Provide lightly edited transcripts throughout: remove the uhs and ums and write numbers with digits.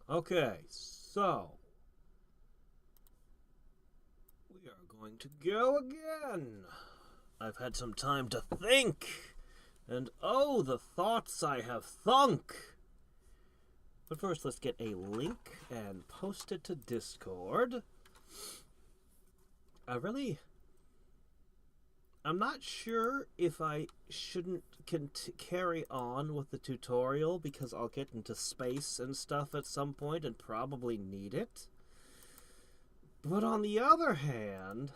Okay, so we are going to go again. I've had some time to think, and oh, the thoughts I have thunk. But first, let's get a link and post it to Discord. I'm not sure if I shouldn't carry on with the tutorial because I'll get into space and stuff at some point and probably need it. But on the other hand,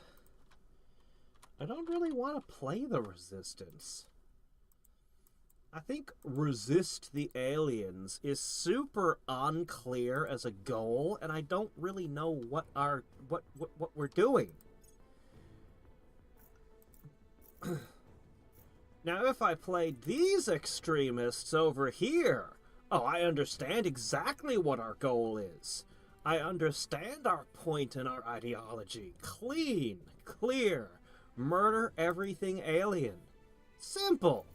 I don't really want to play the Resistance. I think resist the aliens is super unclear as a goal, and I don't really know what we're doing. Now, if I played these extremists over here, oh, I understand exactly what our goal is. I understand our point in our ideology. Clean, clear, murder everything alien. Simple.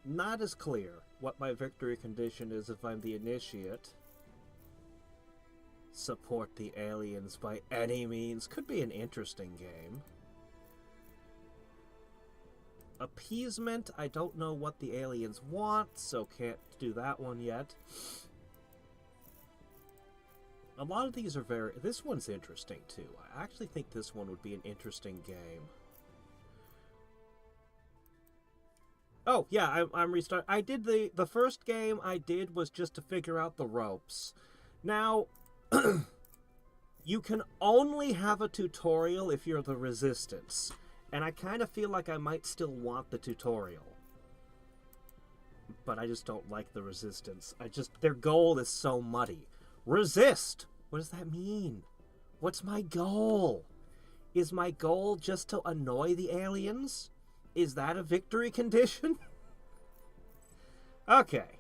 Not as clear what my victory condition is if I'm the initiate. Support the aliens by any means. Could be an interesting game. Appeasement, I don't know what the aliens want, so can't do that one yet. A lot of these are very... This one's interesting, too. I actually think this one would be an interesting game. Oh, yeah, I'm restarting. I did the first game I did was just to figure out the ropes. Now, you can only have a tutorial if you're the Resistance. And I kind of feel like I might still want the tutorial. But I just don't like the Resistance. Their goal is so muddy. Resist! What does that mean? What's my goal? Is my goal just to annoy the aliens? Is that a victory condition? Okay.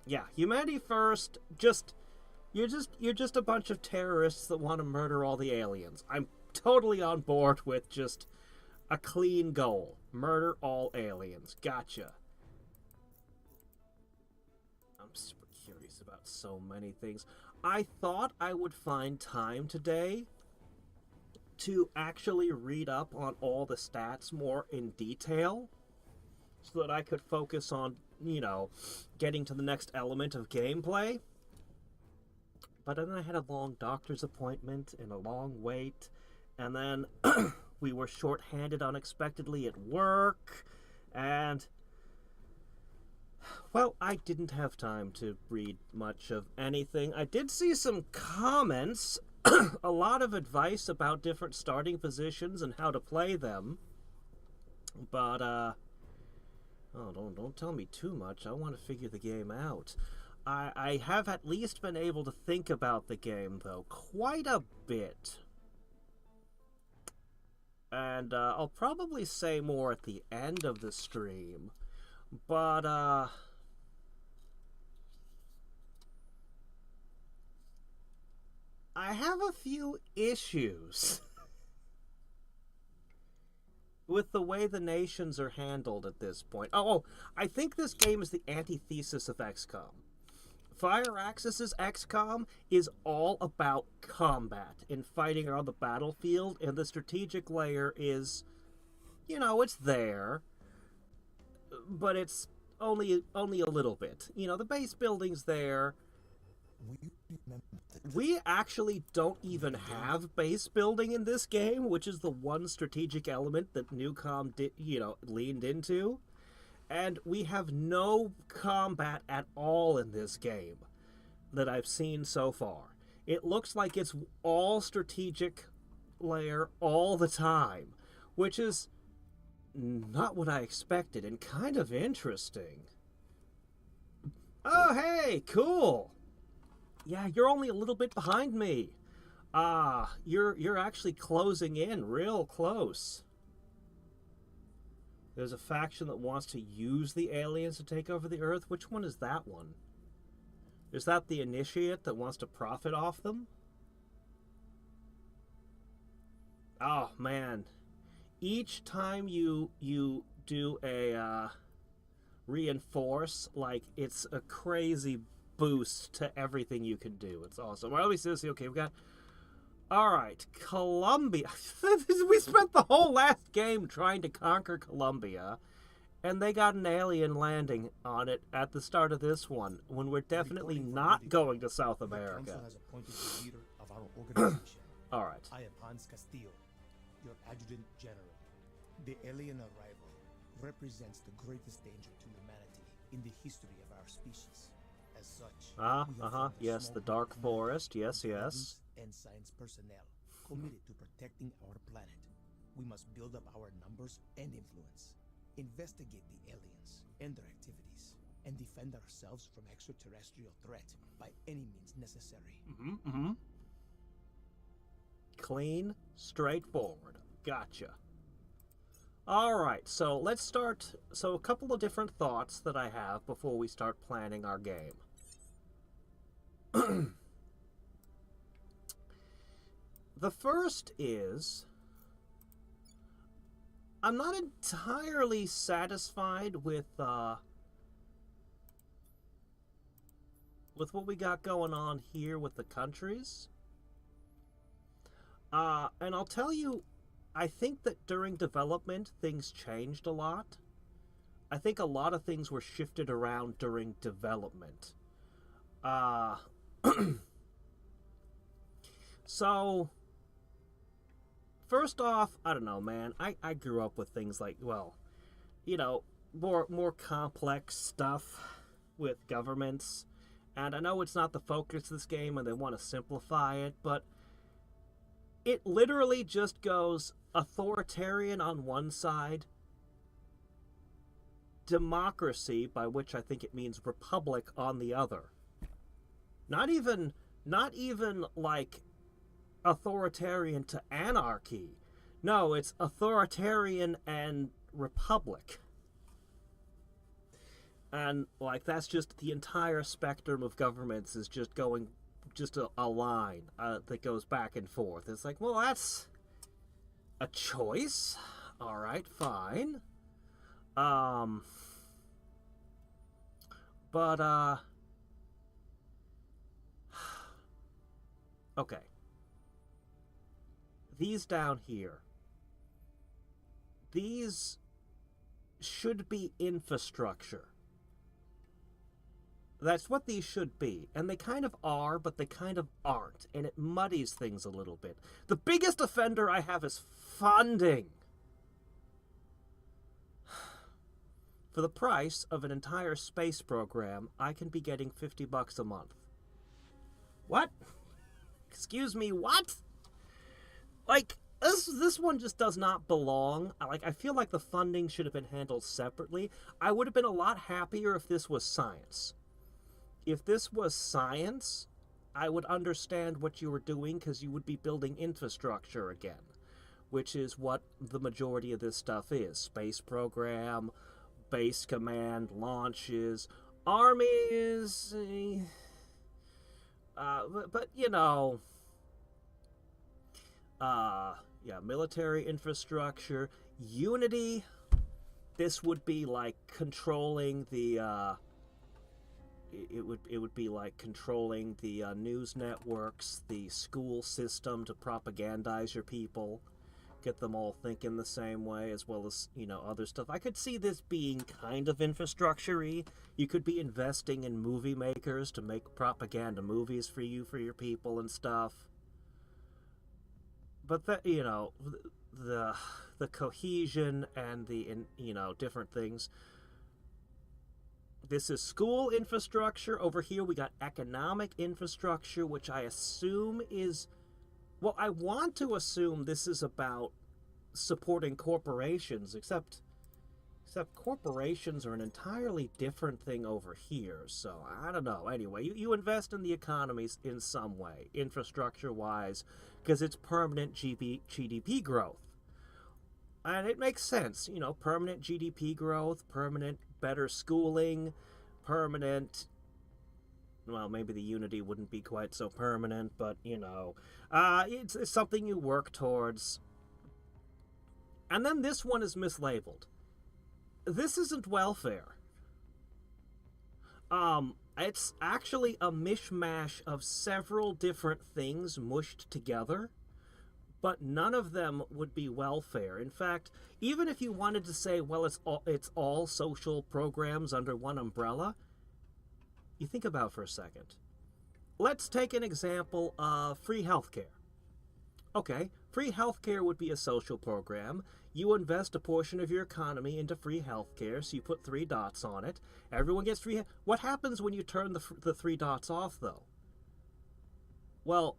Yeah, humanity first. You're just a bunch of terrorists that want to murder all the aliens. I'm totally on board with just a clean goal. Murder all aliens. Gotcha. I'm super curious about so many things. I thought I would find time today to actually read up on all the stats more in detail so that I could focus on, getting to the next element of gameplay. But then I had a long doctor's appointment and a long wait, and then we were short-handed unexpectedly at work, and... Well, I didn't have time to read much of anything. I did see some comments, a lot of advice about different starting positions and how to play them. But, oh, don't tell me too much. I want to figure the game out. I have at least been able to think about the game, though, quite a bit. And I'll probably say more at the end of the stream. But, I have a few issues with the way the nations are handled at this point. Oh, I think this game is the antithesis of XCOM. Firaxis's XCOM is all about combat and fighting on the battlefield, and the strategic layer is, it's there, but it's only a little bit. The base building's there. We actually don't even have base building in this game, which is the one strategic element that Newcom leaned into. And we have no combat at all in this game that I've seen so far. It looks like it's all strategic layer all the time, which is not what I expected and kind of interesting. Oh, hey, cool. Yeah, you're only a little bit behind me. You're actually closing in real close. There's a faction that wants to use the aliens to take over the Earth. Which one is that one? Is that the initiate that wants to profit off them? Oh, man. Each time you do a reinforce. Like, it's a crazy boost to everything you can do. It's awesome. Well, let me see. Okay, we got... Alright, Colombia. We spent the whole last game trying to conquer Colombia, and they got an alien landing on it at the start of this one, when we're definitely not going to South America. The council has appointed the leader of our organization. Alright. I am Hans Castillo, your adjutant general. The alien arrival represents the greatest danger to humanity in the history of our species. As such, yes, the Dark Forest, yes. And science personnel committed to protecting our planet. We must build up our numbers and influence, investigate the aliens and their activities, and defend ourselves from extraterrestrial threat by any means necessary. Clean, straightforward. Gotcha. Alright, so let's start. So a couple of different thoughts that I have before we start planning our game. The first is, I'm not entirely satisfied with what we got going on here with the countries. And I'll tell you, I think that during development, things changed a lot. I think a lot of things were shifted around during development. So... First off, I don't know, man. I grew up with things like, well, you know, more complex stuff with governments. And I know it's not the focus of this game and they want to simplify it, but it literally just goes authoritarian on one side, democracy, by which I think it means republic, on the other. Not even like authoritarian to anarchy. No, it's authoritarian and republic. And, like, that's just the entire spectrum of governments is just going, just a line that goes back and forth. It's like, well, that's a choice. Alright, fine. Okay. These down here, these should be infrastructure. That's what these should be. And they kind of are, but they kind of aren't. And it muddies things a little bit. The biggest offender I have is funding. For the price of an entire space program, I can be getting $50 a month. What? Excuse me, what? Like, this one just does not belong. I feel like the funding should have been handled separately. I would have been a lot happier if this was science. If this was science, I would understand what you were doing because you would be building infrastructure again, which is what the majority of this stuff is. Space program, base command, launches, armies, but you know... yeah, military infrastructure, unity. This would be like controlling the, it would be like controlling the news networks, the school system to propagandize your people, get them all thinking the same way, as well as, you know, other stuff. I could see this being kind of infrastructure-y. You could be investing in movie makers to make propaganda movies for you, for your people and stuff. But that, you know, the cohesion and the, you know, different things. This is school infrastructure. Over here we got economic infrastructure, which I assume is, well, I want to assume this is about supporting corporations, except corporations are an entirely different thing over here. So I don't know. Anyway, you invest in the economies in some way, infrastructure-wise, because it's permanent GDP growth. And it makes sense, you know, permanent GDP growth, permanent better schooling, permanent, well, maybe the unity wouldn't be quite so permanent, but, you know, it's something you work towards. And then this one is mislabeled. This isn't welfare. It's actually a mishmash of several different things mushed together, but none of them would be welfare. In fact, even if you wanted to say, well, it's all social programs under one umbrella, you think about it for a second. Let's take an example of free healthcare. Okay, free healthcare would be a social program. You invest a portion of your economy into free healthcare, so you put 3 dots on it. Everyone gets free. What happens when you turn the 3 dots off, though? Well,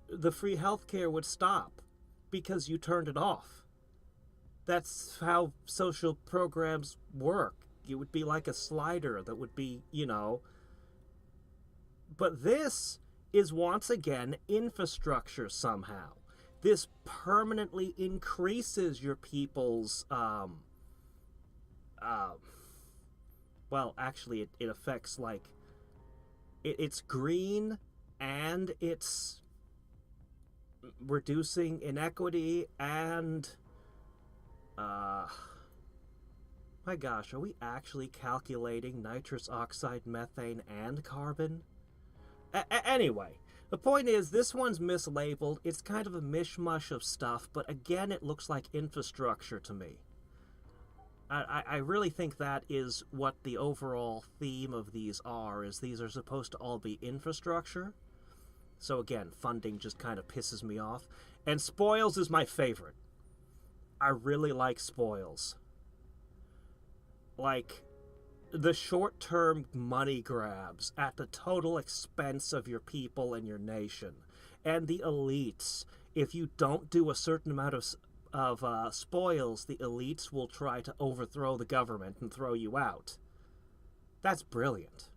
the free healthcare would stop because you turned it off. That's how social programs work. It would be like a slider that would be, But this is once again infrastructure somehow. This permanently increases your people's, well, actually, it affects, like, it's green and it's reducing inequity and, my gosh, are we actually calculating nitrous oxide, methane, and carbon? Anyway, the point is, this one's mislabeled. It's kind of a mishmash of stuff, but again, it looks like infrastructure to me. I really think that is what the overall theme of these are, is these are supposed to all be infrastructure. So again, funding just kind of pisses me off. And spoils is my favorite. I really like spoils. Like, the short-term money grabs at the total expense of your people and your nation. And the elites. If you don't do a certain amount of spoils, the elites will try to overthrow the government and throw you out. That's brilliant.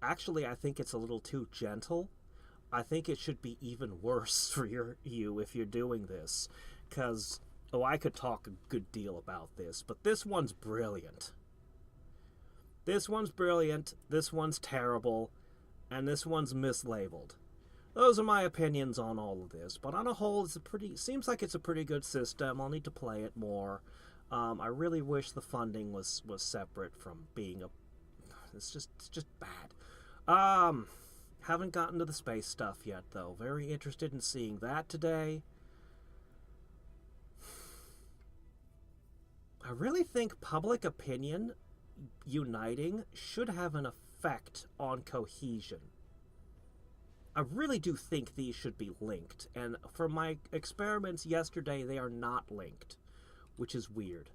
Actually, I think it's a little too gentle. I think it should be even worse for you if you're doing this. Because, I could talk a good deal about this, but this one's brilliant. This one's brilliant, this one's terrible, and this one's mislabeled. Those are my opinions on all of this, but on a whole, seems like it's a pretty good system. I'll need to play it more. I really wish the funding was separate from being it's just bad. Haven't gotten to the space stuff yet, though. Very interested in seeing that today. I really think public opinion uniting should have an effect on cohesion. I really do think these should be linked, and from my experiments yesterday, they are not linked, which is weird.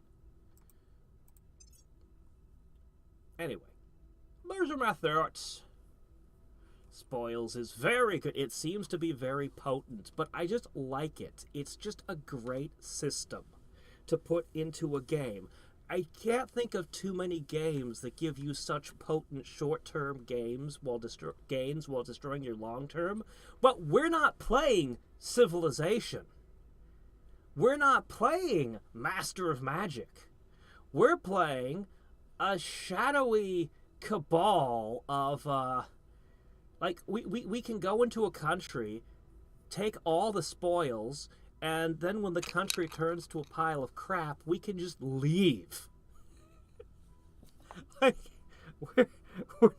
Anyway, those are my thoughts. Spoils is very good. It seems to be very potent, but I just like it. It's just a great system to put into a game. I can't think of too many games that give you such potent short-term gains while destroying your long-term. But we're not playing Civilization. We're not playing Master of Magic. We're playing a shadowy cabal of, like, we can go into a country, take all the spoils, and then when the country turns to a pile of crap, we can just leave. Like, we're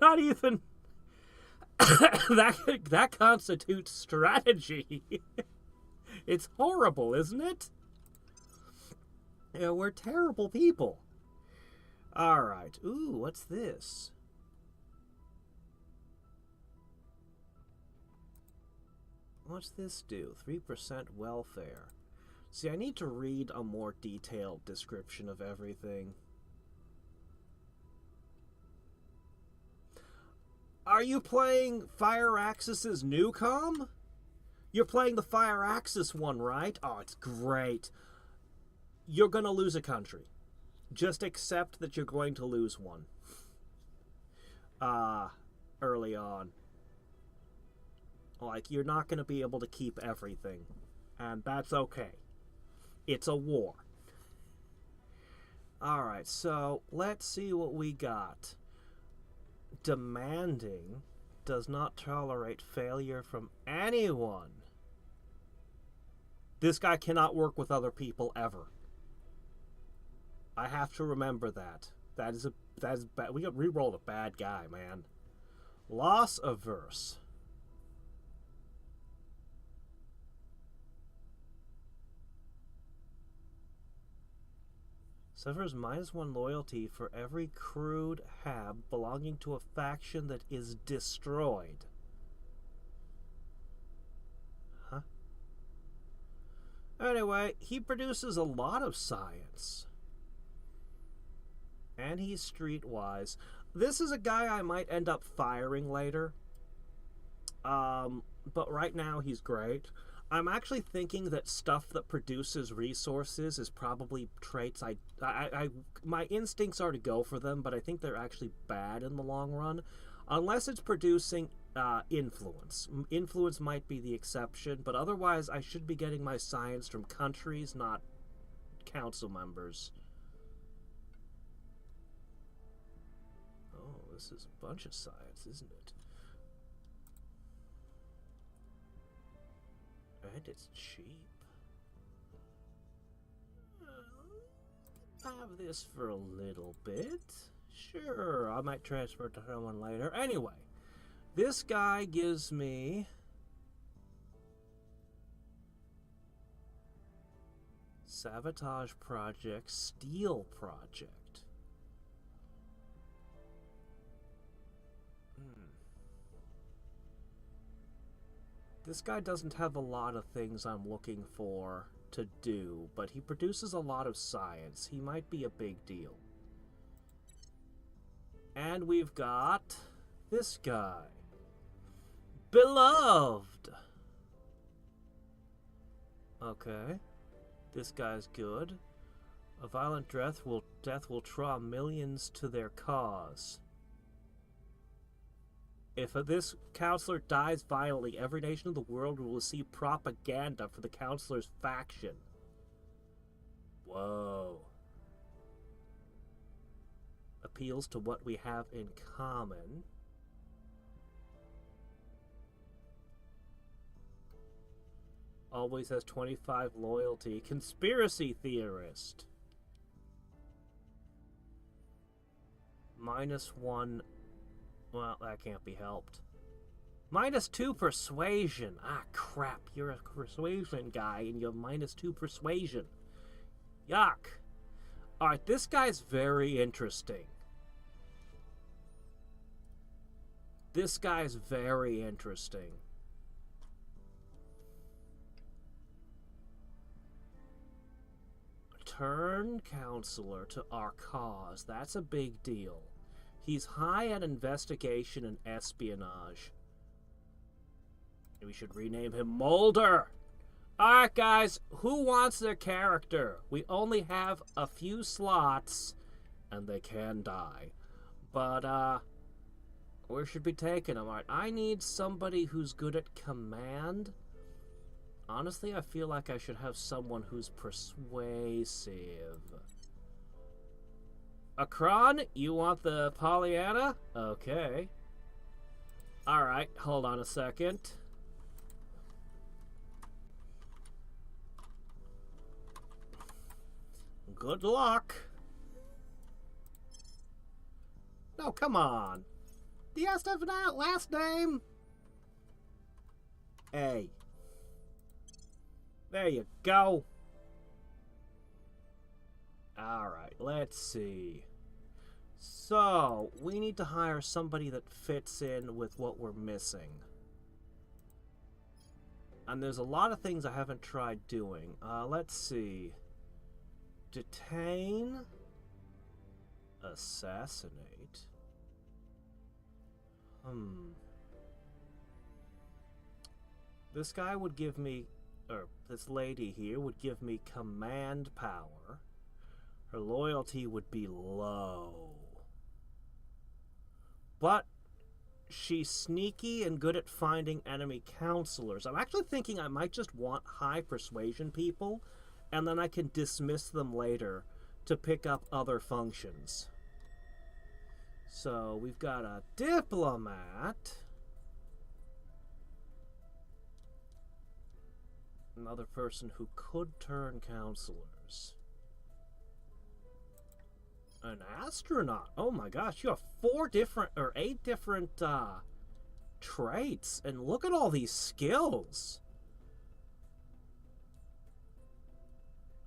not even... that constitutes strategy. It's horrible, isn't it? We're terrible people. Alright. Ooh, what's this? What's this do? 3% welfare. See, I need to read a more detailed description of everything. Are you playing Fire Axis's Newcom? You're playing the Fire Axis one, right? Oh, it's great. You're gonna lose a country. Just accept that you're going to lose one. Early on. Like, you're not going to be able to keep everything. And that's okay. It's a war. Alright, so let's see what we got. Demanding does not tolerate failure from anyone. This guy cannot work with other people ever. I have to remember that. that's bad. We got re-rolled a bad guy, man. Loss averse. Suffers -1 loyalty for every crewed hab belonging to a faction that is destroyed. Huh? Anyway, he produces a lot of science. And he's streetwise. This is a guy I might end up firing later. But right now he's great. I'm actually thinking that stuff that produces resources is probably traits my instincts are to go for them, but I think they're actually bad in the long run. Unless it's producing influence. Influence might be the exception, but otherwise I should be getting my science from countries, not council members. Oh, this is a bunch of science, isn't it? And it's cheap. Have this for a little bit. Sure, I might transfer it to someone later. Anyway, this guy gives me Sabotage Project, Steal Project. This guy doesn't have a lot of things I'm looking for to do, but he produces a lot of science. He might be a big deal. And we've got this guy. Beloved! Okay. This guy's good. A violent death will draw millions to their cause. If this counselor dies violently, every nation of the world will receive propaganda for the counselor's faction. Whoa. Appeals to what we have in common. Always has 25 loyalty. Conspiracy theorist. -1. Well, that can't be helped. -2 persuasion. Ah, crap. You're a persuasion guy and you have -2 persuasion. Yuck. Alright, this guy's very interesting. This guy's very interesting. Turn counselor to our cause. That's a big deal. He's high at investigation and espionage. We should rename him Mulder. Alright, guys, who wants their character? We only have a few slots, and they can die. But, where should we take him? Alright, I need somebody who's good at command. Honestly, I feel like I should have someone who's persuasive. Akron, you want the Pollyanna? Okay. Alright, hold on a second. Good luck. No, come on. Do you have to have that last name? A. There you go. Alright, let's see. So, we need to hire somebody that fits in with what we're missing. And there's a lot of things I haven't tried doing. Let's see. Detain. Assassinate. This guy would give me, or this lady here would give me command power. Her loyalty would be low. But she's sneaky and good at finding enemy counselors. I'm actually thinking I might just want high persuasion people, and then I can dismiss them later to pick up other functions. So we've got a diplomat. Another person who could turn counselors. An astronaut. Oh my gosh, you have 4 different or 8 different traits, and look at all these skills.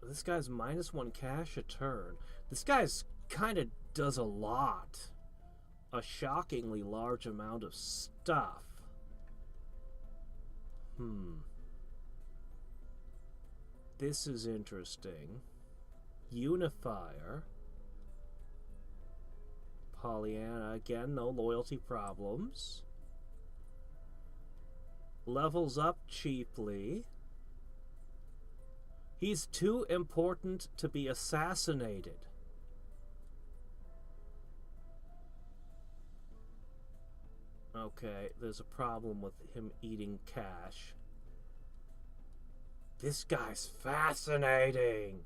This guy's -1 cash a turn. This guy's kind of does a lot. A shockingly large amount of stuff. This is interesting. Unifier. Pollyanna, again, no loyalty problems. Levels up cheaply. He's too important to be assassinated. Okay, there's a problem with him eating cash. This guy's fascinating.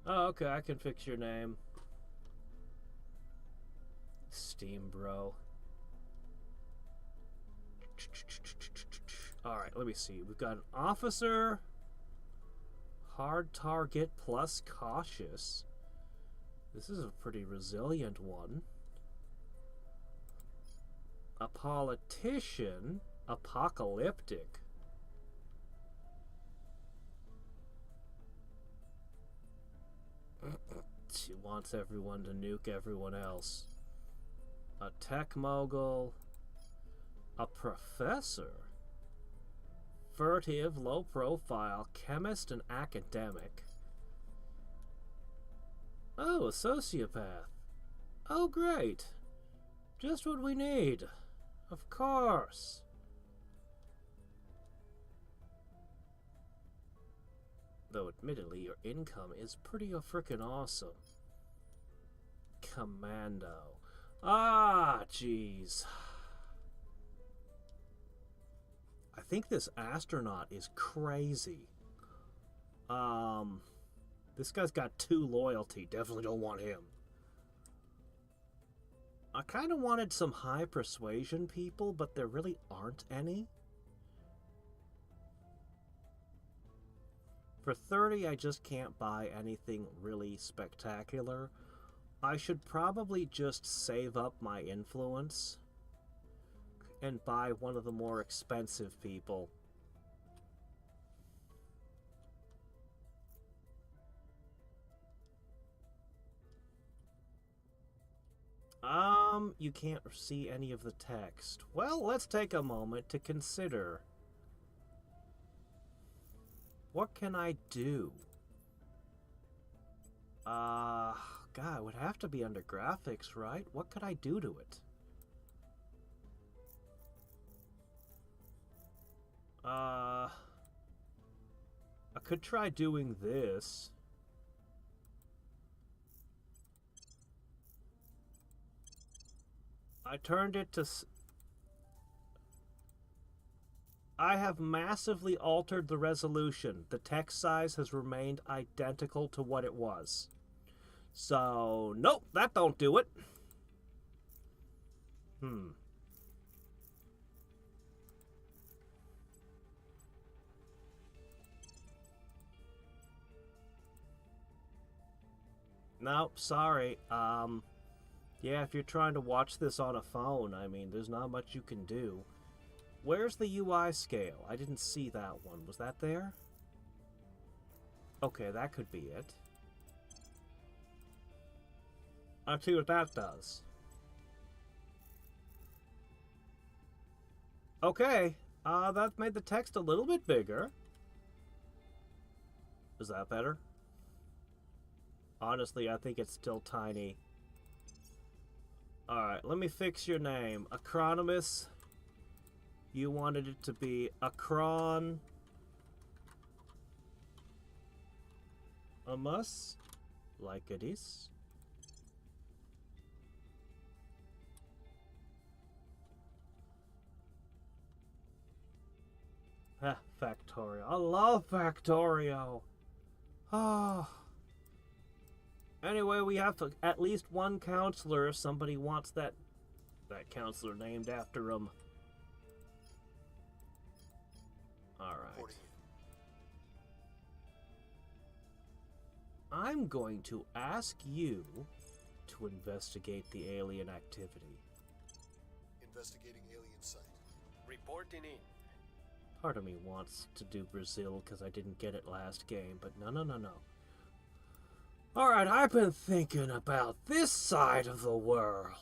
Oh, okay, I can fix your name. Steam Bro. Alright, let me see. We've got an officer. Hard target plus cautious. This is a pretty resilient one. A politician. Apocalyptic. She wants everyone to nuke everyone else. A tech mogul. A professor. Furtive, low profile, chemist and academic. Oh, a sociopath. Oh, great. Just what we need. Of course. Though admittedly, your income is pretty frickin' awesome. Commando. Ah, jeez. I think this astronaut is crazy. This guy's got 2 loyalty. Definitely don't want him. I kind of wanted some high persuasion people, but there really aren't any. For 30, I just can't buy anything really spectacular. I should probably just save up my influence and buy one of the more expensive people. You can't see any of the text. Well, let's take a moment to consider. What can I do? God, it would have to be under graphics, right? What could I do to it? I could try doing this. I turned it to... I have massively altered the resolution. The text size has remained identical to what it was. So, nope, that don't do it. Nope, sorry. Yeah, if you're trying to watch this on a phone, I mean, there's not much you can do. Where's the UI scale? I didn't see that one. Was that there? Okay, that could be it. Let's see what that does. Okay, that made the text a little bit bigger. Is that better? Honestly, I think it's still tiny. Alright, let me fix your name. Acronymus. You wanted it to be Acron... Amus? Like it is. Ah, Factorio. I love Factorio. Oh. Anyway, we have at least one counselor if somebody wants that counselor named after him. Alright. Reporting in. I'm going to ask you to investigate the alien activity. Investigating alien site. Reporting in. Part of me wants to do Brazil because I didn't get it last game, but no. Alright, I've been thinking about this side of the world.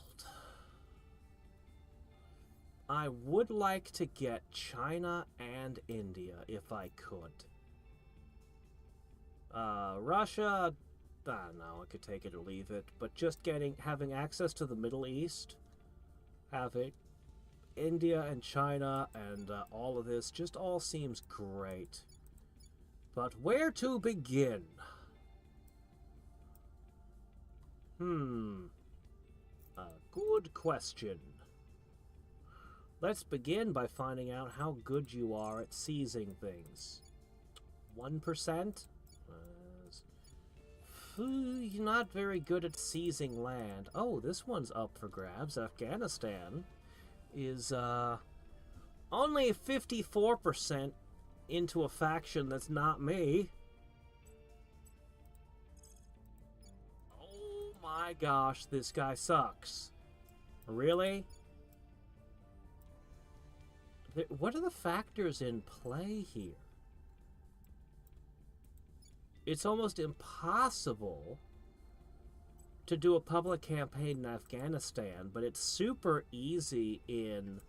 I would like to get China and India if I could. Russia, I don't know, I could take it or leave it, but just having access to the Middle East, having India and China and all of this just all seems great. But where to begin? A good question. Let's begin by finding out how good you are at seizing things. 1%? You're not very good at seizing land. Oh, this one's up for grabs. Afghanistan is only 54% into a faction that's not me. Oh my gosh, this guy sucks. Really? What are the factors in play here? It's almost impossible to do a public campaign in Afghanistan, but it's super easy in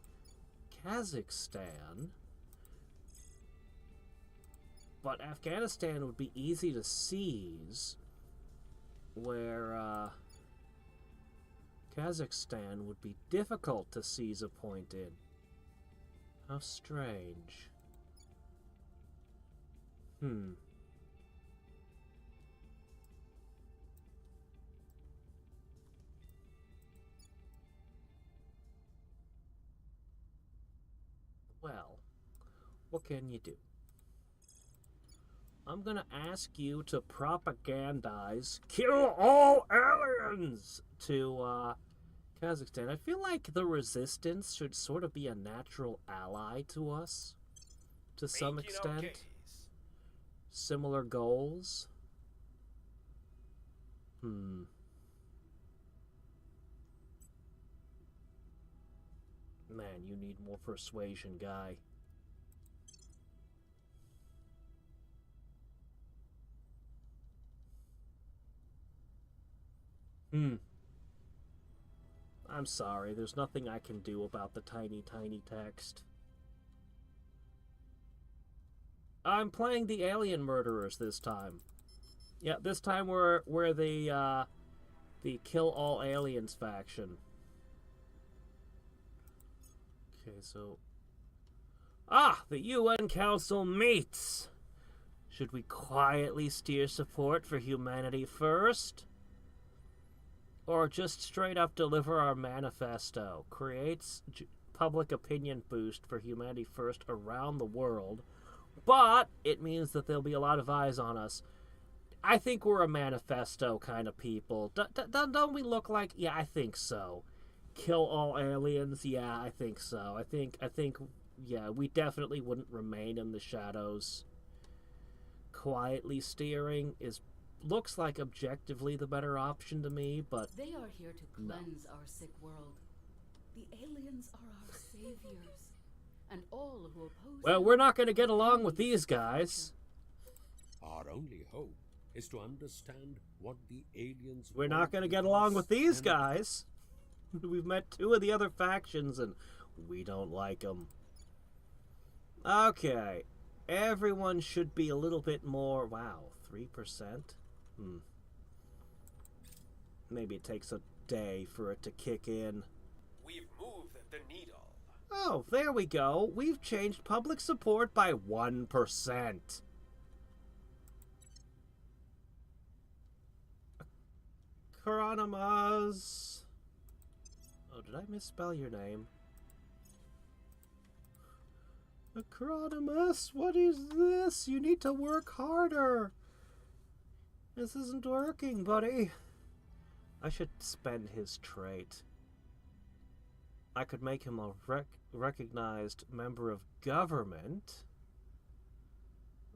Kazakhstan. But Afghanistan would be easy to seize, where Kazakhstan would be difficult to seize a point in. How strange. Well, what can you do? I'm gonna ask you to propagandize "kill all aliens" to Kazakhstan. I feel like the resistance should sort of be a natural ally to us, to some extent. Similar goals. Man, you need more persuasion, guy. I'm sorry, there's nothing I can do about the tiny text. I'm playing the alien murderers this time. Yeah, this time we're the kill all aliens faction. Okay, so... the UN Council meets! Should we quietly steer support for humanity first? Or just straight up deliver our manifesto? Creates public opinion boost for humanity first around the world, but it means that there'll be a lot of eyes on us. I think we're a manifesto kind of people. Don't we look like... Yeah, I think so. Kill all aliens? Yeah, I think so. I think, yeah, we definitely wouldn't remain in the shadows. Quietly steering looks like objectively the better option to me, but... They are here to cleanse our sick world. The aliens are our saviors. And all who oppose... Well, we're not going to get along with these guys. Our only hope is to understand what the aliens... We're not going to get along with these guys. We've met two of the other factions, and we don't like them. Okay. Everyone should be a little bit more... Wow, 3%? Maybe it takes a day for it to kick in. We've moved the needle. Oh, there we go. We've changed public support by 1%. Karanamas. Oh, did I misspell your name? Acronymus, what is this? You need to work harder. This isn't working, buddy. I should spend his trait. I could make him a recognized member of government.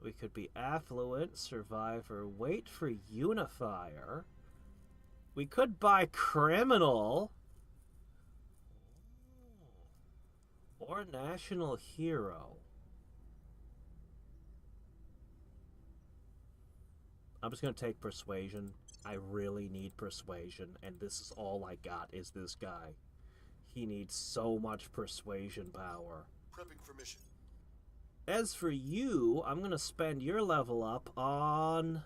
We could be affluent, survivor, wait for unifier. We could buy criminal. Or national hero. I'm just going to take persuasion. I really need persuasion, and this is all I got is this guy. He needs so much persuasion power. Prepping for mission. As for you, I'm going to spend your level up on...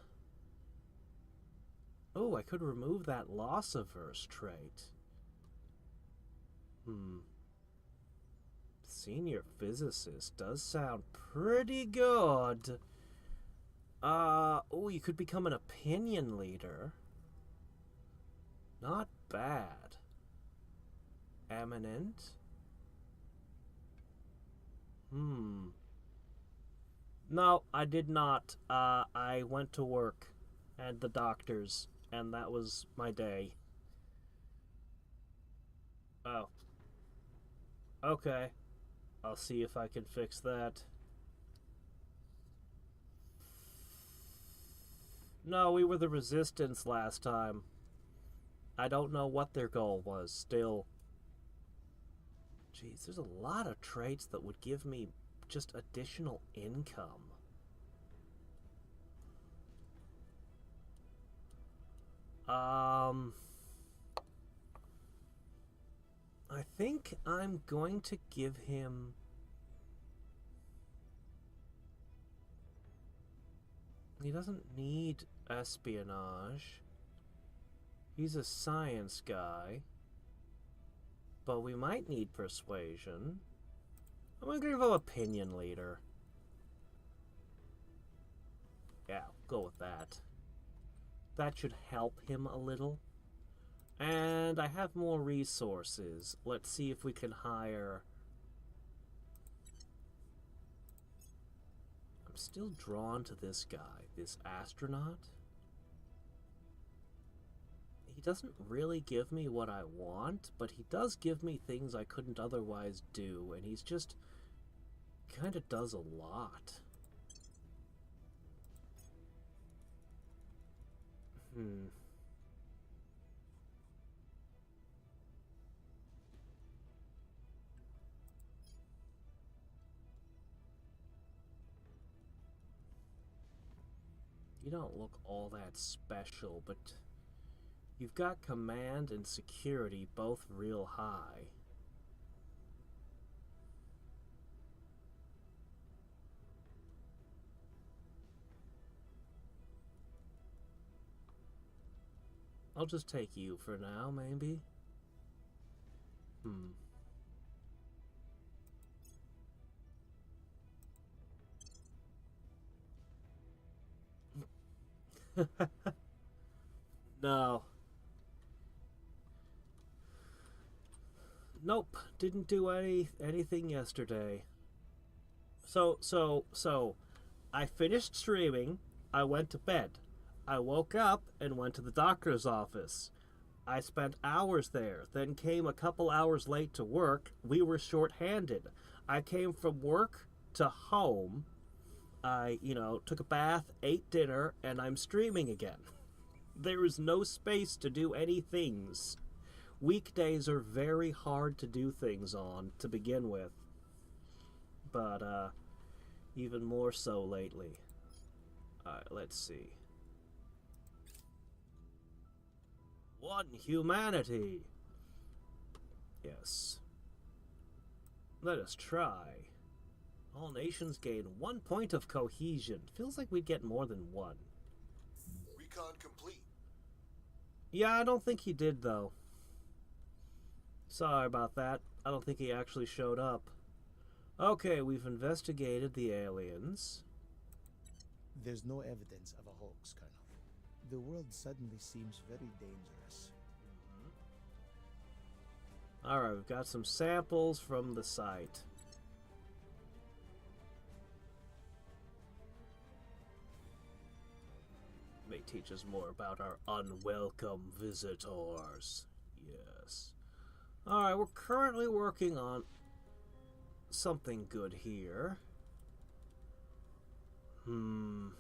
Oh, I could remove that loss-averse trait. Senior physicist does sound pretty good. Oh, you could become an opinion leader. Not bad. Eminent. No, I did not. I went to work and the doctors, and that was my day. Oh. Okay. I'll see if I can fix that. No, we were the Resistance last time. I don't know what their goal was, still. Jeez, there's a lot of traits that would give me just additional income. I think I'm going to give him... He doesn't need espionage. He's a science guy. But we might need persuasion. I'm going to give him opinion leader. Yeah, go with that. That should help him a little. And I have more resources. Let's see if we can hire... I'm still drawn to this guy, this astronaut. He doesn't really give me what I want, but he does give me things I couldn't otherwise do, and he's just kind of does a lot. You don't look all that special, but you've got command and security both real high. I'll just take you for now, maybe? No. Nope, didn't do anything yesterday. So, I finished streaming, I went to bed. I woke up and went to the doctor's office. I spent hours there, then came a couple hours late to work. We were short-handed. I came from work to home. I, took a bath, ate dinner, and I'm streaming again. There is no space to do any things. Weekdays are very hard to do things on, to begin with. But, even more so lately. Alright, let's see. One humanity! Yes. Let us try. All nations gain 1 point of cohesion. Feels like we'd get more than one. Recon complete. Yeah, I don't think he did, though. Sorry about that. I don't think he actually showed up. Okay, we've investigated the aliens. There's no evidence of a hoax, Colonel. The world suddenly seems very dangerous. Alright, we've got some samples from the site. May teach us more about our unwelcome visitors. Yes. Alright, we're currently working on something good here. I'm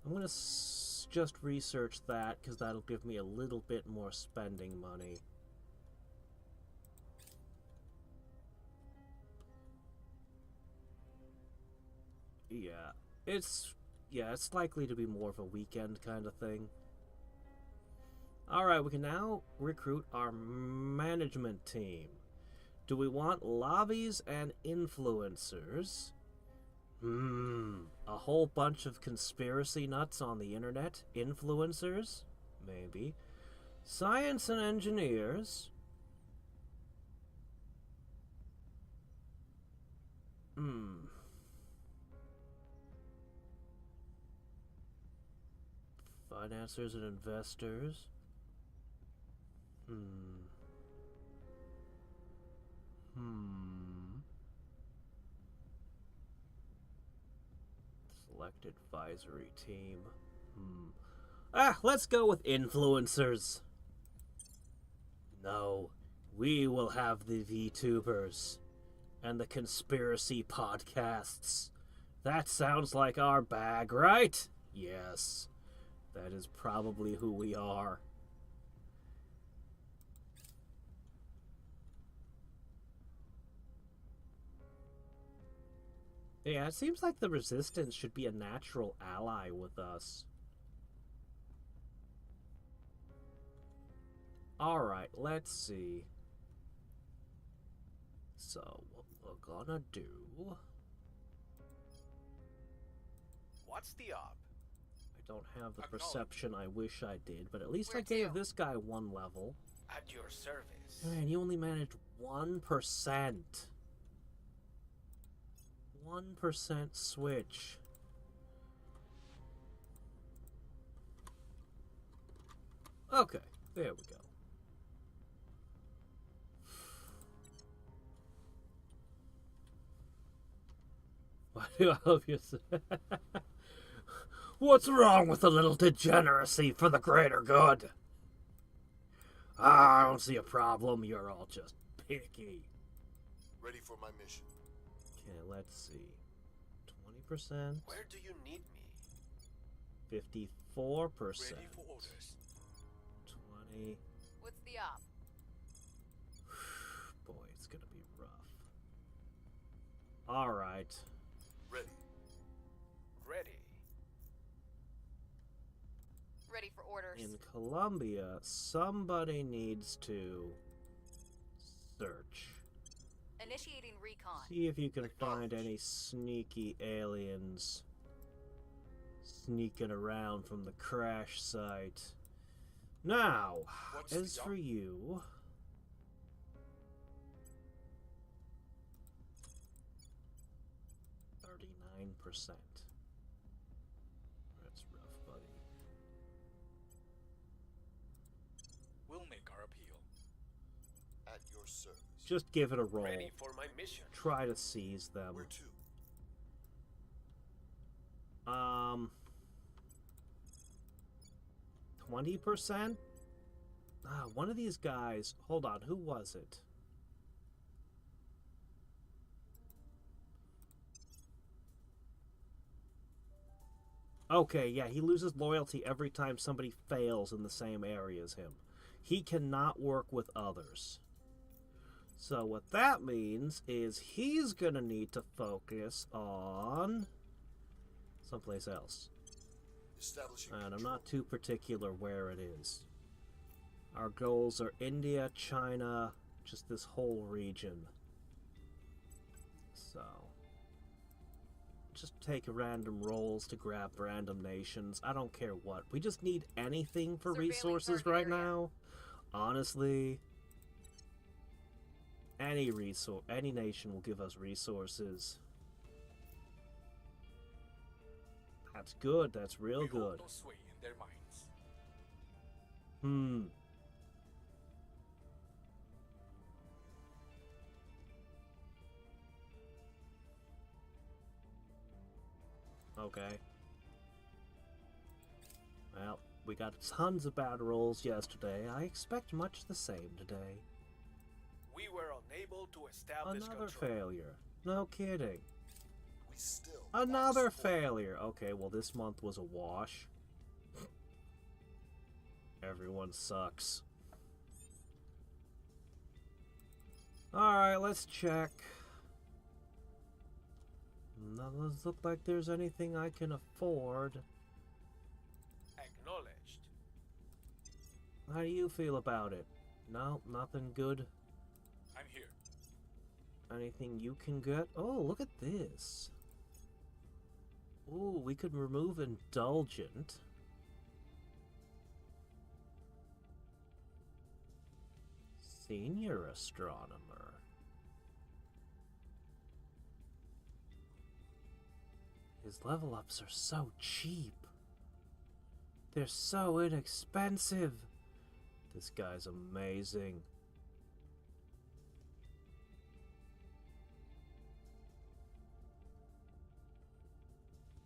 gonna just research that, because that'll give me a little bit more spending money. Yeah, it's likely to be more of a weekend kind of thing. Alright, we can now recruit our management team. Do we want lobbies and influencers? A whole bunch of conspiracy nuts on the internet? Influencers? Maybe. Science and engineers? Financiers and investors? Select advisory team. Let's go with influencers. No, we will have the VTubers and the conspiracy podcasts. That sounds like our bag, right? Yes, that is probably who we are. Yeah, it seems like the Resistance should be a natural ally with us. Alright, let's see. So, what we're gonna do... What's the op? I don't have the perception I wish I did, but at least I gave this guy 1 level. At your service. Man, you only managed 1%. 1% switch. Okay, there we go. Why do I love you? What's wrong with a little degeneracy for the greater good? I don't see a problem. You're all just picky. Ready for my mission. Okay, let's see. 20%. Where do you need me? 54%. Ready for orders. 20. What's the op? Boy, it's gonna be rough. Alright. Ready. Ready. Ready for orders. In Colombia, somebody needs to search. Initiating recon. See if you can find any sneaky aliens sneaking around from the crash site. Now, as for you... %. That's rough, buddy. We'll make our appeal. At your service. Just give it a roll. Ready for my mission. Try to seize them. Where to? 20%? One of these guys... Hold on, who was it? Okay, yeah, he loses loyalty every time somebody fails in the same area as him. He cannot work with others. So what that means is he's gonna need to focus on someplace else. Establishing And I'm control. not too particular where it is. Our goals are India, China, just this whole region. So... just take random rolls to grab random nations. I don't care what. We just need anything for Surveilling resources target right area. now. Honestly, any nation will give us resources. That's good. That's real We good. hold no sway in their minds. Okay. Well, we got tons of bad rolls yesterday. I expect much the same today. We were unable to establish Another control. failure. No kidding. We still Another lacks full- failure. Okay, well this month was a wash. Everyone sucks. Alright, let's check. Doesn't look like there's anything I can afford. Acknowledged. How do you feel about it? No, nothing good. I'm here. Anything you can get? Oh, look at this. Ooh, we could remove indulgent. Senior astronomer. His level ups are so cheap. They're so inexpensive. This guy's amazing.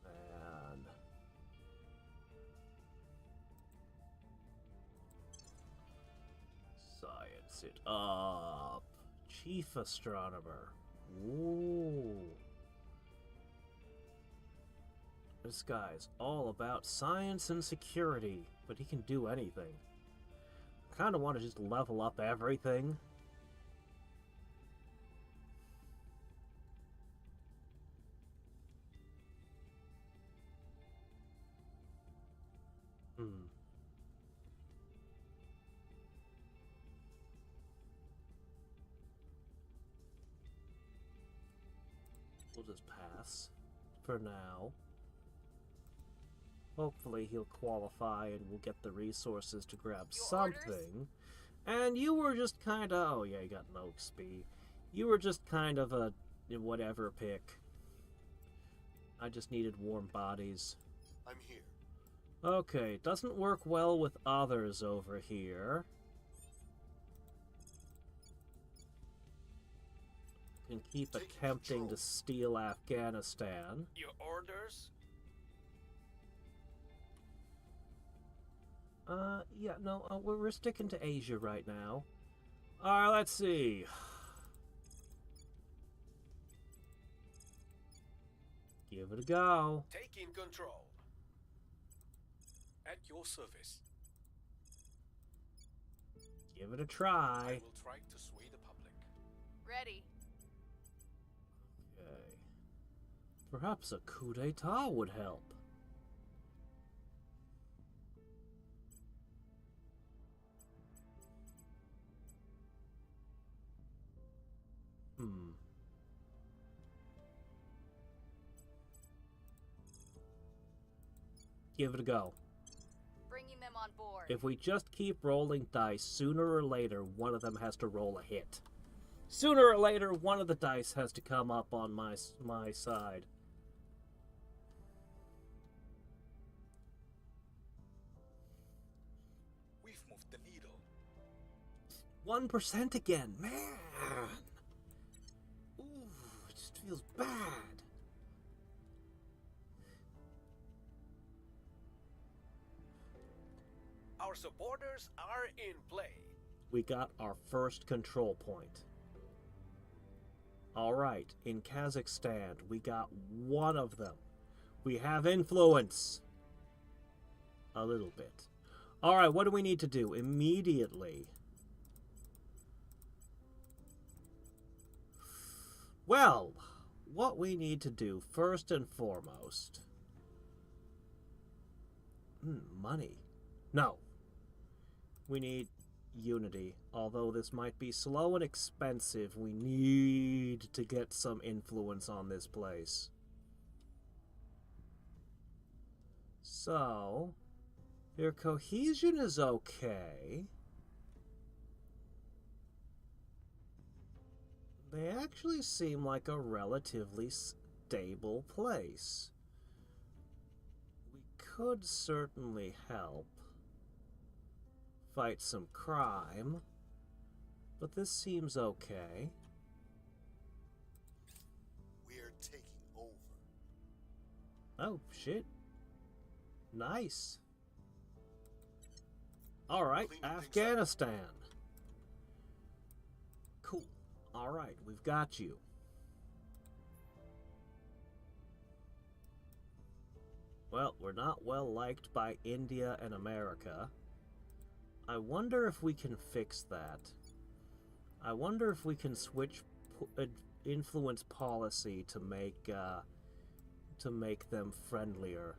Man. Science it up. Chief astronomer. Ooh. This guy's all about science and security, but he can do anything. I kind of want to just level up everything. We'll just pass for now. Hopefully he'll qualify and we'll get the resources to grab something. And you were just kind of... Oh, yeah, you got no XP. You were just kind of a whatever pick. I just needed warm bodies. I'm here. Okay, doesn't work well with others over here. Can keep Taking attempting control. to steal Afghanistan. Your orders? Yeah, no, we're sticking to Asia right now. Alright, let's see. Give it a go. Taking control. At your service. Give it a I try. will try to sway the public. Ready. Okay. Perhaps a coup d'etat would help. Give it a go. Bringing them on board. If we just keep rolling dice, sooner or later, one of them has to roll a hit. Sooner or later, one of the dice has to come up on my side. We've moved the needle. 1% again, man! Ooh, it just feels bad. Our supporters are in play. We got our first control point. Alright, in Kazakhstan, we got one of them. We have influence. A little bit. Alright, what do we need to do? Immediately. Well, what we need to do first and foremost... money. No. We need unity. Although this might be slow and expensive, we need to get some influence on this place. So, your cohesion is okay. They actually seem like a relatively stable place. We could certainly help fight some crime, but this seems okay. We are taking over. Oh, shit. Nice. Alright, Cleaning things up. Afghanistan. Cool. Alright, we've got you. Well, we're not well liked by India and America. I wonder if we can fix that. I wonder if we can switch influence policy to make them friendlier.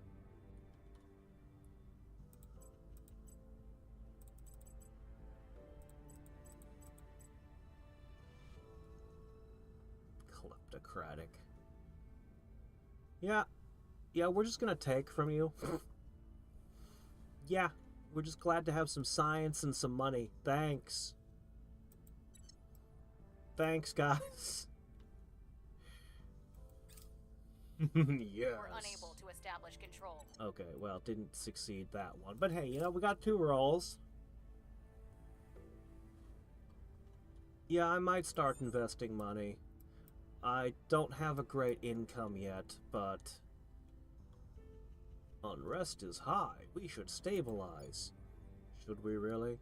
Kleptocratic. Yeah, we're just gonna take from you. Yeah, we're just glad to have some science and some money. Thanks. Thanks, guys. Yes. We're unable to establish control. Okay, well, didn't succeed that one. But hey, we got 2 rolls. Yeah, I might start investing money. I don't have a great income yet, but unrest is high. We should stabilize. Should we really?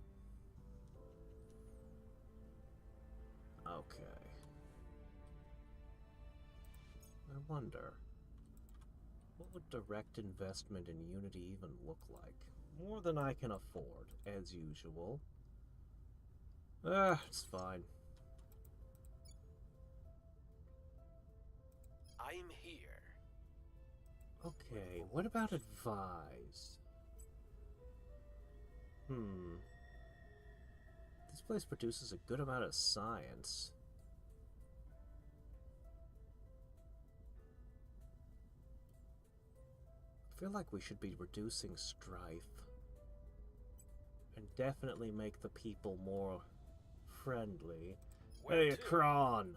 Okay. I wonder, what would direct investment in Unity even look like? More than I can afford, as usual. It's fine. I'm here. Okay, what about advise? This place produces a good amount of science. I feel like we should be reducing strife. And definitely make the people more friendly. Hey, Kron!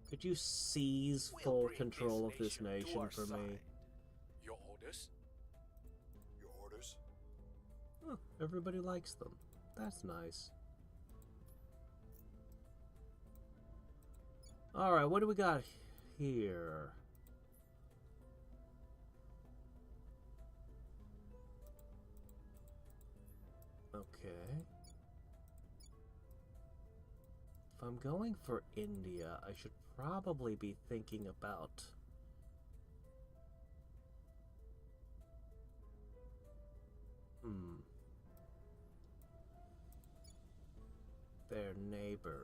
Could you seize full control of this nation for me? Your orders? Your orders? Oh, everybody likes them. That's nice. Alright, what do we got here? Okay. If I'm going for India, I should probably be thinking about their neighbors.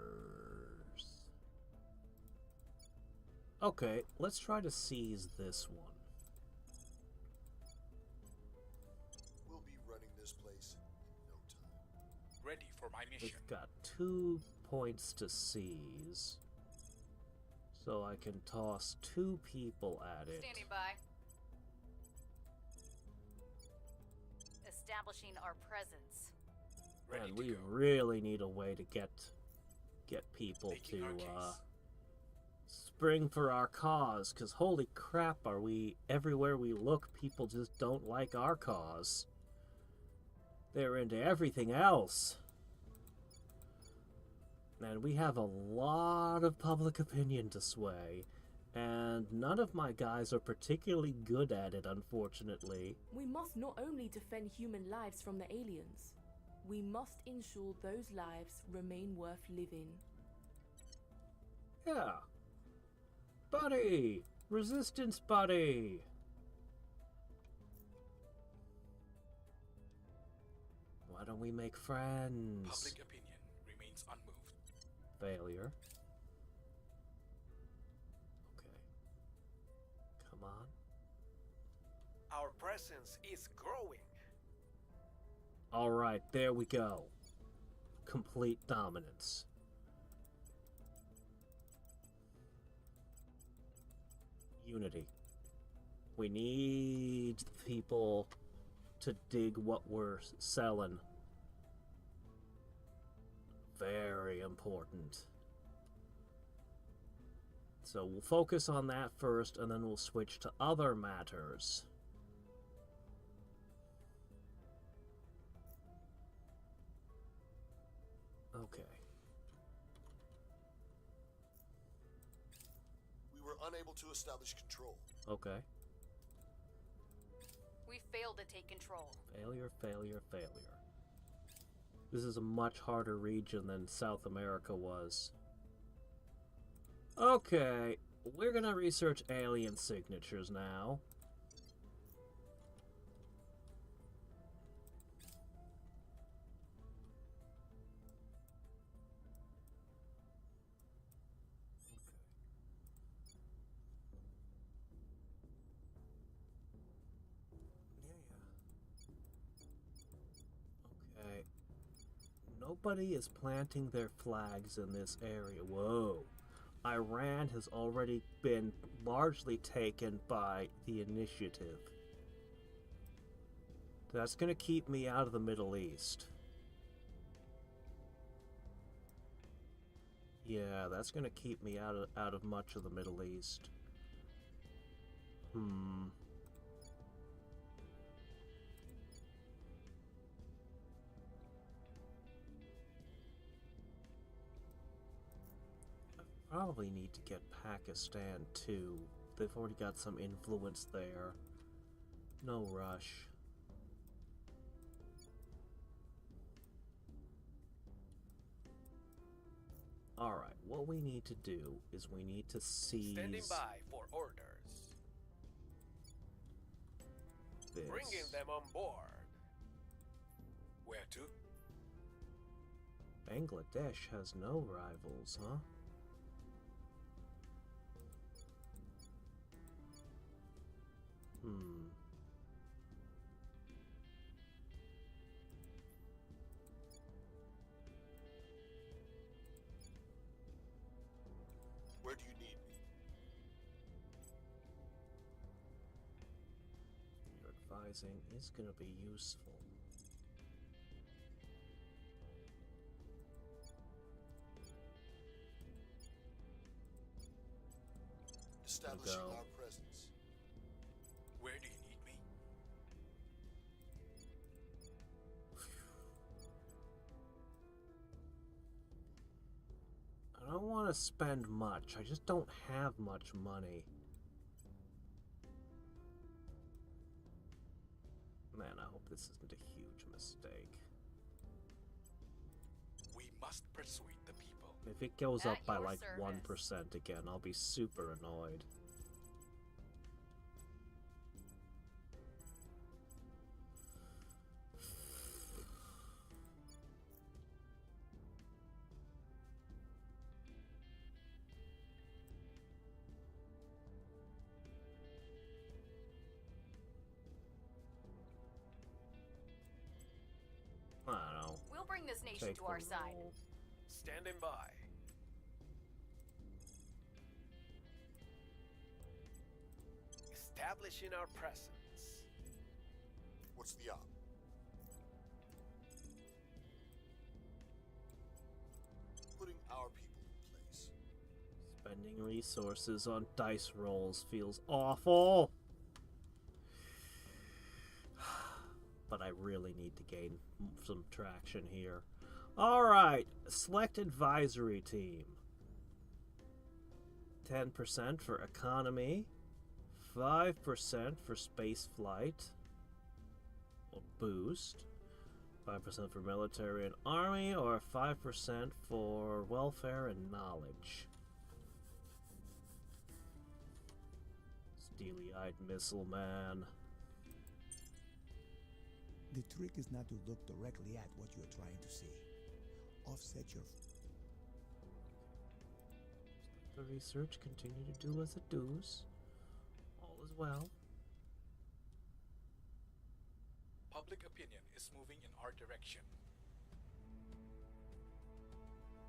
Okay, let's try to seize this one. We'll be running this place in no time. Ready for my mission. We've got 2 points to seize. So I can toss 2 people at it. Standing by. Establishing our presence. Ready And to we go. really need a way to get people Making to our case. spring for our cause, because holy crap, are we everywhere we look, people just don't like our cause. They're into everything else. And we have a lot of public opinion to sway, and none of my guys are particularly good at it, unfortunately. We must not only defend human lives from the aliens, we must ensure those lives remain worth living. Yeah. Buddy! Resistance buddy! Why don't we make friends? Public opinion remains unmoved. Failure. Okay. Come on. Our presence is growing. Alright, there we go. Complete dominance. Unity. We need people to dig what we're selling. Very important. So we'll focus on that first, and then we'll switch to other matters. Okay. We were unable to establish control. Okay. We failed to take control. Failure, failure, failure. This is a much harder region than South America was. Okay, we're gonna research alien signatures now. nobody is planting their flags in this area. Whoa. Iran has already been largely taken by the initiative. That's gonna keep me out of the Middle East. Yeah, that's gonna keep me out of much of the Middle East. I probably need to get Pakistan too. They've already got some influence there. No rush. Alright, what we need to do is we need to seize Standing by for orders. this. Bringing them on board. Where to? Bangladesh has no rivals, huh? Where do you need me? Your advising is going to be useful. Establishing Go. our presence. Where do you need me? I don't want to spend much. I just don't have much money. Man, I hope this isn't a huge mistake. We must persuade the people. If it goes up At by your like service. 1% again, I'll be super annoyed. I don't know. We'll bring this nation Take to our the side. roll. Standing by. Establishing our presence. What's the op? Putting our people in place. Spending resources on dice rolls feels awful. But I really need to gain some traction here. Alright, select advisory team. 10% for economy, 5% for space flight, or boost, 5% for military and army, or 5% for welfare and knowledge. Steely-eyed missile man. The trick is not to look directly at what you're trying to see. Offset your... The research continue to do as it does. All is well. Public opinion is moving in our direction.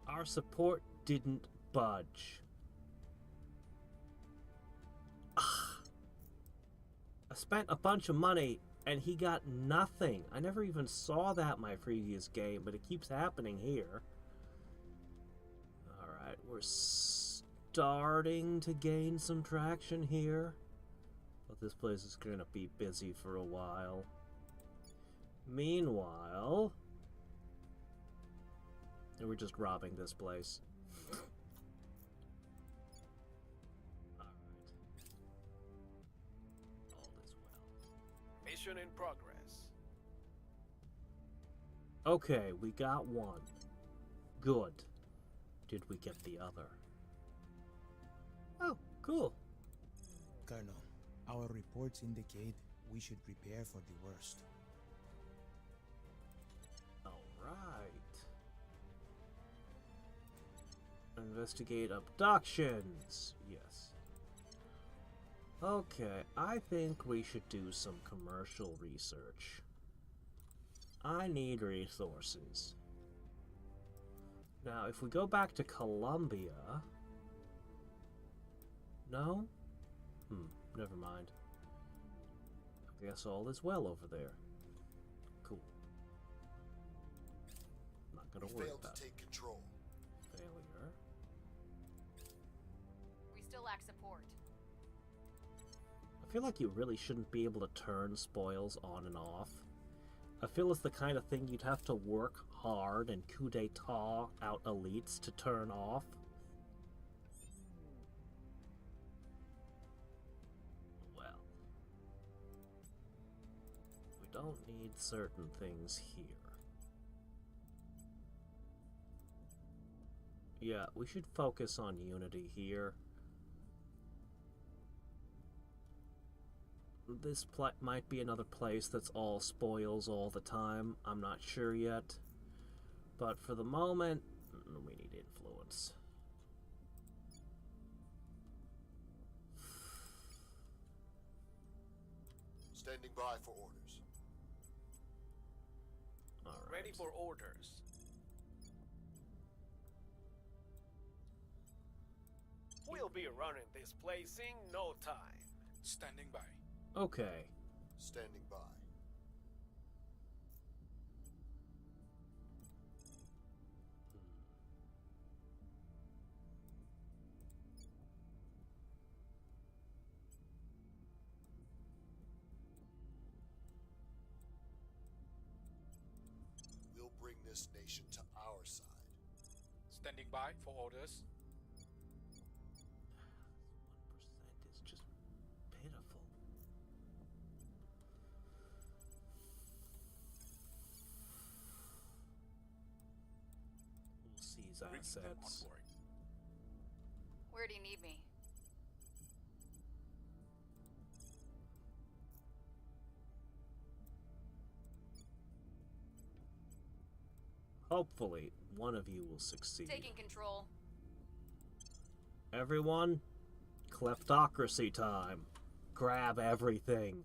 Our support didn't budge. Ah. I spent a bunch of money and he got nothing. I never even saw that in my previous game, but it keeps happening here. Alright, we're starting to gain some traction here. But this place is going to be busy for a while. Meanwhile... and we're just robbing this place. Alright. All is well. Mission in progress. Okay, we got one. Good. Did we get the other? Oh, cool. Colonel, our reports indicate we should prepare for the worst. Alright. Investigate abductions. Yes. Okay, I think we should do some commercial research. I need resources. Now, if we go back to Colombia... No? Never mind. I guess all is well over there. Cool. Not gonna worry Failed about to take control. failure. We still lack support. I feel like you really shouldn't be able to turn spoils on and off. I feel it's the kind of thing you'd have to work hard and coup d'etat out elites to turn off. Well, we don't need certain things here. Yeah, we should focus on unity here. This might be another place that's all spoils all the time. I'm not sure yet. But for the moment, we need influence. Standing by for orders. All right. Ready for orders. We'll be running this place in no time. Standing by. Okay. Standing by. We'll bring this nation to our side. Standing by for orders. 1% is just pitiful. We'll seize Bring them on assets. board. Where do you need me? Hopefully, one of you will succeed. Taking control. Everyone, kleptocracy time. Grab everything.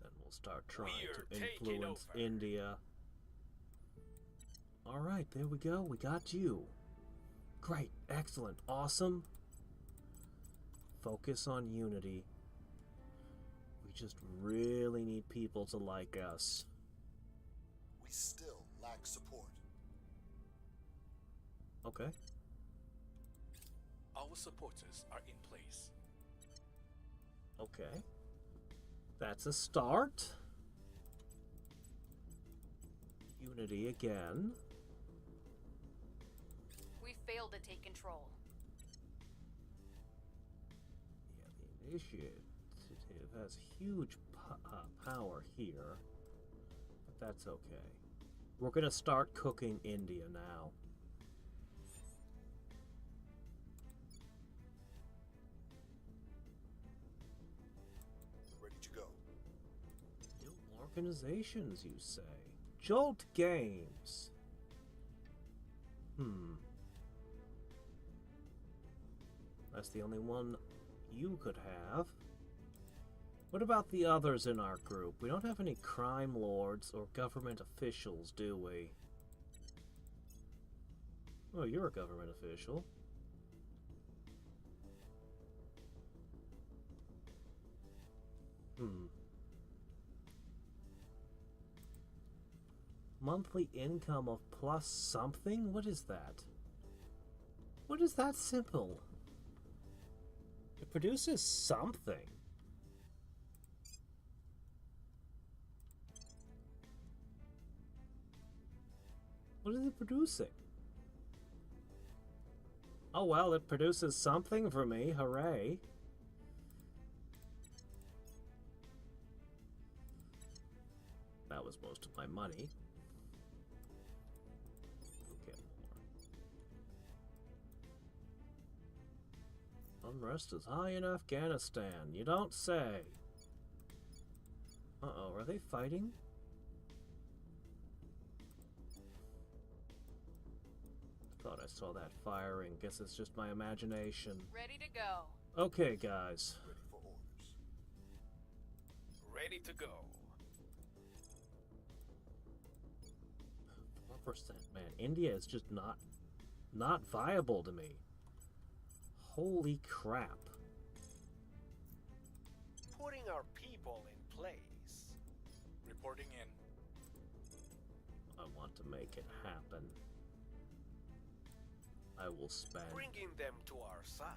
Then we'll start trying We're to taking influence over. India. Alright, there we go. We got you. Great. Excellent. Awesome. Focus on unity. We just really need people to like us. We still lack support. Okay. Our supporters are in place. Okay. That's a start. Unity again. We failed to take control. Yeah, the initiative has huge power here. But that's okay. We're gonna start cooking India now. Ready to go. New organizations, you say? Jolt Games. That's the only one you could have. What about the others in our group? We don't have any crime lords or government officials, do we? Oh, you're a government official. Monthly income of plus something? What is that? What is that symbol? It produces something. What is it producing? Oh well, it produces something for me. Hooray. That was most of my money. We'll get more. Unrest is high in Afghanistan. You don't say. Uh-oh, are they fighting? Thought I saw that firing. Guess it's just my imagination. Ready to go. Okay, guys. Ready for orders. ready to go. 4%, man. India is just not viable to me. Holy crap. Putting our people in place. Reporting in. I want to make it happen. I will spend. Bringing them to our side.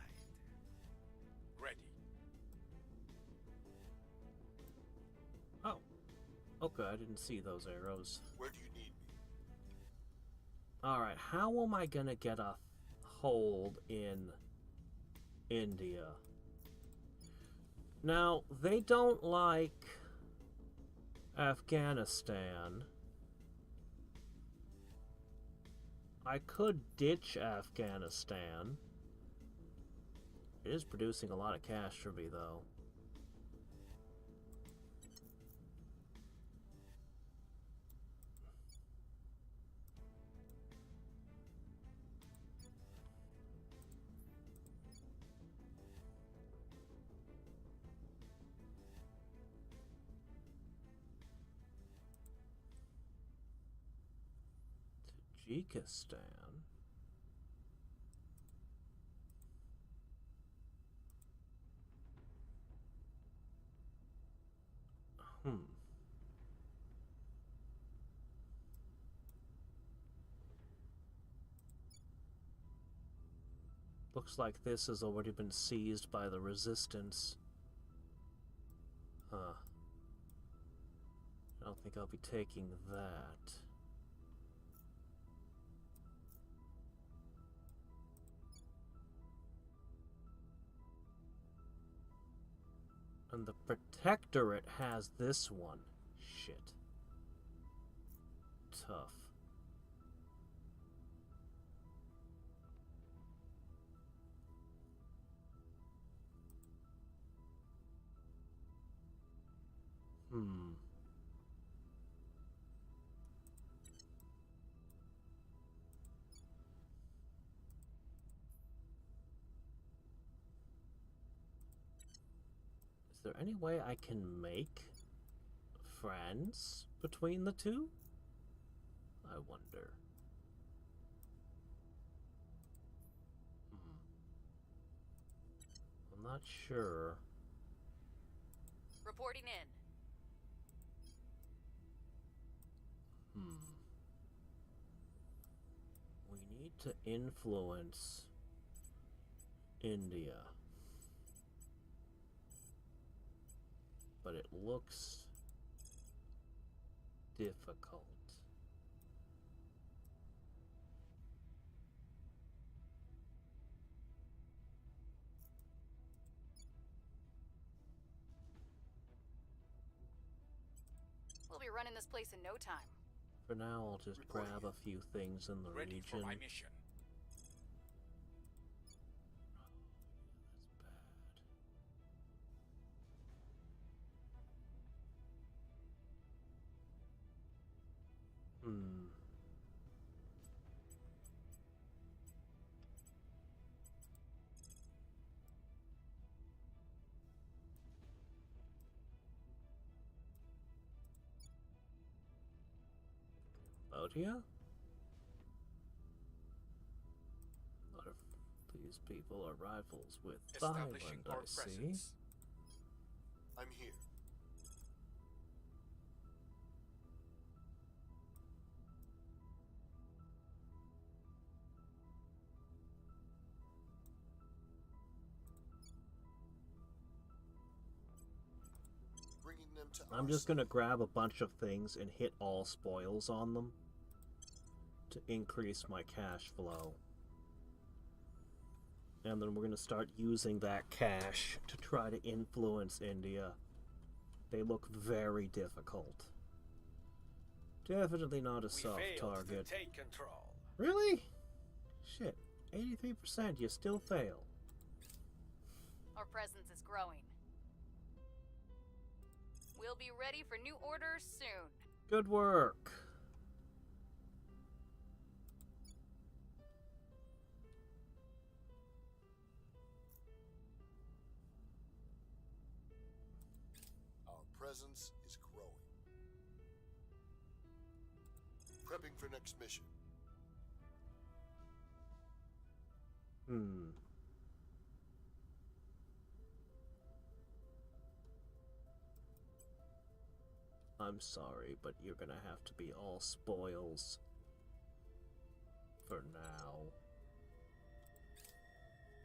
Ready. Oh. Okay, I didn't see those arrows. Where do you need me? Alright, how am I gonna get a hold in India? Now, they don't like Afghanistan. I could ditch Afghanistan. It is producing a lot of cash for me, though. Tajikistan. Looks like this has already been seized by the resistance. Huh. I don't think I'll be taking that. And the Protectorate has this one. Shit. Tough. Is there any way I can make friends between the two? I wonder. I'm not sure. Reporting in. We need to influence India. But it looks difficult. We'll be running this place in no time. For now, I'll just grab a few things in the Ready region. for my mission. Cambodia? A lot of these people are rivals with Establishing Thailand, our I see. presence. I'm here. Bringing them to I'm just gonna grab a bunch of things and hit all spoils on them to increase my cash flow. And then we're gonna start using that cash to try to influence India. They look very difficult. Definitely not a soft target. To take control. Really? Shit. 83%, you still fail. Our presence is growing. We'll be ready for new orders soon. Good work. Our presence is growing. Prepping for next mission. I'm sorry, but you're gonna have to be all spoils. For now.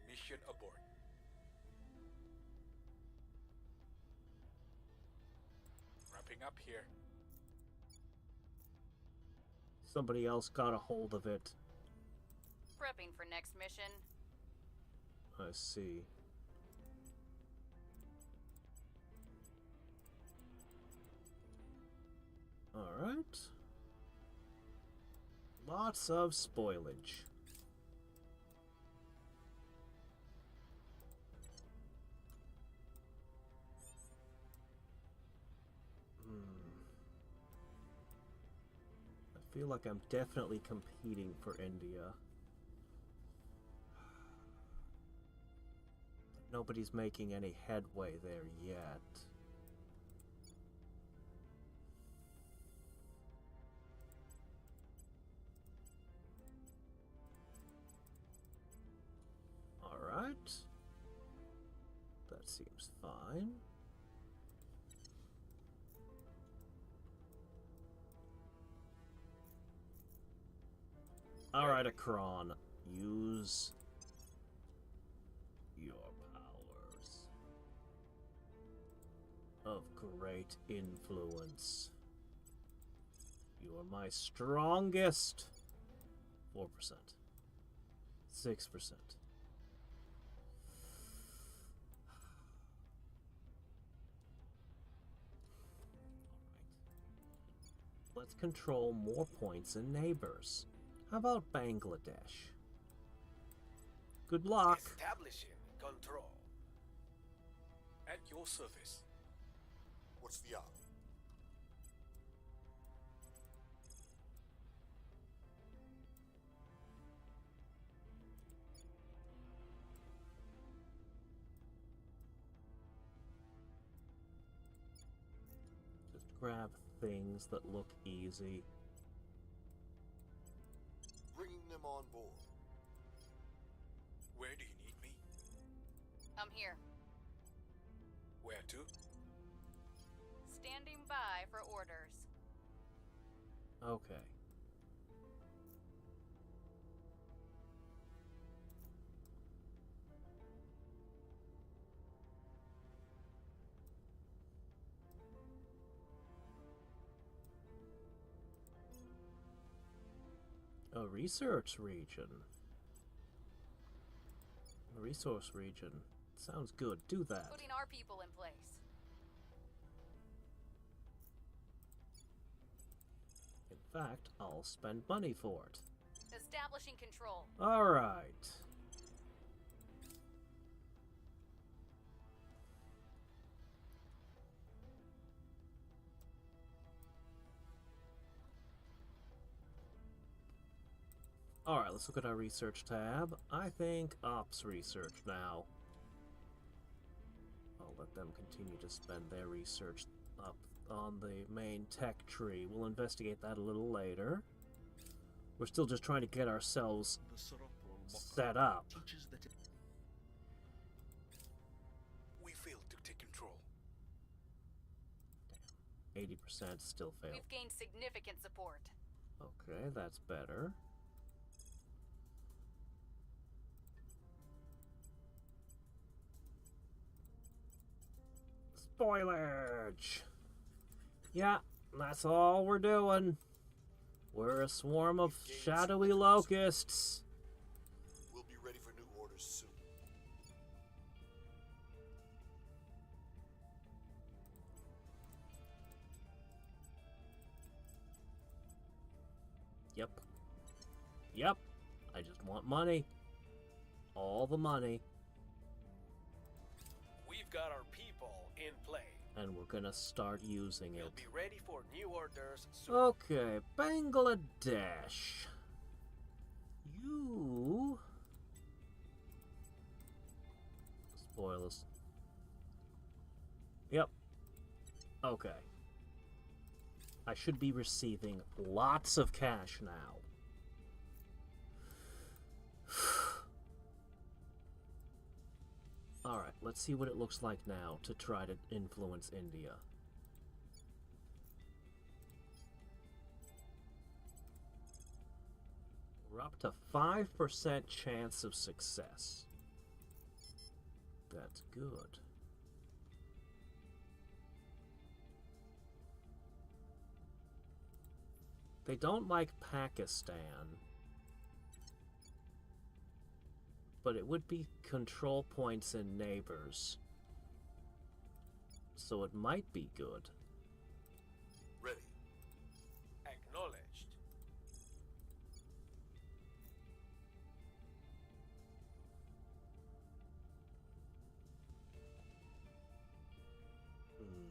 Mission abort. Wrapping up here. Somebody else got a hold of it. Prepping for next mission. I see. Alright. Lots of spoilage. I feel like I'm definitely competing for India. Nobody's making any headway there yet. Alright. That seems fine. Alright, Akron. Use your powers of great influence. You are my strongest. 4%. 6%. Let's control more points in neighbors. How about Bangladesh? Good luck. Establishing control. At your service. What's the op? Just grab things that look easy. Bringing them on board. Where do you need me? I'm here. Where to? Standing by for orders. Okay. A research region. A resource region. Sounds good. Do that. Putting our people in place. In fact, I'll spend money for it. Establishing control. Alright. Alright, let's look at our research tab. I think Ops research now. I'll let them continue to spend their research up on the main tech tree. We'll investigate that a little later. We're still just trying to get ourselves set up. We failed to take control. 80% still failed. We've gained significant support. Okay, that's better. Spoilage! Yeah, that's all we're doing. We're a swarm of shadowy locusts. We'll be ready for new orders soon. Yep. Yep. I just want money. All the money. We've got our people in play. And we're gonna start using We'll it. be ready for new orders soon. Okay, Bangladesh. You... Spoilers. Yep. Okay. I should be receiving lots of cash now. Alright, let's see what it looks like now to try to influence India. We're up to 5% chance of success. That's good. They don't like Pakistan, but it would be control points in neighbors, so it might be good. Ready. Acknowledged. Hmm.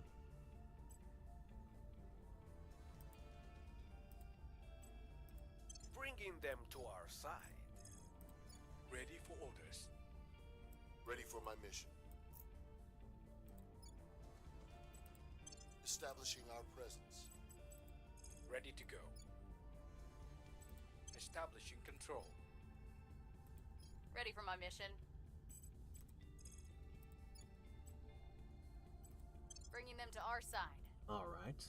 Bringing them to our side. Ready for orders. Ready for my mission. Establishing our presence. Ready to go. Establishing control. Ready for my mission. Bringing them to our side. Alright.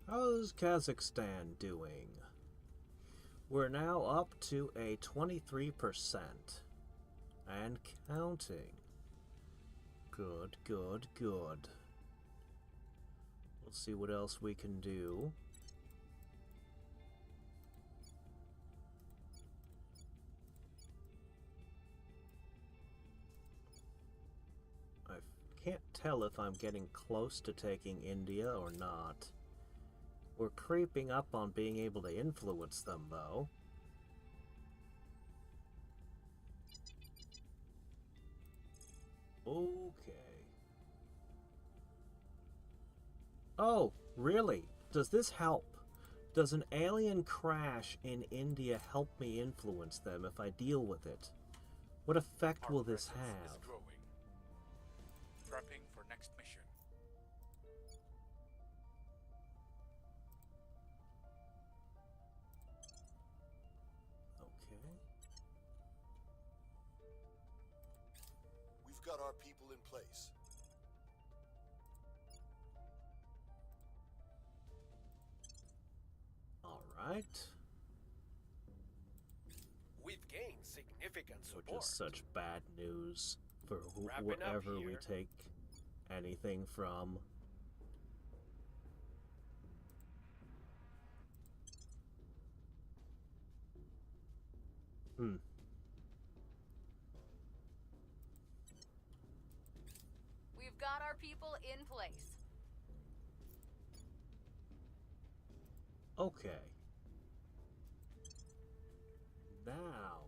How's Kazakhstan doing? We're now up to a 23%. And counting. Good, good, good. Let's see what else we can do. I can't tell if I'm getting close to taking India or not. We're creeping up on being able to influence them, though. Okay. Oh, really? Does this help? Does an alien crash in India help me influence them if I deal with it? What effect will this presence is have? growing. Prepping for next mission. Okay. We've got our people in place. All right. We've gained significant Which support. is such bad news for Wrapping up whoever we here. take anything from. Hmm. We've got our people in place. Okay. Now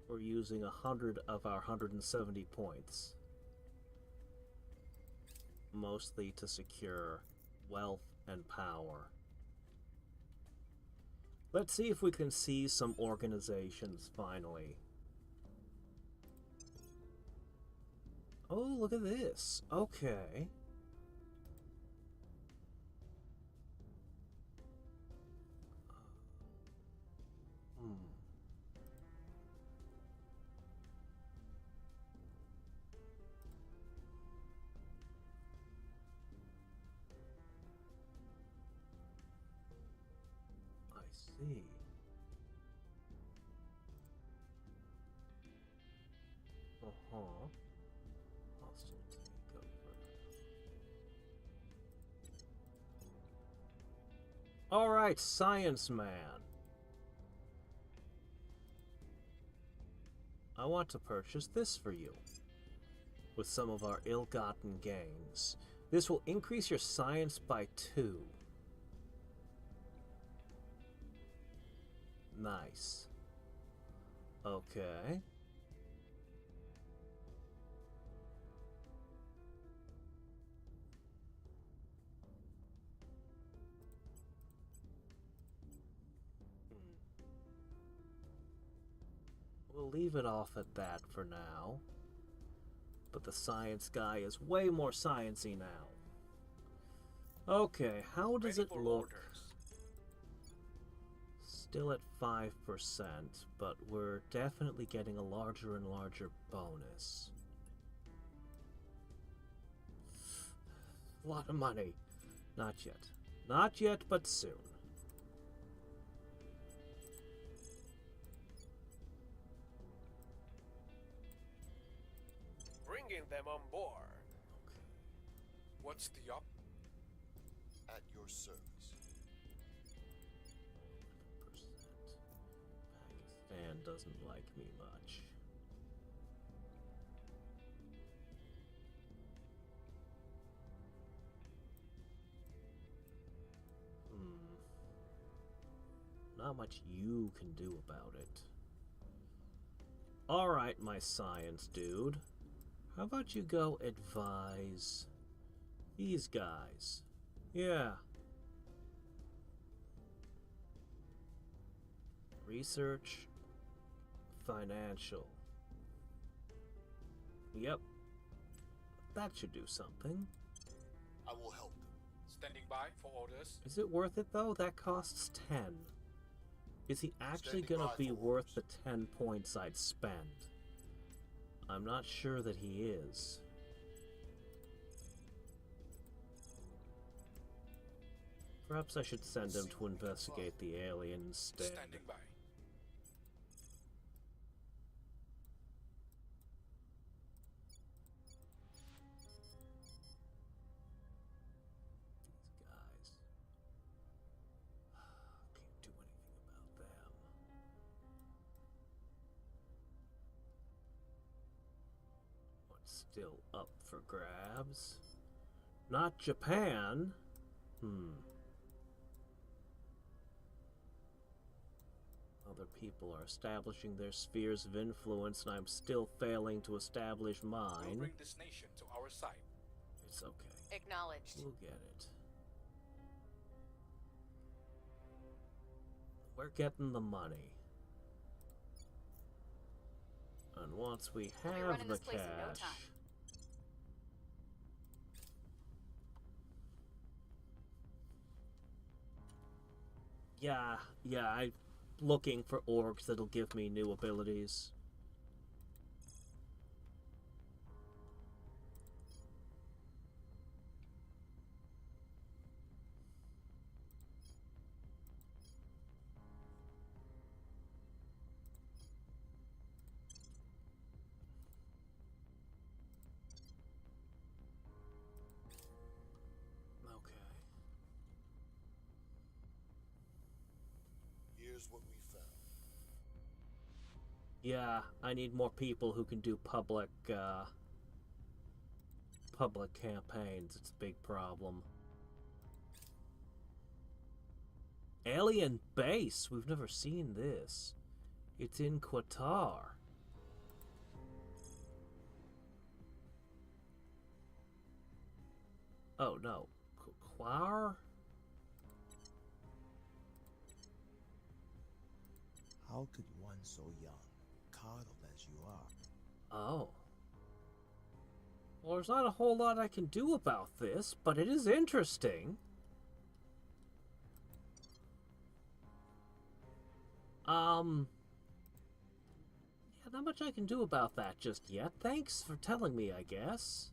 we're using 100 of our 170 points, mostly to secure wealth and power. Let's see if we can see some organizations finally. Oh, look at this. Okay. I see. Uh-huh. Hostile takeover. All right, Science Man. I want to purchase this for you. With some of our ill-gotten gains. This will increase your science by 2. Nice. Okay. We'll leave it off at that for now. But the science guy is way more sciencey now. Okay, how does Ready it for look? orders. Still at 5%, but we're definitely getting a larger and larger bonus. A lot of money. Not yet. Not yet, but soon. Bringing them on board. What's the op? At your service. Pakistan doesn't like me much. Not much you can do about it. Alright, my science dude. How about you go advise these guys? Yeah. Research. Financial. Yep. That should do something. I will help them. Standing by for orders. Is it worth it though? That costs 10. Is he actually Standing gonna by be for worth the orders. 10 points I'd spend? I'm not sure that he is. Perhaps I should send him to investigate the alien instead. Standing by. These guys. Can't do anything about them. What's still up for grabs? Not Japan. Other people are establishing their spheres of influence, and I'm still failing to establish We'll mine. bring this nation to our side. It's okay. Acknowledged. We'll get it. We're getting the money. And once we We'll be have running the this place in no cash... time. Yeah, I'm looking for orgs that'll give me new abilities. Okay. Here's what we found. Yeah, I need more people who can do public campaigns. It's a big problem. Alien base. We've never seen this. It's in Qatar. Oh no, Qatar? How could one so young, coddled as you are, Oh. Well, there's not a whole lot I can do about this, but it is interesting. Yeah, not much I can do about that just yet. Thanks for telling me, I guess.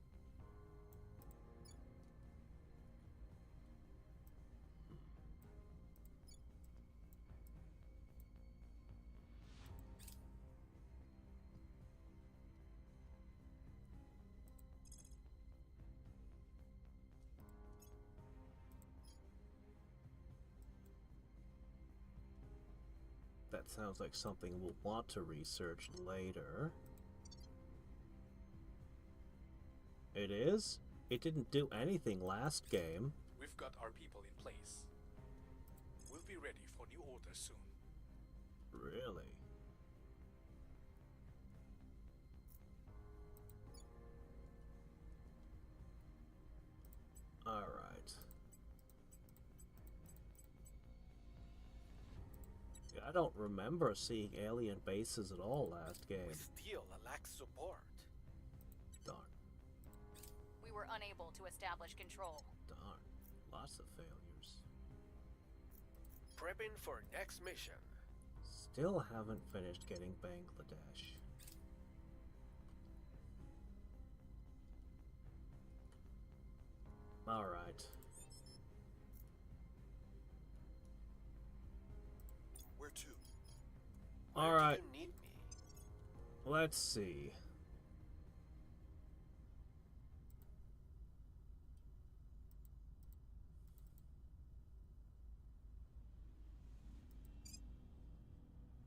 That sounds like something we'll want to research later. It is? It didn't do anything last game. We've got our people in place. We'll be ready for new orders soon. Really? Alright. Yeah, I don't remember seeing alien bases at all last game. We still lack support. Darn. were unable to establish control. Darn. Lots of failures. Prepping for next mission. Still haven't finished getting Bangladesh. Alright. Where to? Alright. Do you need me? Let's see.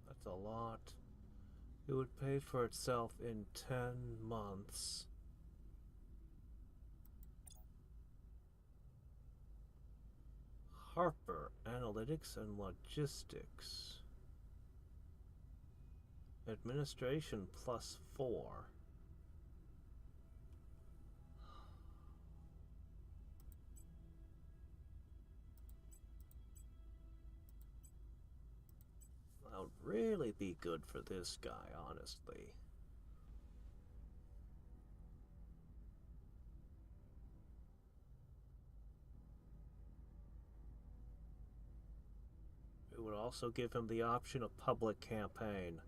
That's a lot. It would pay for itself in 10 months. Harper, Analytics and Logistics. Administration +4. That would really be good for this guy, honestly. It would also give him the option of public campaign.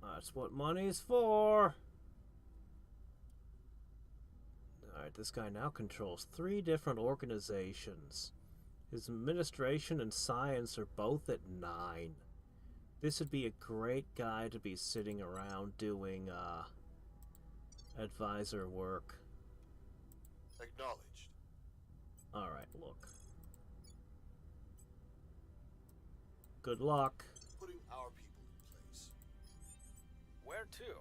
That's what money's for. Alright, this guy now controls 3 different organizations. His administration and science are both at 9. This would be a great guy to be sitting around doing advisor work. Acknowledged. Alright, look. Good luck. Putting our people in place. Where to?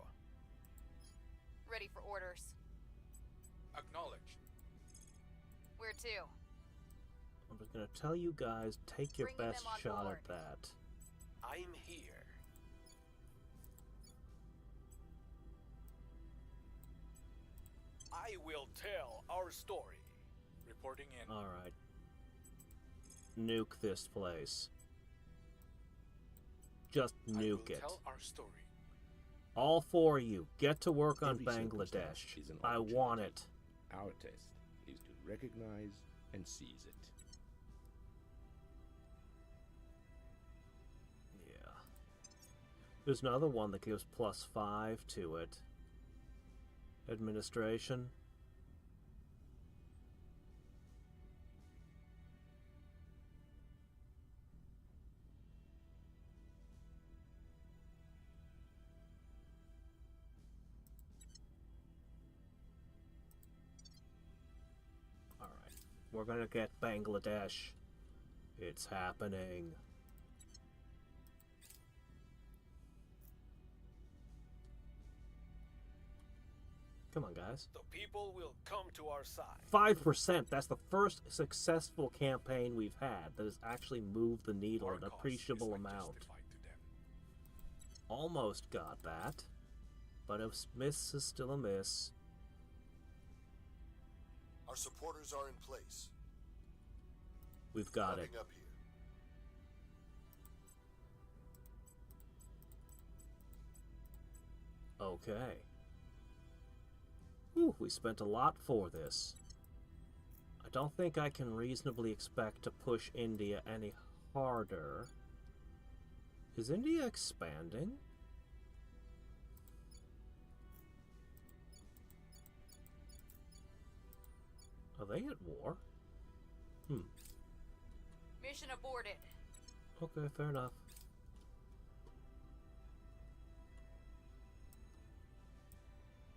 Ready for orders. Acknowledged. Where to? I'm just gonna tell you guys, take your Bringing best them on shot board. at that. I'm here. I will tell our story. Reporting in. Alright. Nuke this place. Just I will nuke it. tell our story. All 4 of you, get to work on Every circumstance Bangladesh. is an I want opportunity. it. Our test is to recognize and seize it. Yeah. There's another one that gives +5 to it. Administration. Alright. We're gonna get Bangladesh. It's happening. Come on, guys. The people will come to our side. 5%. That's the first successful campaign we've had that has actually moved the needle Our an cause appreciable is amount. justified to them. Almost got that. But a miss is still a miss. Our supporters are in place. We've got it. Wrapping up here. Okay. Whew, we spent a lot for this. I don't think I can reasonably expect to push India any harder. Is India expanding? Are they at war? Mission aborted. Okay, fair enough.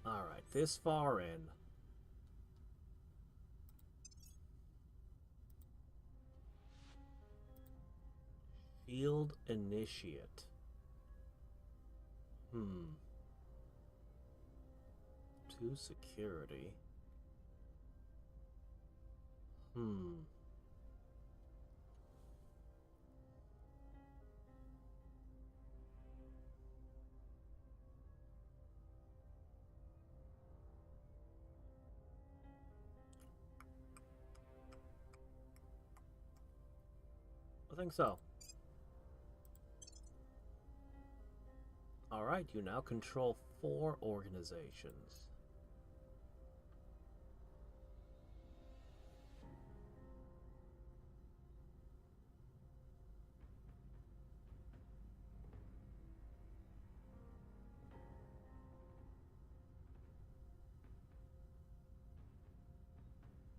Alright, this far in. Field Initiate. To security. I think so. Alright, you now control 4 organizations.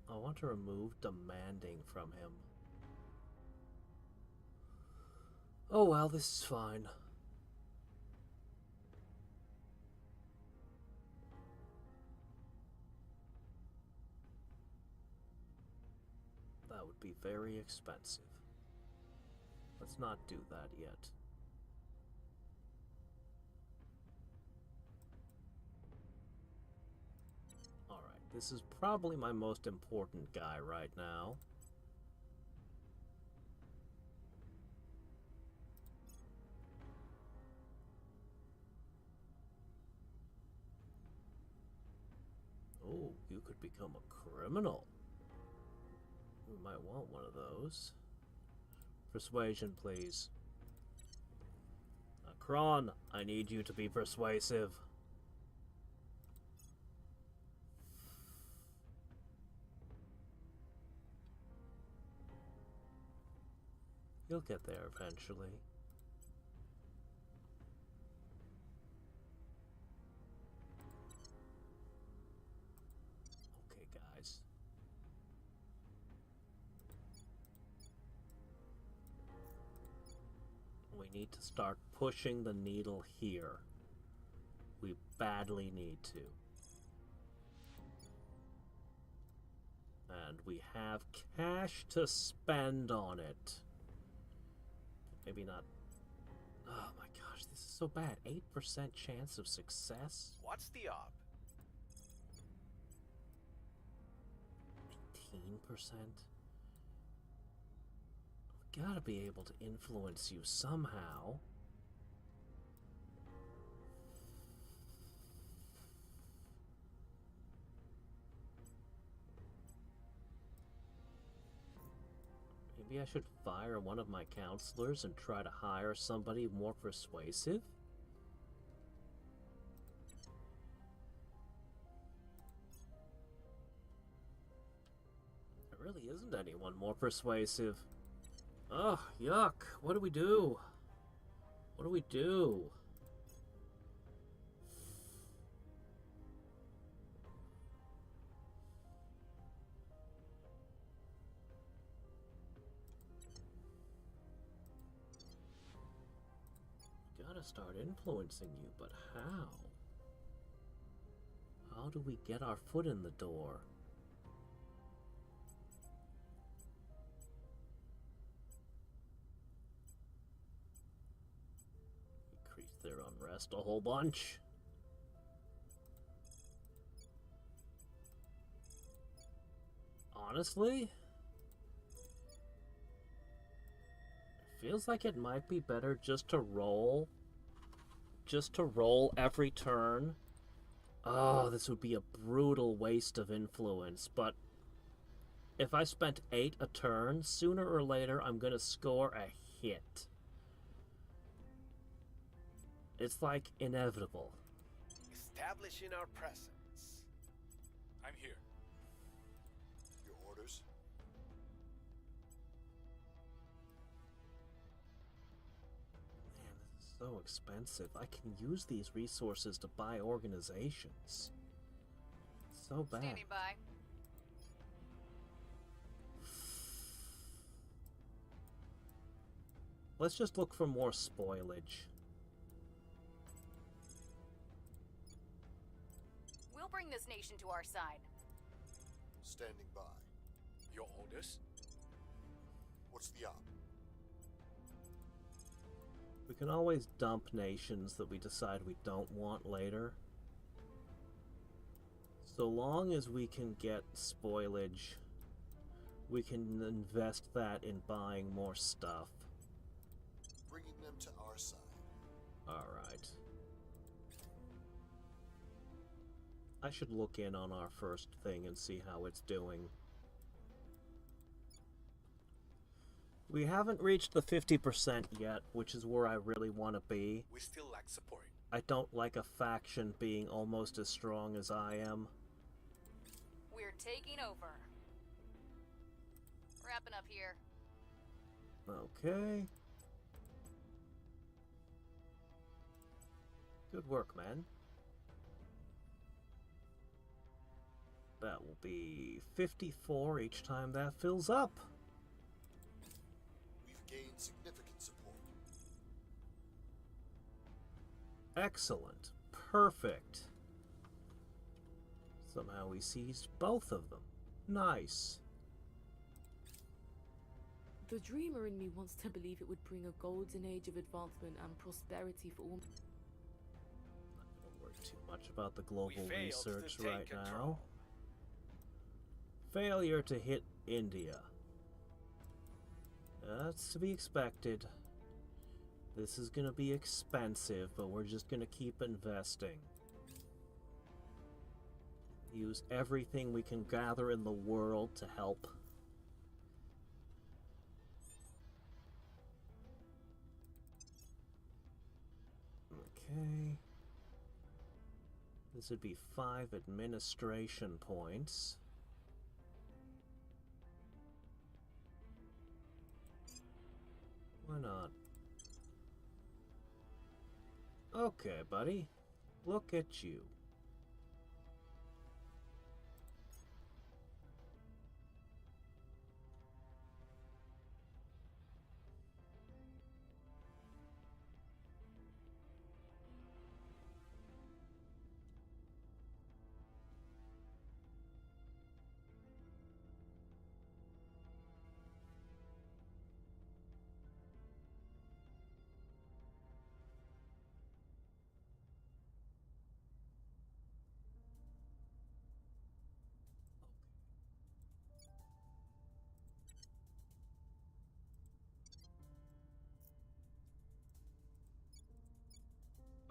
I want to remove demanding from him. Oh well, this is fine. That would be very expensive. Let's not do that yet. Alright, this is probably my most important guy right now. Oh, you could become a criminal. We might want one of those. Persuasion, please. Kron, I need you to be persuasive. You'll get there eventually. Okay, guys. We need to start pushing the needle here. We badly need to. And we have cash to spend on it. Maybe not. Oh my gosh, this is so bad. 8% chance of success? What's the op? 18%? We gotta be able to influence you somehow. Maybe I should fire one of my counselors and try to hire somebody more persuasive? There really isn't anyone more persuasive. Ugh, yuck. What do we do? What do we do? Gotta start influencing you, but how? How do we get our foot in the door? Increase their unrest a whole bunch. Honestly? Feels like it might be better just to roll. Just to roll every turn. Oh, this would be a brutal waste of influence, but if I spent 8 a turn, sooner or later I'm gonna score a hit. It's like inevitable. Establishing our presence. I'm here. Your orders? Man, this is so expensive. I can use these resources to buy organizations. It's so bad. Standing by. Let's just look for more spoilage. We'll bring this nation to our side. Standing by. Your orders? What's the op? We can always dump nations that we decide we don't want later. So long as we can get spoilage, we can invest that in buying more stuff. Bringing them to our side. Alright. I should look in on our first thing and see how it's doing. We haven't reached the 50% yet, which is where I really want to be. We still lack support. I don't like a faction being almost as strong as I am. We're taking over. Wrapping up here. Okay. Good work, man. That will be 54 each time that fills up. We've gained significant support. Excellent. Perfect. Somehow we seized both of them. Nice. The dreamer in me wants to believe it would bring a golden age of advancement and prosperity for all. Not gonna worry too much about the global We failed research to take right now. control. Failure to hit India. That's to be expected. This is gonna be expensive, but we're just gonna keep investing. Use everything we can gather in the world to help. Okay. This would be 5 administration points. Why not? Okay, buddy. Look at you.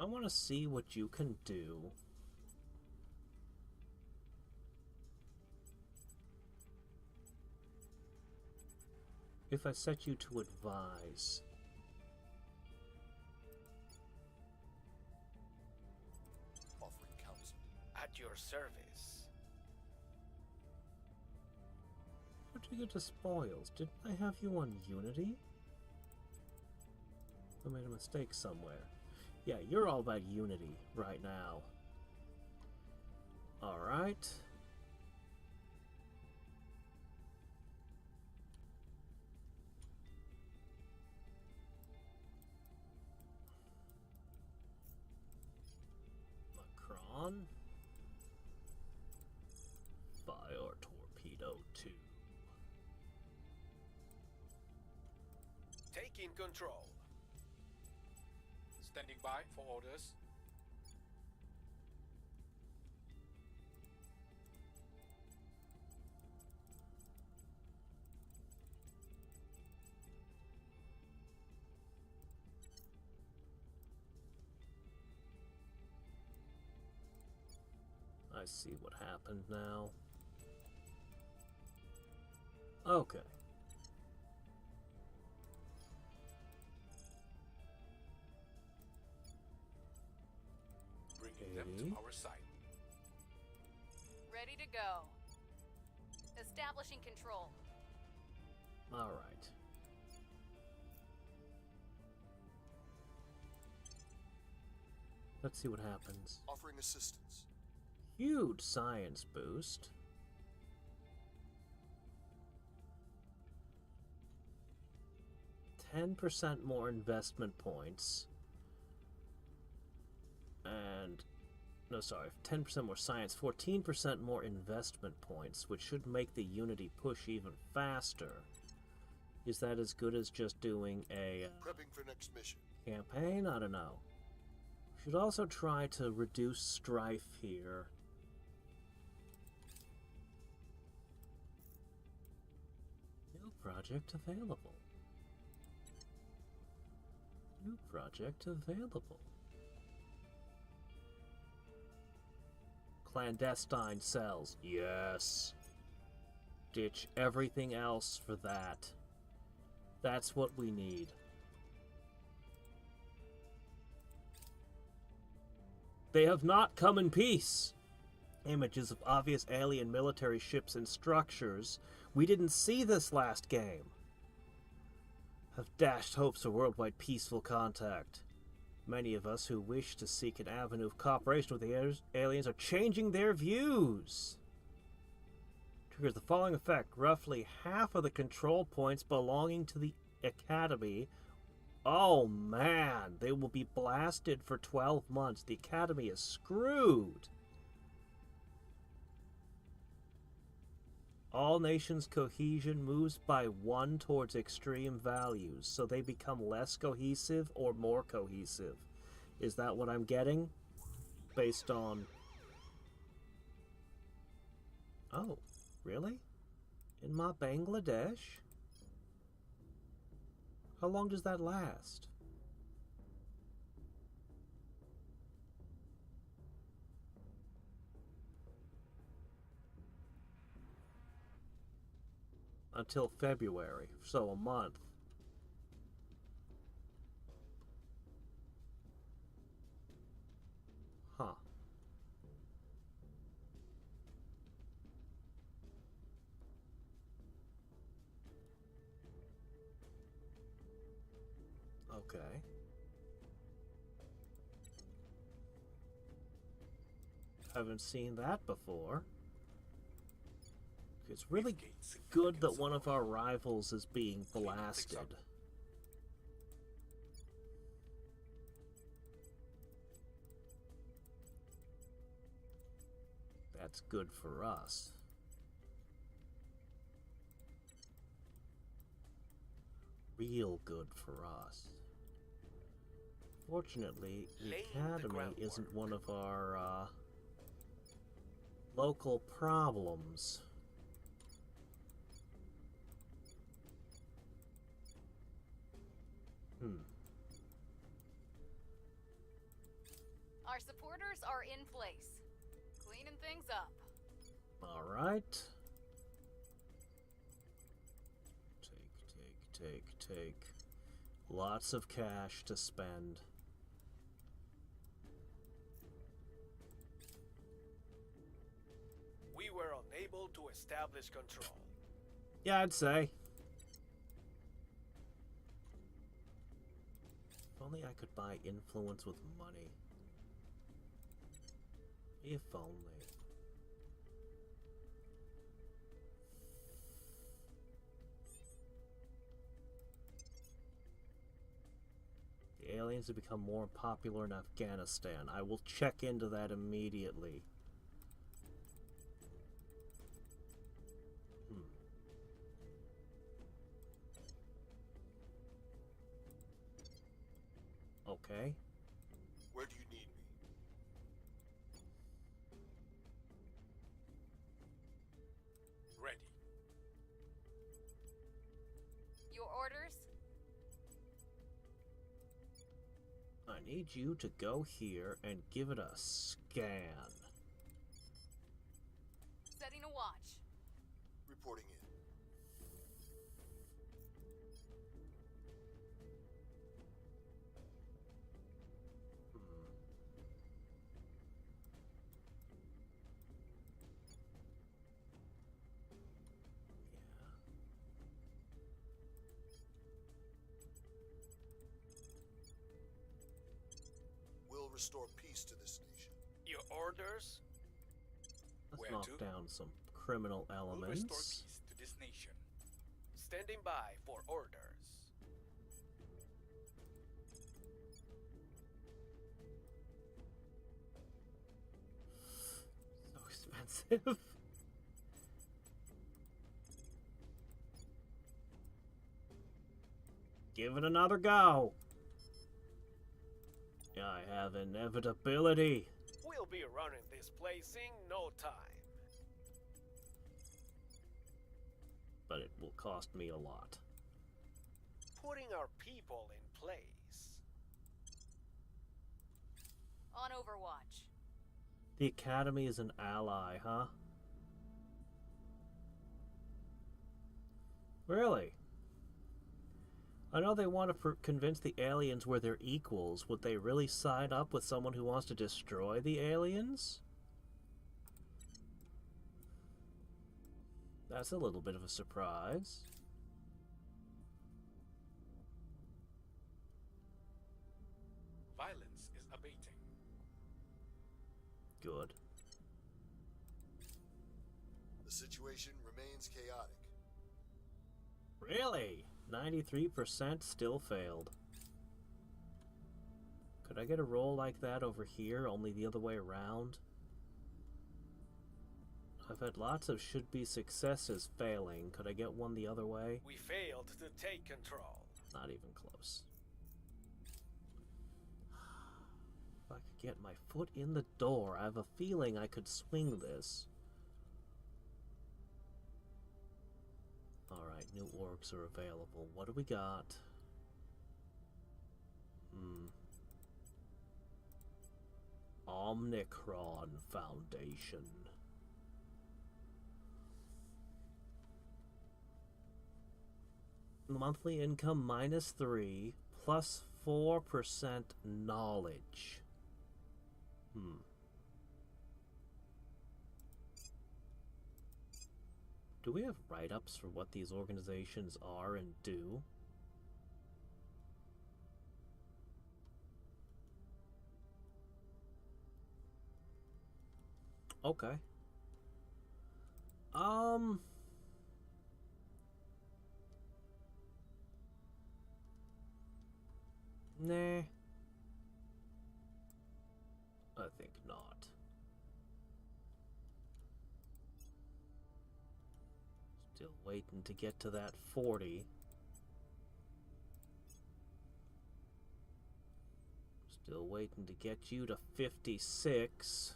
I want to see what you can do. If I set you to advise. Offering counsel. At your service. Where'd you get the spoils? Didn't I have you on Unity? I made a mistake somewhere. Yeah, you're all about Unity right now. Alright. Macron. Fire Torpedo 2. Taking control. Standing by for orders. I see what happened now. Okay. Bringing them to our side. Ready to go. Establishing control. Alright. Let's see what happens. Offering assistance. Huge science boost. %10 more investment points. And no, sorry, 10% more science, 14% more investment points, which should make the Unity push even faster. Is that as good as just doing a Prepping for next mission. campaign? I don't know. Should also try to reduce strife here. New project available. New project available. Clandestine cells. Yes. Ditch everything else for that. That's what we need. They have not come in peace. Images of obvious alien military ships and structures. We didn't see this last game. Have dashed hopes of worldwide peaceful contact. Many of us who wish to seek an avenue of cooperation with the aliens are changing their views. Triggers the following effect. Roughly half of the control points belonging to the Academy. Oh man, they will be blasted for 12 months. The Academy is screwed. All nations' cohesion moves by 1 towards extreme values, so they become less cohesive or more cohesive. Is that what I'm getting? Based on... Oh, really? In my Bangladesh? How long does that last? Until February, so a month. Huh. Okay. Haven't seen that before. It's really good that one of our rivals is being blasted. That's good for us. Real good for us. Fortunately, the Academy isn't one of our local problems. Our supporters are in place. Cleaning things up. Alright. Take. Lots of cash to spend. We were unable to establish control. Yeah, I'd say. If only I could buy influence with money. If only. The aliens have become more popular in Afghanistan. I will check into that immediately. Okay. Where do you need me? Ready. Your orders? I need you to go here and give it a scan. Setting a watch. Reporting in. We'll restore peace to this nation. Your orders? Let's Where knock to? down some criminal We'll elements. restore peace to this nation. Standing by for orders. So expensive. Give it another go. I have inevitability. We'll be running this place in no time. But it will cost me a lot. Putting our people in place. On Overwatch. The Academy is an ally, huh? Really? I know they want to convince the aliens we're their equals. Would they really side up with someone who wants to destroy the aliens? That's a little bit of a surprise. Violence is abating. Good. The situation remains chaotic. Really? 93% still failed. Could I get a roll like that over here, only the other way around? I've had lots of should-be successes failing. Could I get one the other way? We failed to take control. Not even close. If I could get my foot in the door, I have a feeling I could swing this. Alright, new orgs are available. What do we got? Omnicron Foundation. Monthly income -3, plus 4% knowledge. Do we have write-ups for what these organizations are and do? Okay. Nah. I think not. Still waiting to get to that 40. Still waiting to get you to 56.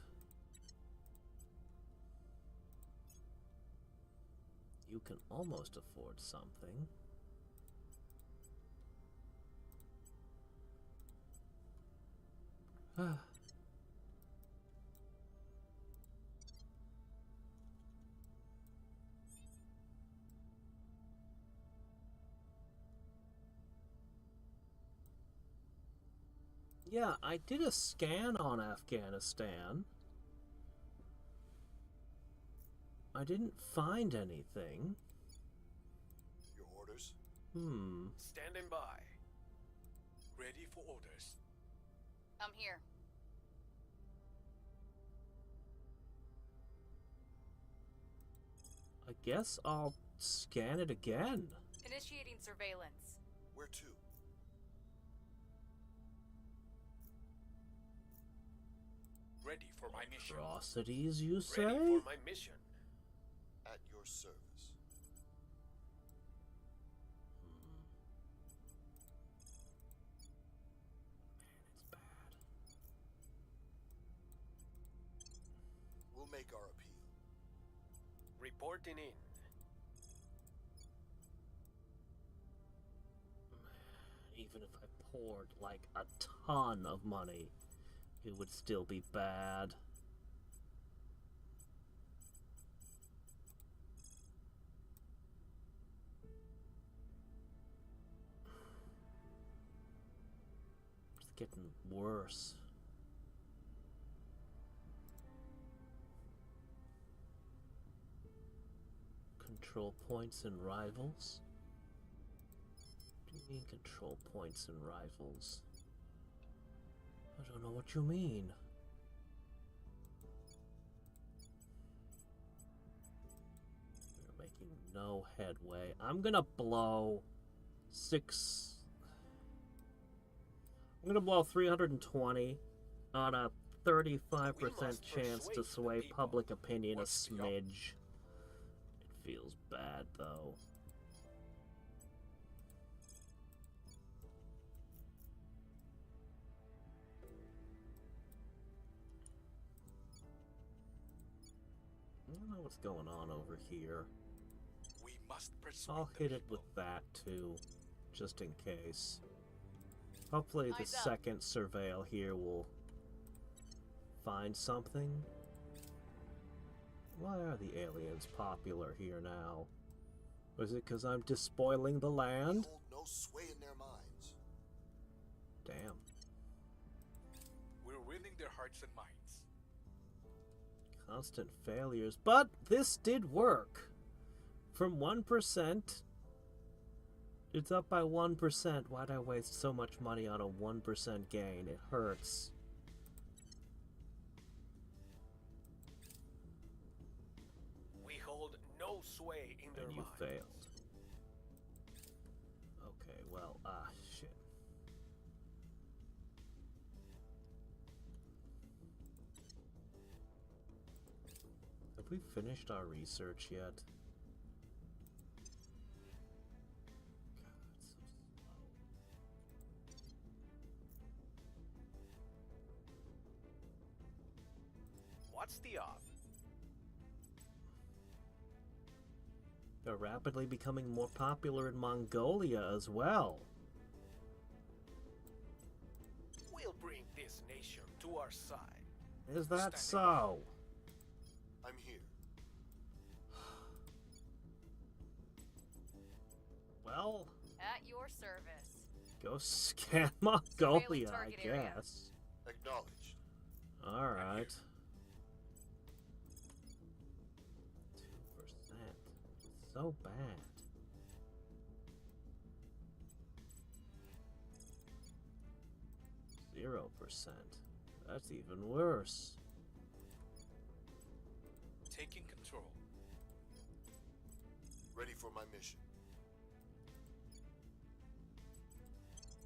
You can almost afford something. Yeah, I did a scan on Afghanistan. I didn't find anything. Your orders? Standing by. Ready for orders. I'm here. I guess I'll scan it again. Initiating surveillance. Where to? Ready for my mission. Atrocities, you say? Ready for my mission. At your service. It's bad. We'll make our appeal. Reporting in. Even if I poured like a ton of money, it would still be bad. It's getting worse. Control points and rivals? What do you mean control points and rivals? I don't know what you mean. We're making no headway. I'm gonna blow 320 on a 35% chance to sway public opinion a smidge. It feels bad though. I don't know what's going on over here. We must persuade I'll the hit it people. with that too, just in case. Hopefully the Eyes up. second surveil here will find something. Why are the aliens popular here now? Was it because I'm despoiling the We land? hold no sway in their Damn. We're winning their hearts and minds. Constant failures. But this did work. From 1%, it's up by 1%. Why'd I waste so much money on a 1% gain? It hurts. We hold no sway in their And you minds. failed. Okay, well, shit. Have we finished our research yet? God, it's so slow. What's the odds? They're rapidly becoming more popular in Mongolia as well. We'll bring this nation to our side. Is that so? I'm here. Well, At your service. go scan Mongolia, I target area. guess. Acknowledged. Alright. 2%. So bad. 0%. That's even worse. Taking control. Ready for my mission.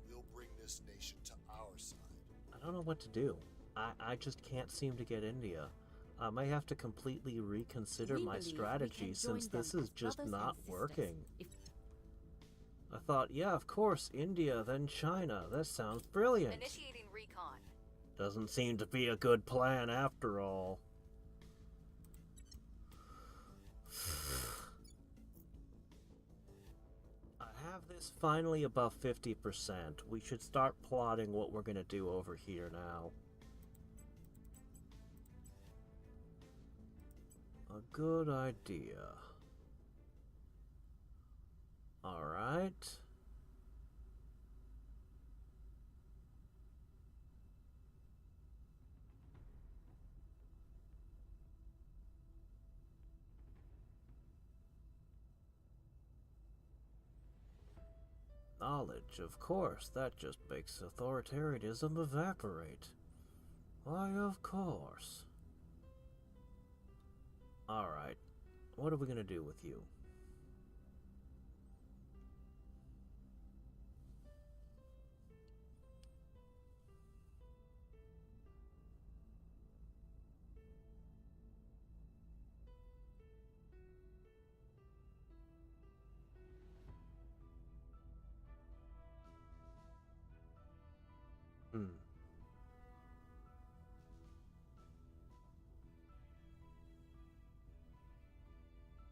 We'll bring this nation to our side. I don't know what to do. I just can't seem to get India. I may have to completely reconsider We my believe we strategy can since join this them is as just brothers not and sisters. working. If I thought, yeah, of course, India, then China. That sounds brilliant. Initiating recon. Doesn't seem to be a good plan after all. I have this finally above 50%. We should start plotting what we're gonna do over here now. A good idea. Alright. Knowledge, of course. That just makes authoritarianism evaporate. Why, of course. Alright. What are we gonna do with you?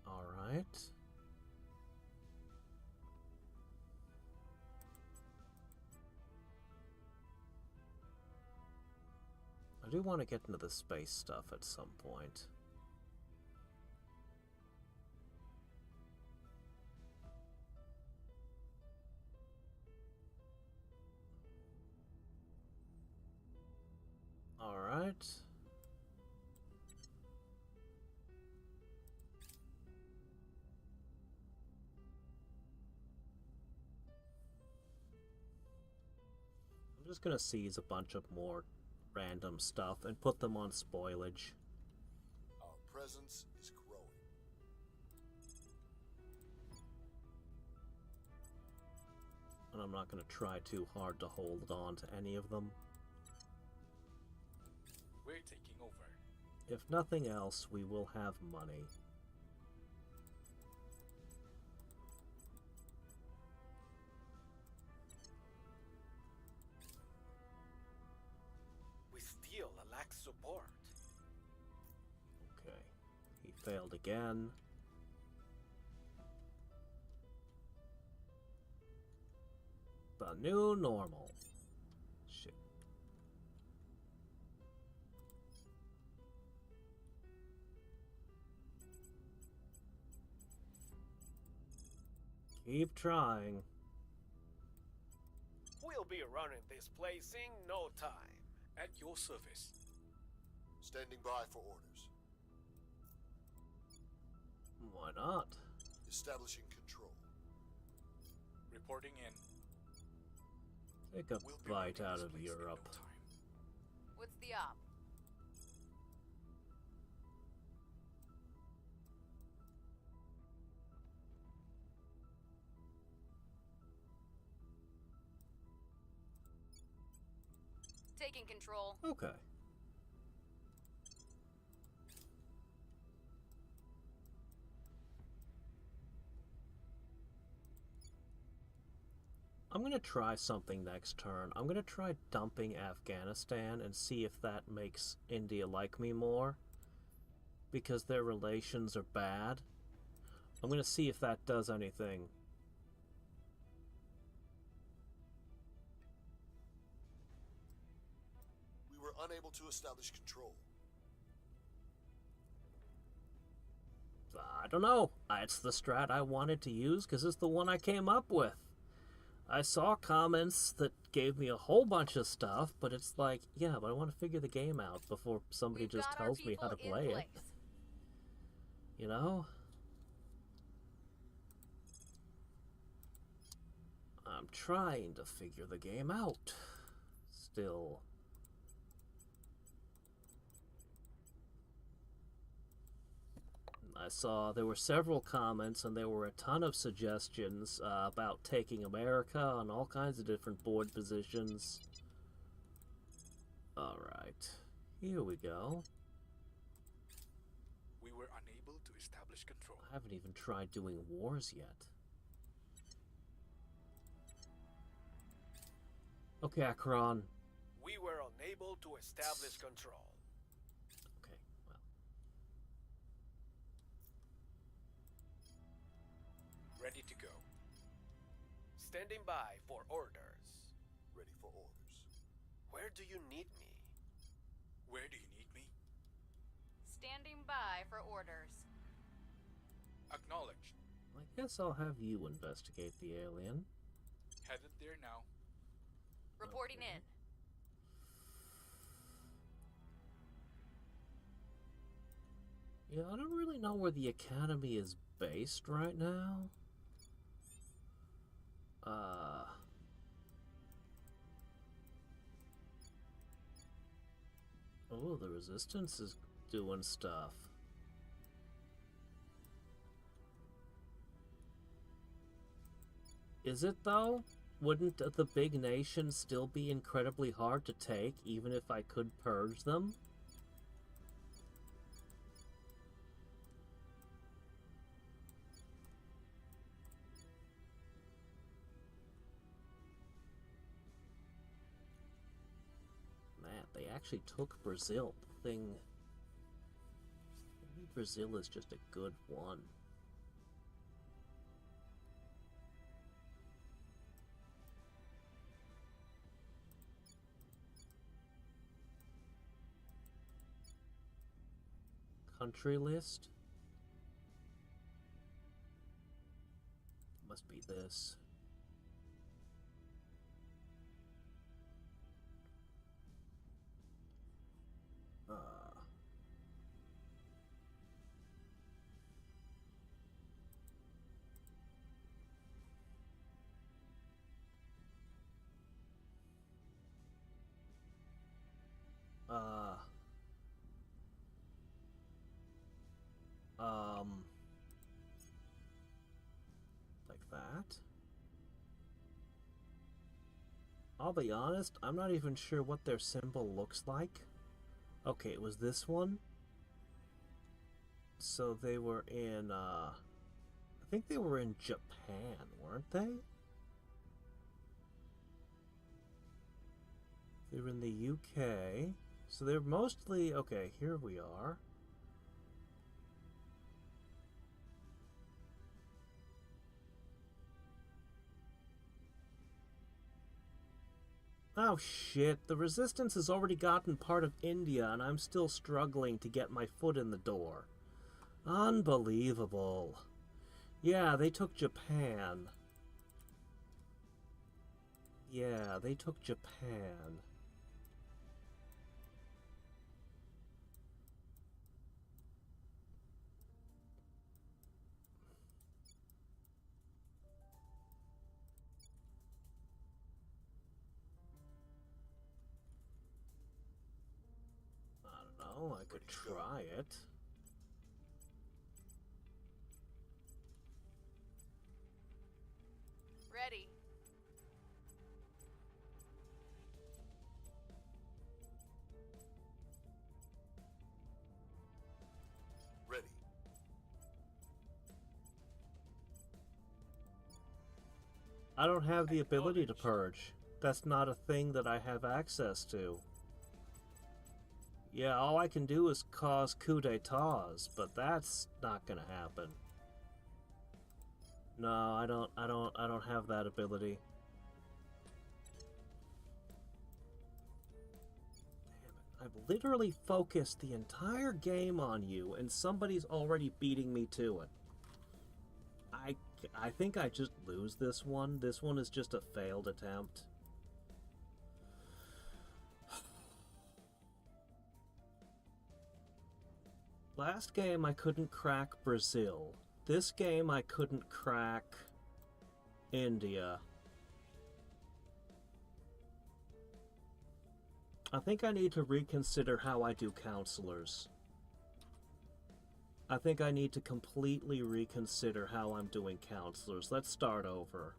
Alright. I do want to get into the space stuff at some point. Alright. I'm just gonna seize a bunch of more random stuff and put them on spoilage. Our presence is growing. And I'm not gonna try too hard to hold on to any of them. We're taking over. If nothing else, we will have money. We still lack support. Okay. He failed again. The new normal. Shit. Keep trying. We'll be running this place in no time. At your service. Standing by for orders. Why not? Establishing control. Reporting in. Take a We'll be bite running out this of place in no Europe. time. What's the op? Taking control. Okay. I'm gonna try something next turn. I'm gonna try dumping Afghanistan and see if that makes India like me more. Because their relations are bad. I'm gonna see if that does anything. We were unable to establish control. I don't know. It's the strat I wanted to use because it's the one I came up with. I saw comments that gave me a whole bunch of stuff, but it's like, yeah, but I want to figure the game out before somebody We've just got our tells me how to people in play it. place. You know? I'm trying to figure the game out. Still. I saw there were several comments and there were a ton of suggestions about taking America on all kinds of different board positions. Alright, here we go. We were unable to establish control. I haven't even tried doing wars yet. Okay, Akron. We were unable to establish control. Okay, well. Ready to go. Standing by for orders. Ready for orders. Where do you need me? Where do you need me? Standing by for orders. Acknowledged. I guess I'll have you investigate the alien. Headed there now. Reporting Okay. in. Yeah, I don't really know where the academy is based right now. Oh, the resistance is doing stuff. Is it though? Wouldn't the big nations still be incredibly hard to take, even if I could purge them? Man, they actually took Brazil. The thing... Maybe Brazil is just a good one. Country list? Must be this. Like that? I'll be honest, I'm not even sure what their symbol looks like. Okay, it was this one. So they were in, I think they were in Japan, weren't they? They were in the UK. So they're mostly... Okay, here we are. Oh shit, the resistance has already gotten part of India and I'm still struggling to get my foot in the door. Unbelievable. Yeah, they took Japan. Yeah, they took Japan. I don't know, I could try it. Ready. Ready. I don't have the ability to purge. That's not a thing that I have access to. Yeah, all I can do is cause coup d'etats, but that's not gonna happen. No, I don't have that ability. Damn it. I've literally focused the entire game on you, and somebody's already beating me to it. I think I just lose this one. This one is just a failed attempt. Last game I couldn't crack Brazil. This game I couldn't crack India. I think I need to reconsider how I do counselors. I think I need to completely reconsider how I'm doing counselors. Let's start over.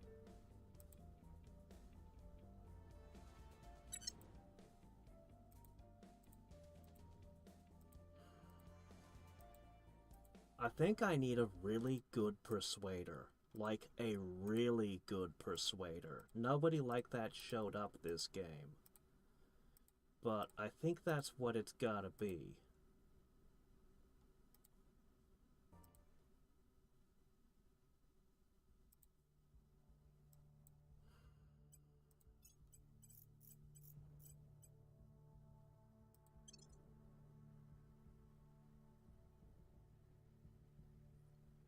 I think I need a really good persuader. Like a really good persuader. Nobody like that showed up this game. But I think that's what it's gotta be.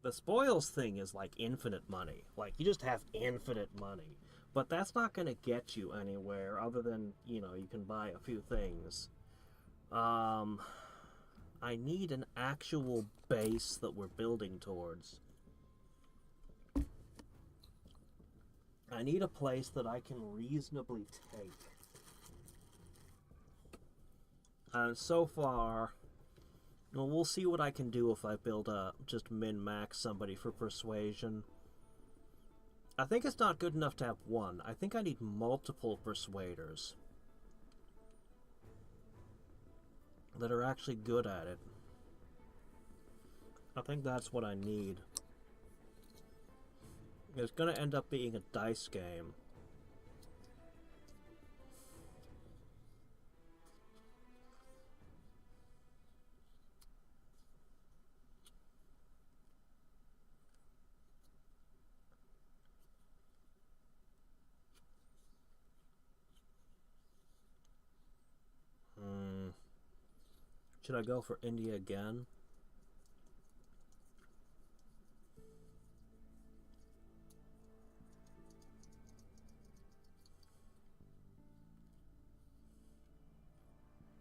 The spoils thing is like infinite money. Like, you just have infinite money. But that's not going to get you anywhere other than, you know, you can buy a few things. I need an actual base that we're building towards. I need a place that I can reasonably take. And so far... Well, we'll see what I can do if I build a just min-max somebody for persuasion. I think it's not good enough to have one. I think I need multiple persuaders that are actually good at it. I think that's what I need. It's gonna end up being a dice game. Should I go for India again?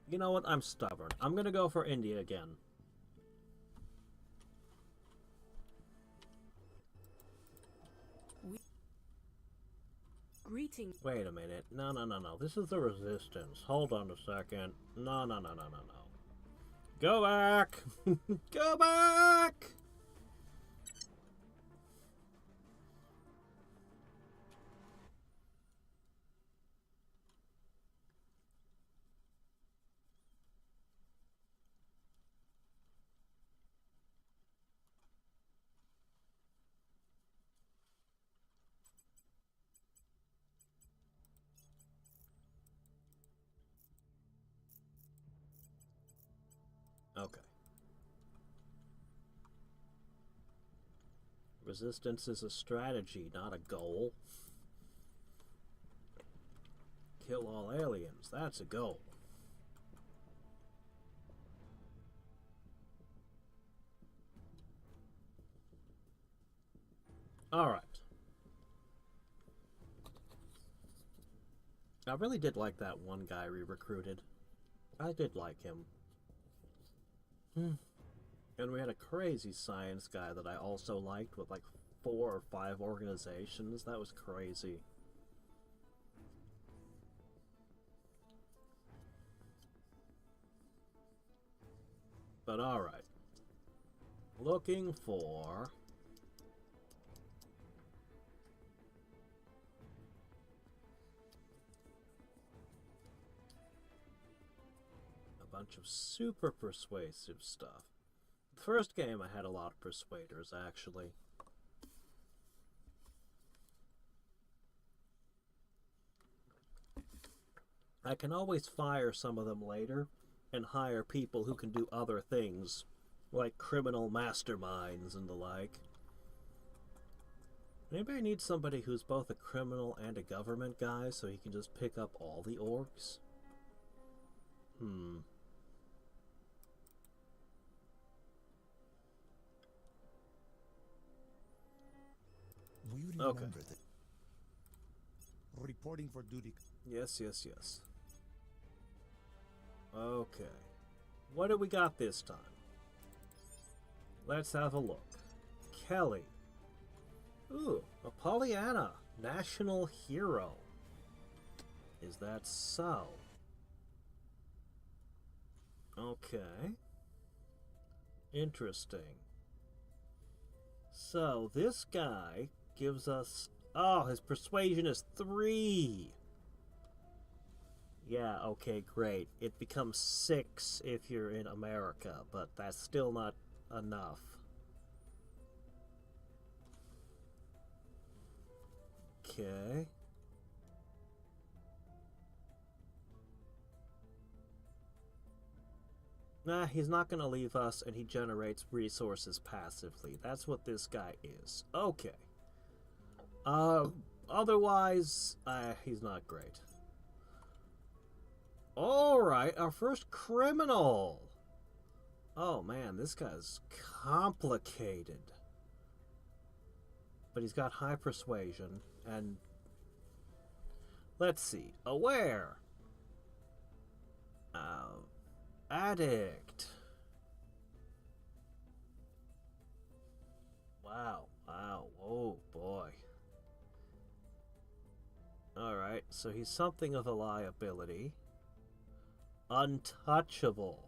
You know what? I'm stubborn. I'm gonna go for India again. Greetings. Wait a minute. No. This is the resistance. Hold on a second. No. Go back! Go back! Okay. Resistance is a strategy, not a goal. Kill all aliens, that's a goal. Alright. I really did like that one guy we recruited. I did like him. And we had a crazy science guy that I also liked with like 4 or 5 organizations. That was crazy. But alright. Looking for... a bunch of super persuasive stuff. The first game I had a lot of persuaders, actually. I can always fire some of them later and hire people who can do other things, like criminal masterminds and the like. Anybody need somebody who's both a criminal and a government guy so he can just pick up all the orcs? We remember that. Reporting for duty. Yes. Okay. What do we got this time? Let's have a look. Kelly. Ooh, a Pollyanna. National hero. Is that so? Okay. Interesting. So, this guy gives us... Oh, his persuasion is 3! Yeah, okay, great. It becomes 6 if you're in America, but that's still not enough. Okay. Nah, he's not gonna leave us, and he generates resources passively. That's what this guy is. Okay. Otherwise, he's not great. Alright, our first criminal! Oh man, this guy's complicated. But he's got high persuasion, and... Let's see. Aware! Addict! Wow, oh boy. Alright, so he's something of a liability. Untouchable.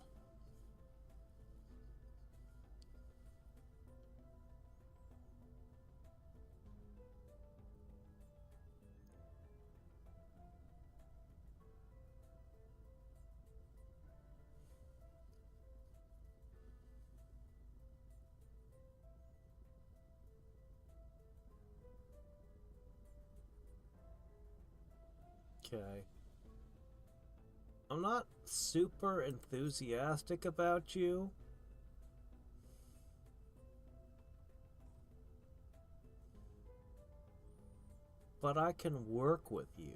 Okay. I'm not super enthusiastic about you. But I can work with you.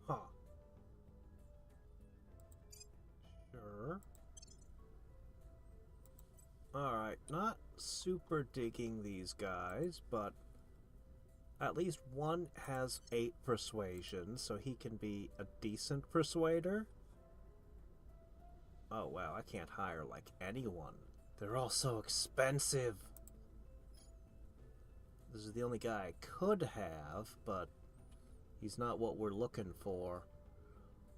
Huh. Sure. Alright, not super digging these guys, but at least one has 8 persuasion, so he can be a decent persuader. Oh wow, I can't hire like anyone. They're all so expensive. This is the only guy I could have, but he's not what we're looking for.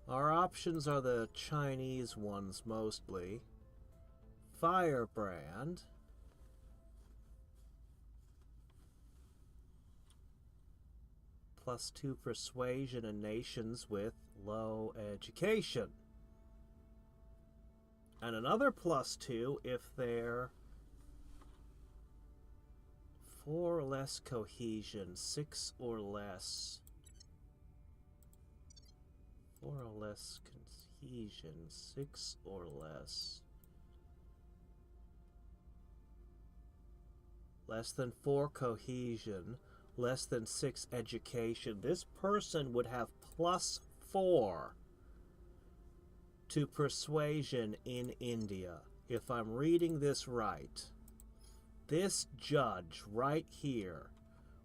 Our options are the Chinese ones mostly. Firebrand. +2 persuasion in nations with low education. And another +2 if they're 4 or less cohesion, 6 or less. 4 or less cohesion, 6 or less. Less than 4 cohesion, less than 6 education. This person would have +4 to persuasion in India. If I'm reading this right, this judge right here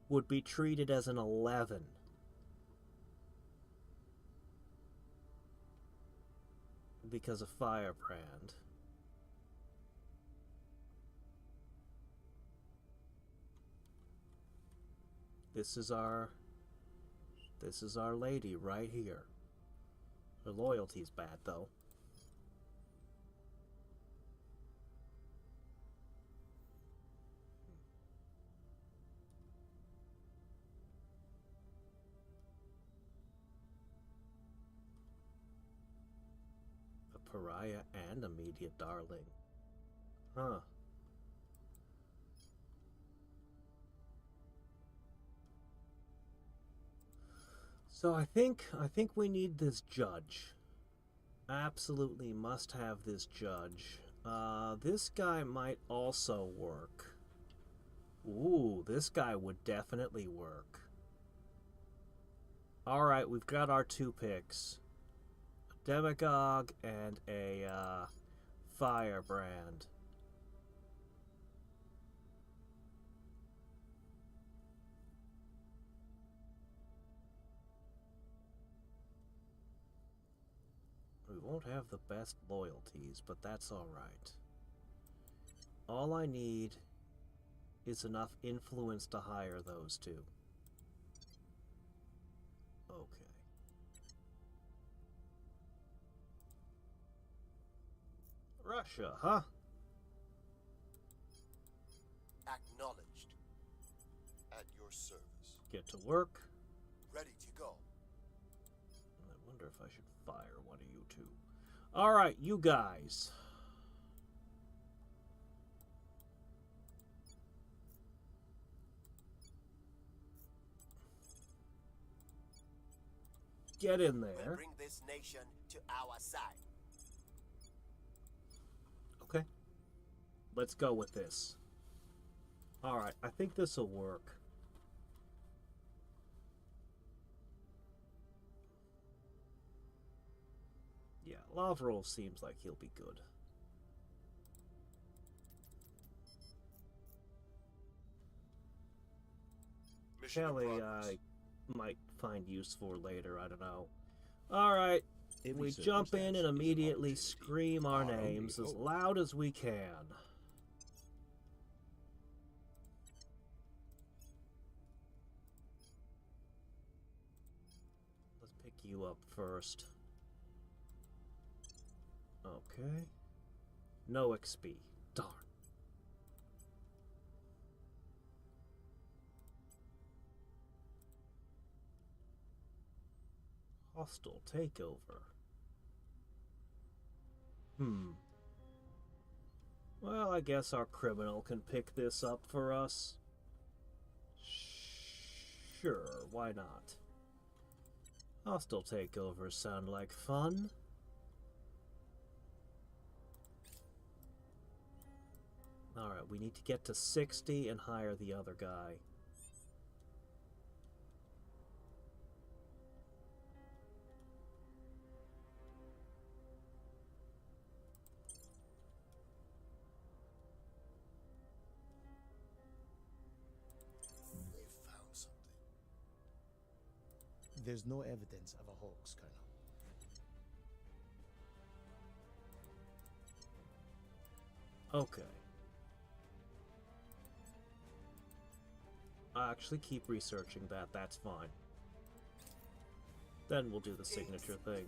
would be treated as an 11. Because of Firebrand. This is our lady right here. Her loyalty's bad though. A pariah and immediate darling. Huh. So I think we need this judge. Absolutely must have this judge. This guy might also work. Ooh, this guy would definitely work. Alright, we've got our 2 picks. A demagogue and a firebrand. We won't have the best loyalties, but that's alright. All I need is enough influence to hire those 2. Okay. Russia, huh? Acknowledged. At your service. Get to work. Ready to go. I wonder if I should fire one of you 2. Alright, you guys. Get in there. We'll bring this nation to our side. Okay. Let's go with this. Alright, I think this will work. Yeah, Lavrov seems like he'll be good. Mission Kelly, I might find use for later, I don't know. Alright, we jump in and immediately scream our names as loud as we can. Let's pick you up first. Okay. No XP. Darn. Hostile takeover. Well, I guess our criminal can pick this up for us. Sure, why not? Hostile takeovers sound like fun. Alright, we need to get to 60 and hire the other guy. They found something. There's no evidence of a hoax, Colonel. Okay. I'll actually keep researching that, that's fine. Then we'll do the signature thing.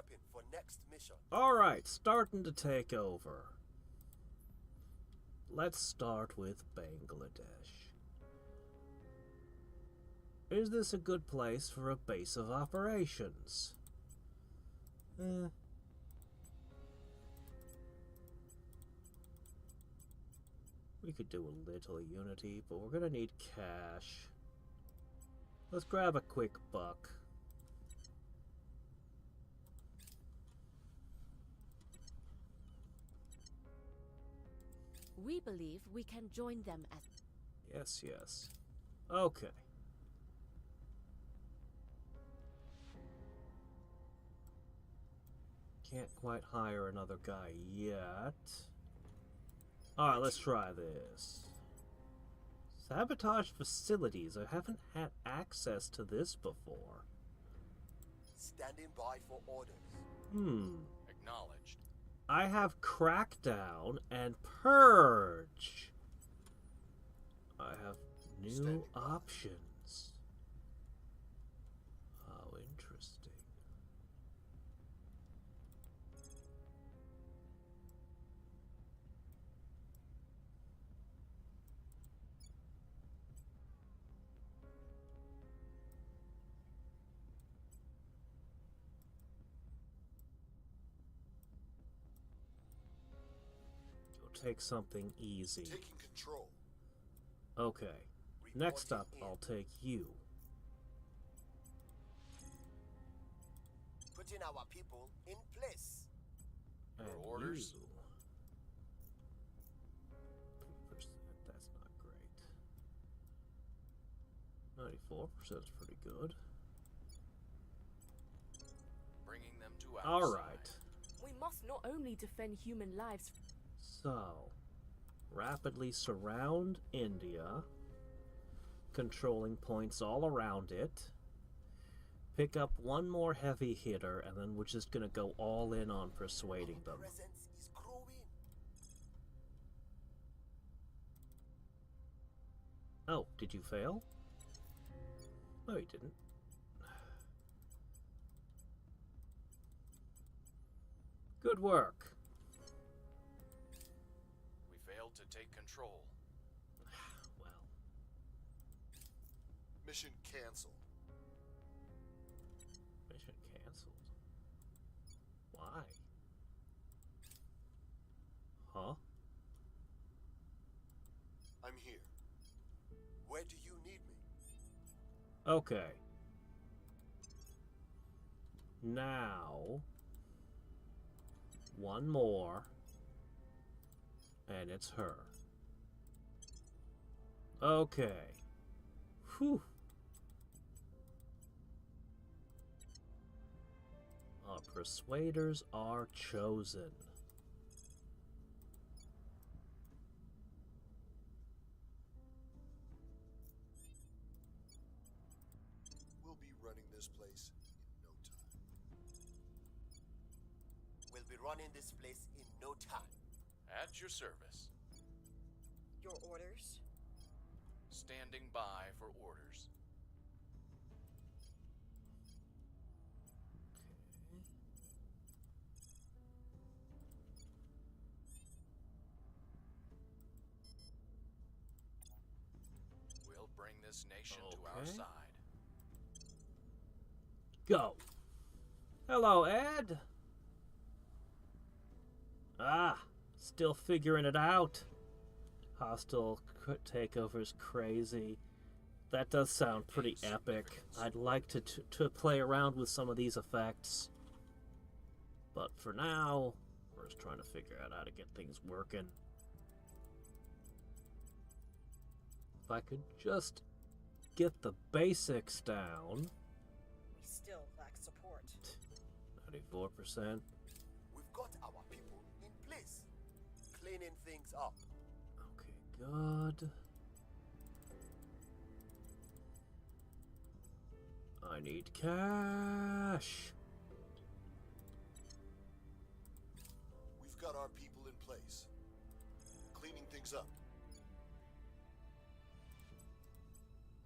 prepping for next mission. Alright, starting to take over. Let's start with Bangladesh. Is this a good place for a base of operations? We could do a little unity, but we're gonna need cash. Let's grab a quick buck. We believe we can join them as... Yes, yes. Okay. Can't quite hire another guy yet. Alright, let's try this. Sabotage facilities. I haven't had access to this before. Standing by for orders. Acknowledged. I have Crackdown and Purge. I have new options. Oh, interesting. Take something easy. Taking control. Okay. Next up, I'll take you. Putting our people in place. And orders? you. 3%, that's not great. 94% is pretty good. Bringing them to our Alright. We must not only defend human lives... So, rapidly surround India, controlling points all around it. Pick up one more heavy hitter, and then we're just gonna go all in on persuading them. Presence is growing. Oh, did you fail? No, you didn't. Good work. To take control. Well. Mission canceled. Mission canceled. Why? Huh? I'm here. Where do you need me? Okay. Now, one more. And it's her. Okay. Whew. Our persuaders are chosen. We'll be running this place in no time. We'll be running this place in no time. At your service. Your orders? Standing by for orders. We'll bring this nation to our side. Go. Hello, Ed. Ah, still figuring it out. Hostile takeover's crazy. That does sound pretty epic. I'd like to play around with some of these effects. But for now, we're just trying to figure out how to get things working. If I could just get the basics down. We still lack support. 94%. We've got our people in place. Cleaning things up. Okay, good. I need cash. We've got our people in place. Cleaning things up.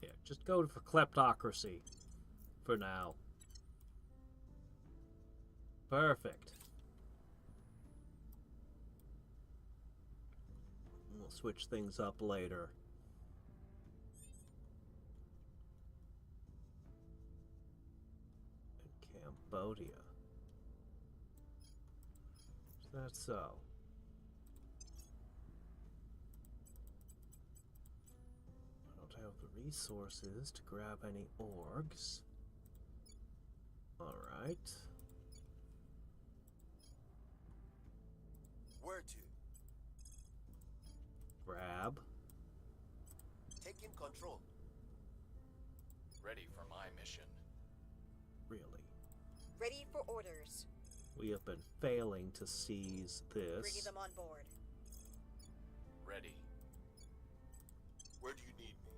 Yeah, just go for kleptocracy for now. Perfect. We'll switch things up later. In Cambodia. Is that so? I don't have the resources to grab any orgs. Alright. Where to? Grab. Taking control. Ready for my mission. Really? Ready for orders. We have been failing to seize this. Bringing them on board. Ready. Where do you need me?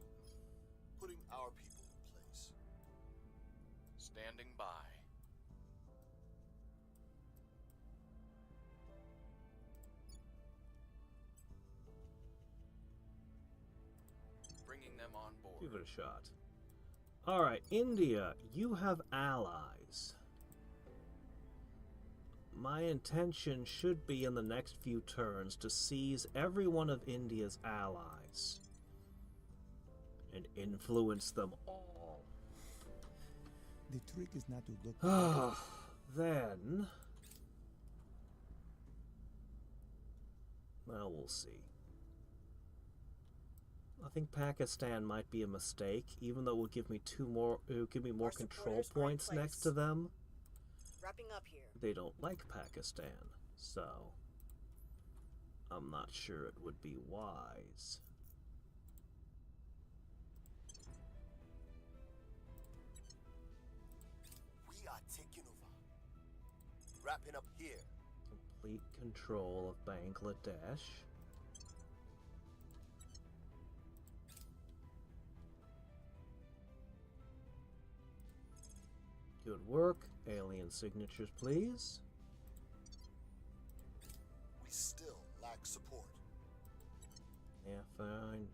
Putting our people in place. Standing by. Bringing them on board. Give it a shot. Alright, India, you have allies. My intention should be in the next few turns to seize every one of India's allies and influence them all. The trick is not to look. Then, well, we'll see. I think Pakistan might be a mistake, even though it will give me more control points next to them. Wrapping up here. They don't like Pakistan, so I'm not sure it would be wise. We are taking over. Wrapping up here. Complete control of Bangladesh. Good work. Alien signatures, please. We still lack support. Yeah, fine.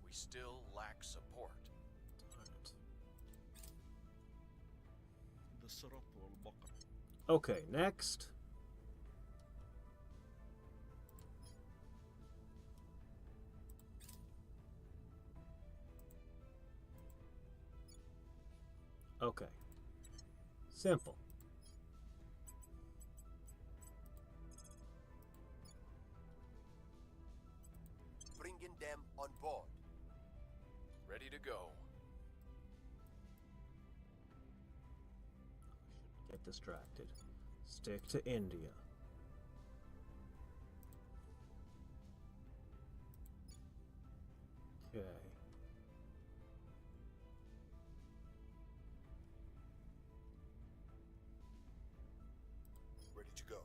We still lack support. Darn it. Okay, next. Okay. Simple. Bringing them on board. Ready to go. Get distracted. Stick to India. Okay. Ready to go.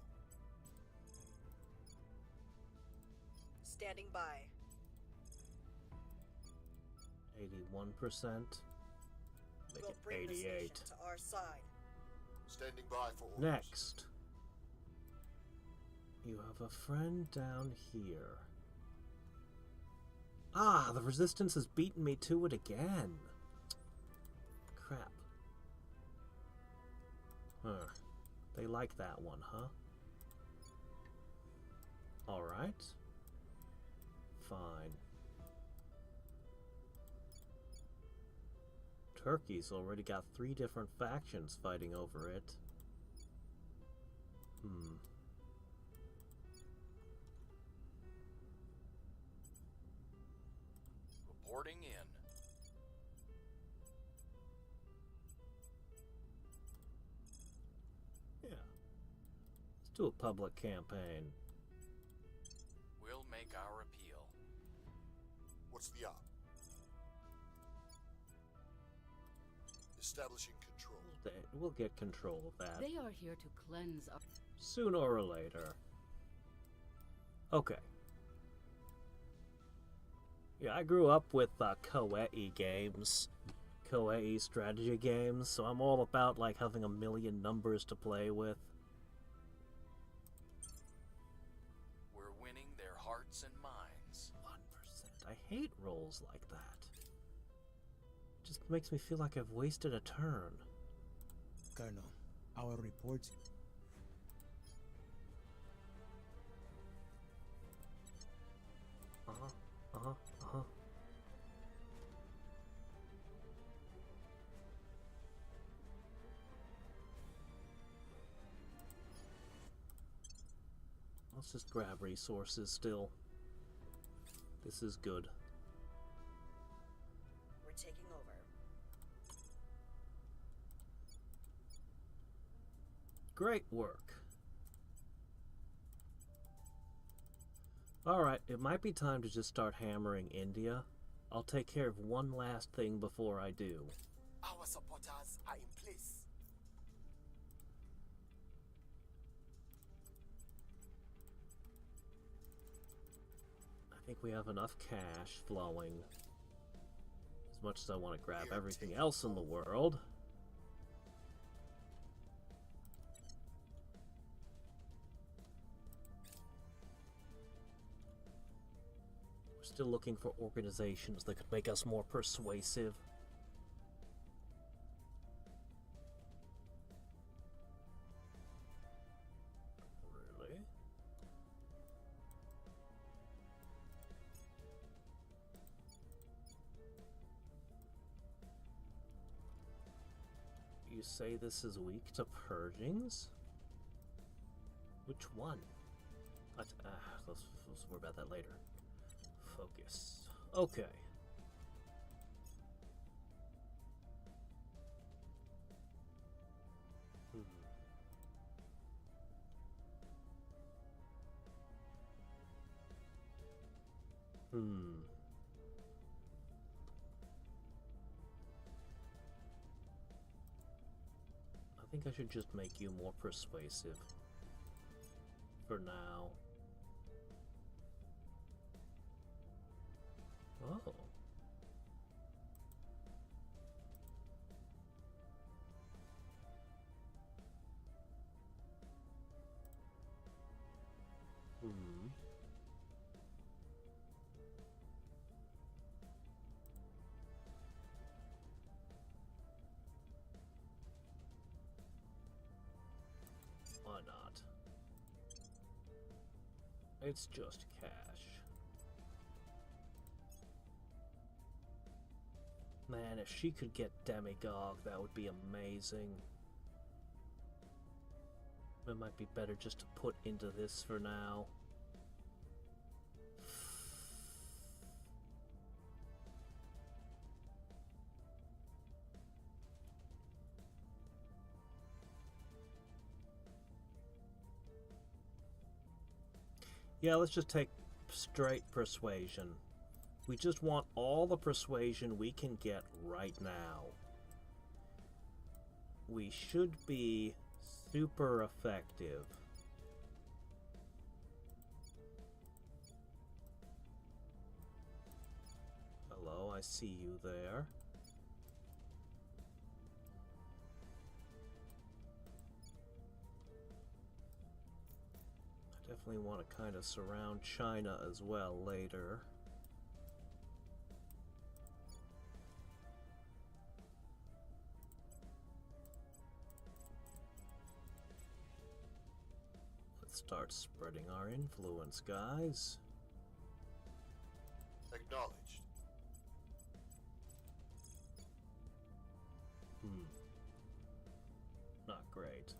Standing by. 81%. Make We'll it bring this 88. nation to our side. Standing by for orders. Next. You have a friend down here. Ah, the resistance has beaten me to it again. Crap. Huh. They like that one, huh? Alright. Fine. Turkey's already got 3 different factions fighting over it. Reporting in. Yeah. Let's do a public campaign. We'll make our appeal. What's the op? Establishing control. We'll get control of that. They are here to cleanse our... Sooner or later. Okay. Yeah, I grew up with Koei games. Koei strategy games, so I'm all about, like, having a million numbers to play with. We're winning their hearts and minds. 1%. I hate rolls like that. It just makes me feel like I've wasted a turn. Colonel, Our reports. Let's just grab resources still. This is good. We're taking over. Great work. Alright, it might be time to just start hammering India. I'll take care of one last thing before I do. Our supporters are in place. I think we have enough cash flowing. As much as I want to grab everything else in the world. We're still looking for organizations that could make us more persuasive. Really? You say this is weak to purgings? Which one? Let's worry about that later. Focus. Okay. I think I should just make you more persuasive. For now. Oh. Why not? It's just cash. Man, if she could get Demigog, that would be amazing. It might be better just to put into this for now. Yeah, let's just take straight persuasion. We just want all the persuasion we can get right now. We should be super effective. Hello, I see you there. Definitely want to kind of surround China as well later. Let's start spreading our influence, guys. Acknowledged. Not great.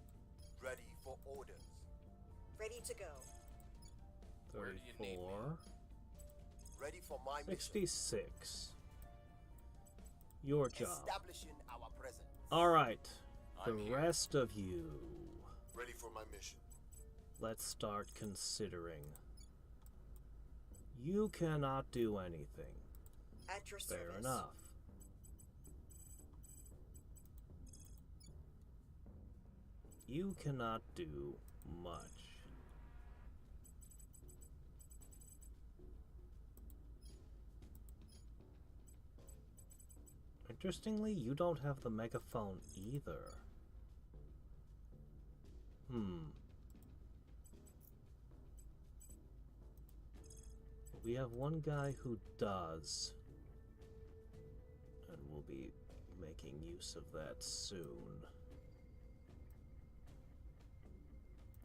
Ready for orders. Ready to go. 34. Ready for my mission. 66. Your job. Establishing our presence. Alright. The I'm here. rest of you. Ready for my mission. Let's start considering. You cannot do anything. At your service. Fair enough. You cannot do much. Interestingly, you don't have the megaphone either. We have one guy who does. And we'll be making use of that soon.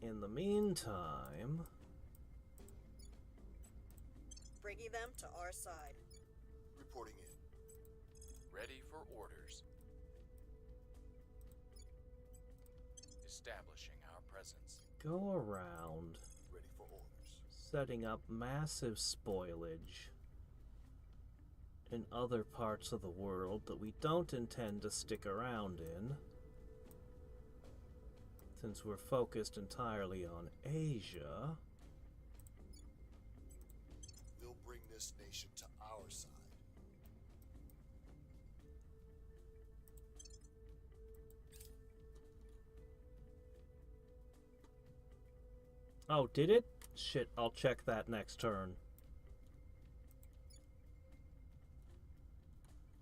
In the meantime... Bringing them to our side. Reporting in. Ready for orders. Establishing our presence. Go around. Ready for orders. Setting up massive spoilage in other parts of the world that we don't intend to stick around in, since we're focused entirely on Asia. We'll bring this nation to our side. Oh, did it? Shit, I'll check that next turn.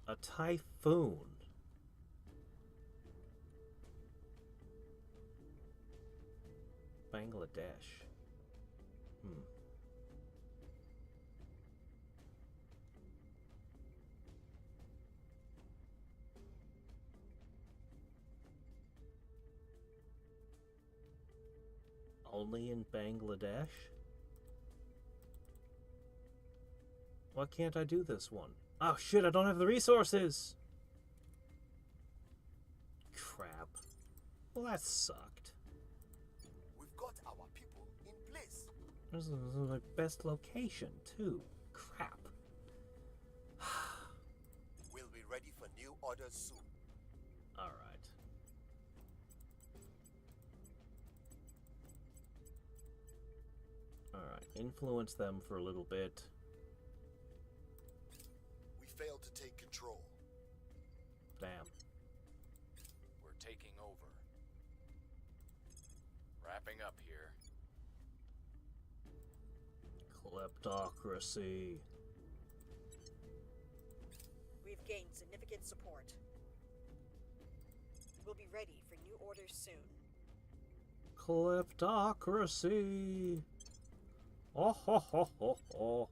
A typhoon. Bangladesh. Only in Bangladesh? Why can't I do this one? Oh shit, I don't have the resources! Crap. Well, that sucked. We've got our people in place. This is my best location, too. Crap. We'll be ready for new orders soon. Alright. Alright, influence them for a little bit. We failed to take control. Damn. We're taking over. Wrapping up here. Kleptocracy. We've gained significant support. We'll be ready for new orders soon. Kleptocracy. Oh ho ho ho ho.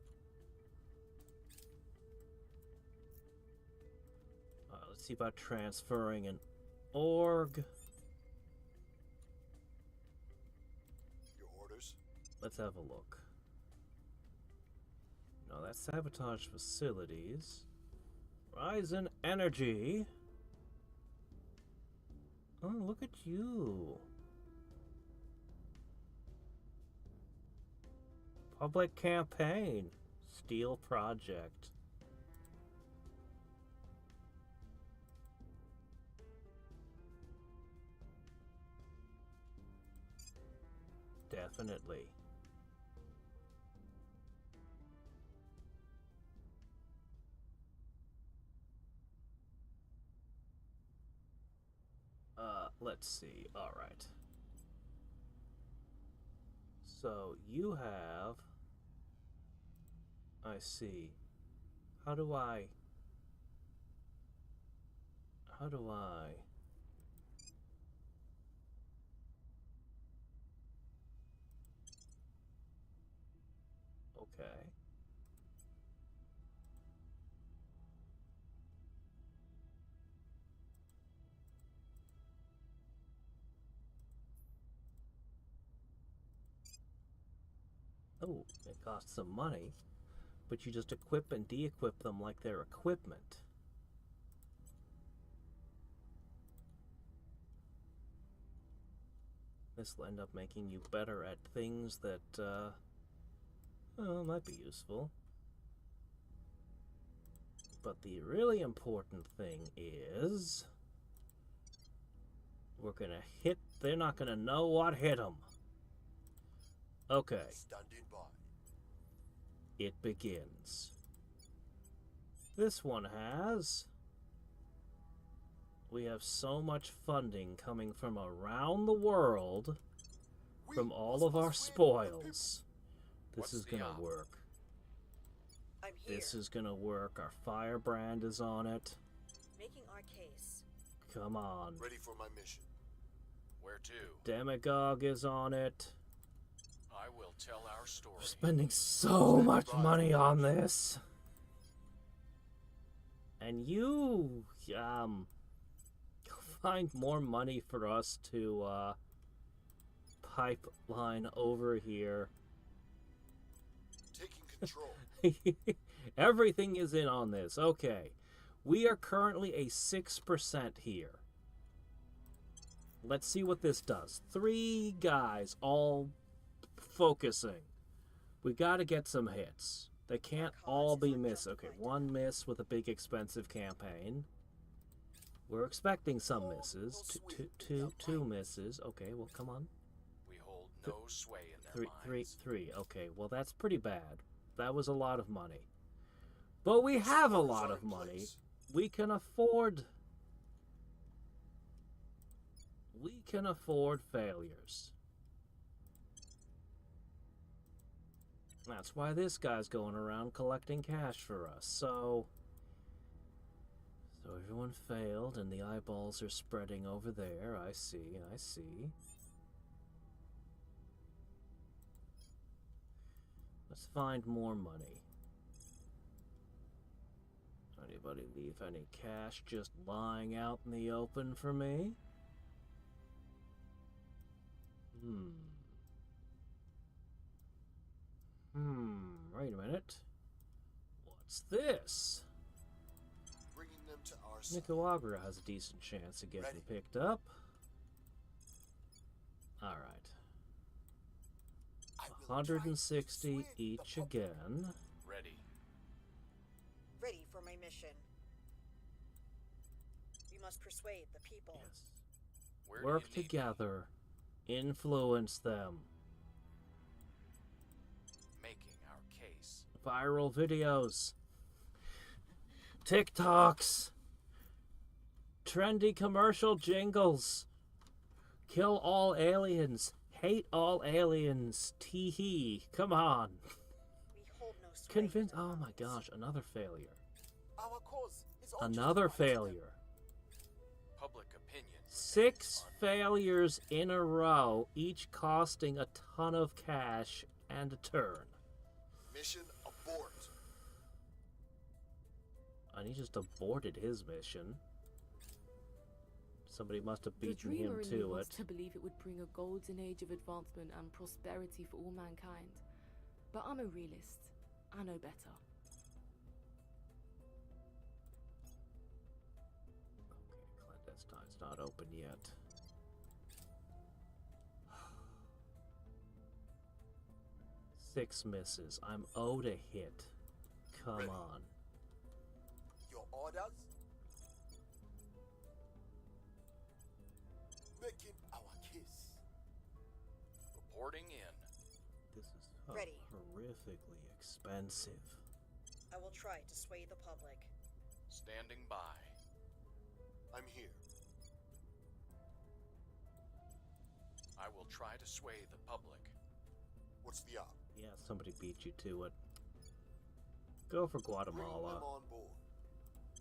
Let's see about transferring an org. Your orders? Let's have a look. No, that's sabotage facilities. Rise in energy. Oh, look at you. Public campaign. Steel project. Definitely. Let's see. All right. So you have... I see. How do I... Okay. Oh, it costs some money, but you just equip and de-equip them like they're equipment. This will end up making you better at things that, well, might be useful. But the really important thing is... we're gonna hit... they're not gonna know what hit them. Okay. Standing by. It begins. This one has... we have so much funding coming from around the world from all of our spoils. This is gonna work. I'm here. This is gonna work. Our firebrand is on it. Making our case. Come on. Ready for my mission. Where to? Demagogue is on it. I will tell our story. We're spending so much money on this. And you, find more money for us to, pipeline over here. Taking control. Everything is in on this. Okay. We are currently a 6% here. Let's see what this does. 3 guys all focusing. We got to get some hits. They can't all be miss. Okay, 1 miss with a big expensive campaign. We're expecting some misses. Two misses. Okay, well, come on. We hold no sway in their minds. Three. Okay, well, that's pretty bad. That was a lot of money. But we have a lot of money. We can afford... We can afford failures. That's why this guy's going around collecting cash for us. So everyone failed, and the eyeballs are spreading over there. I see. Let's find more money. Anybody leave any cash just lying out in the open for me? Wait a minute. What's this? Bringing them to our side. Nicaragua has a decent chance of getting picked up. Alright. 160 each again. Ready. Ready for my mission. We must persuade the people. Yes. Work together. Influence them. Making our case. Viral videos. TikToks. Trendy commercial jingles. Kill all aliens. Hate all aliens. Tee-hee. Come on. We hold no sway. Convince. Oh my gosh, another failure. Our cause is Another failure. Public opinion. 6 failures in a row, each costing a ton of cash and a turn. Mission abort. And he just aborted his mission. Somebody must have beaten him to it. To believe it would bring a golden age of advancement and prosperity for all mankind. But I'm a realist. I know better. Okay, clandestine's not open yet. Six misses. I'm owed a hit. Come on. Your orders? Making our case. Reporting in. This is Ready. horrifically expensive. I will try to sway the public. Standing by. I'm here. I will try to sway the public. What's the op? Yeah, somebody beat you to it. Go for Guatemala. I'm on board.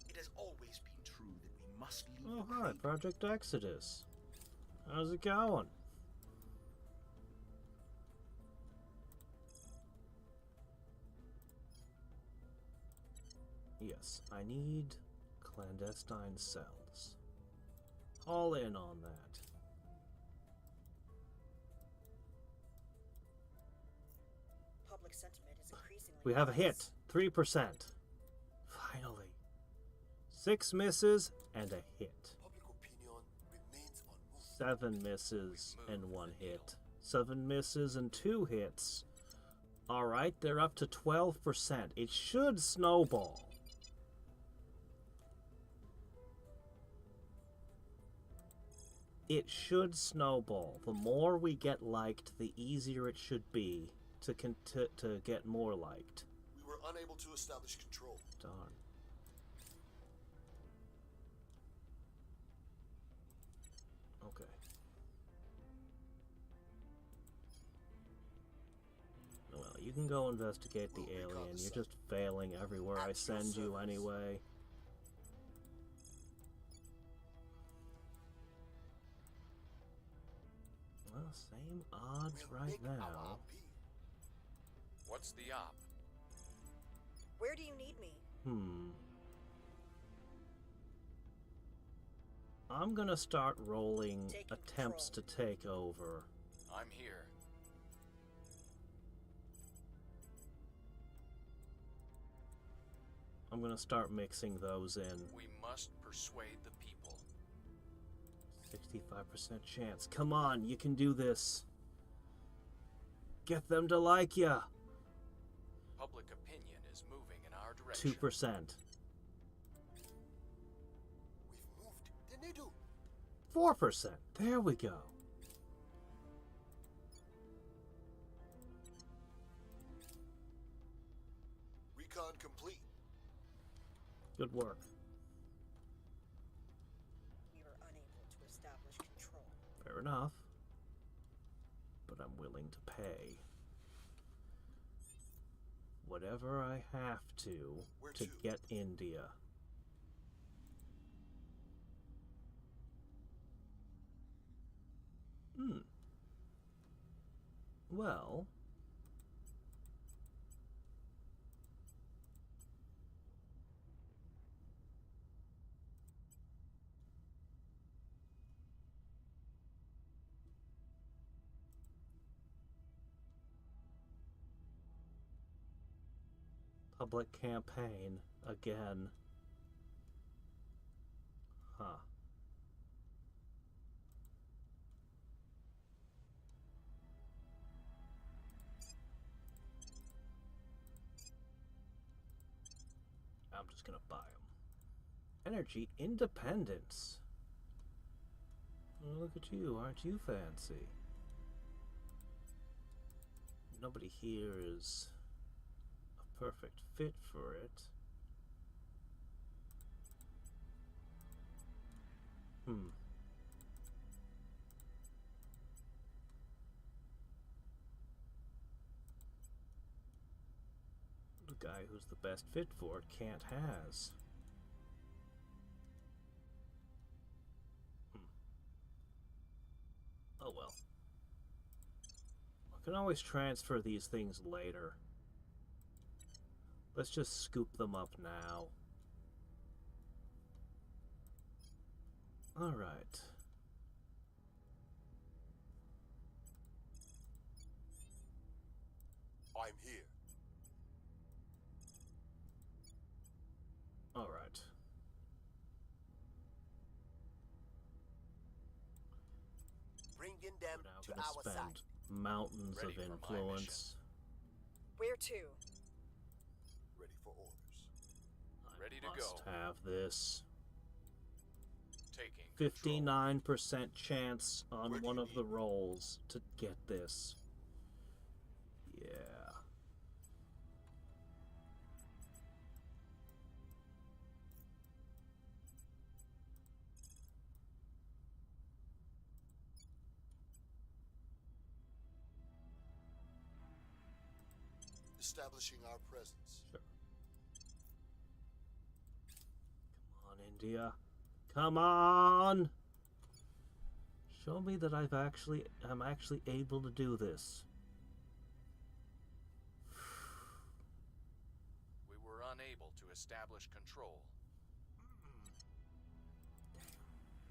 It has always been true that we must leave Oh, the hi, cradle. Project Exodus. How's it going? Yes, I need clandestine cells. All in on that. Public sentiment is increasingly. We have a hit. 3%. Finally. 6 misses and a hit. Public opinion remains unmoved. 7 misses and 1 hit. 7 misses and 2 hits. Alright, they're up to 12%. It should snowball. It should snowball. The more we get liked, the easier it should be to get more liked. We were unable to establish control. Darn. Okay. Well, you can go investigate the alien. You're just failing everywhere I send you anyway. Well, same odds right now. What's the op? Where do you need me? I'm gonna start rolling attempts to take over. I'm here. I'm gonna start mixing those in. We must persuade the people. 65% chance. Come on, you can do this. Get them to like ya. Public opinion is moving in our direction. 2%. We've moved the needle. 4%. There we go. Recon complete. Good work. We were unable to establish control. Fair enough. But I'm willing to pay whatever I have to get India. Well, public campaign again. Huh. I'm just gonna buy them. Energy independence. Oh, look at you, aren't you fancy? Nobody here is a perfect fit for it. The guy who's the best fit for it can't has. Oh well. I can always transfer these things later. Let's just scoop them up now. Alright. I'm here. Alright. Bringing them We're now to gonna our spend side. mountains Ready of for my influence. Where to? Ready for orders. Ready to Must go. have this. Taking control. 59% chance on Where do one you of need the me? rolls to get this. Yeah. Establishing our presence. Sure. Come on, India. Come on! Show me that I'm actually able to do this. We were unable to establish control.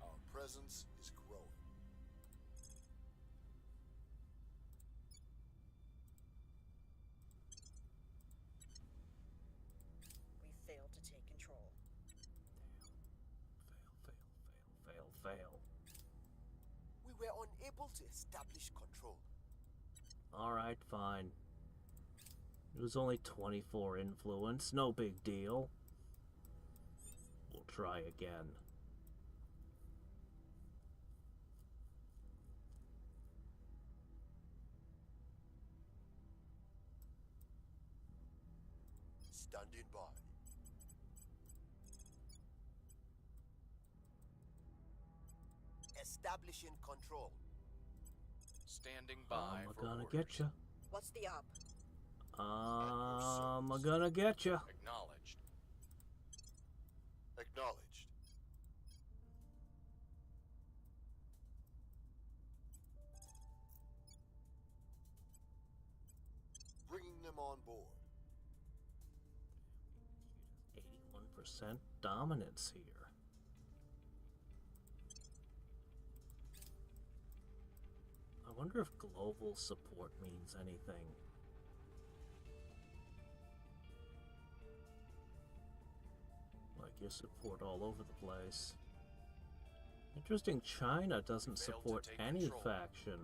Our presence is growing. We failed to take control. Fail. We were unable to establish control. Alright, fine. It was only 24 influence, no big deal. We'll try again. Standing by. Establishing control. Standing by I'm for gonna orders. get you. What's the up? I'm gonna get you. Acknowledged. Acknowledged. Bringing them on board. 81% dominance here. I wonder if global support means anything. Like your support all over the place. Interesting, China doesn't support any faction.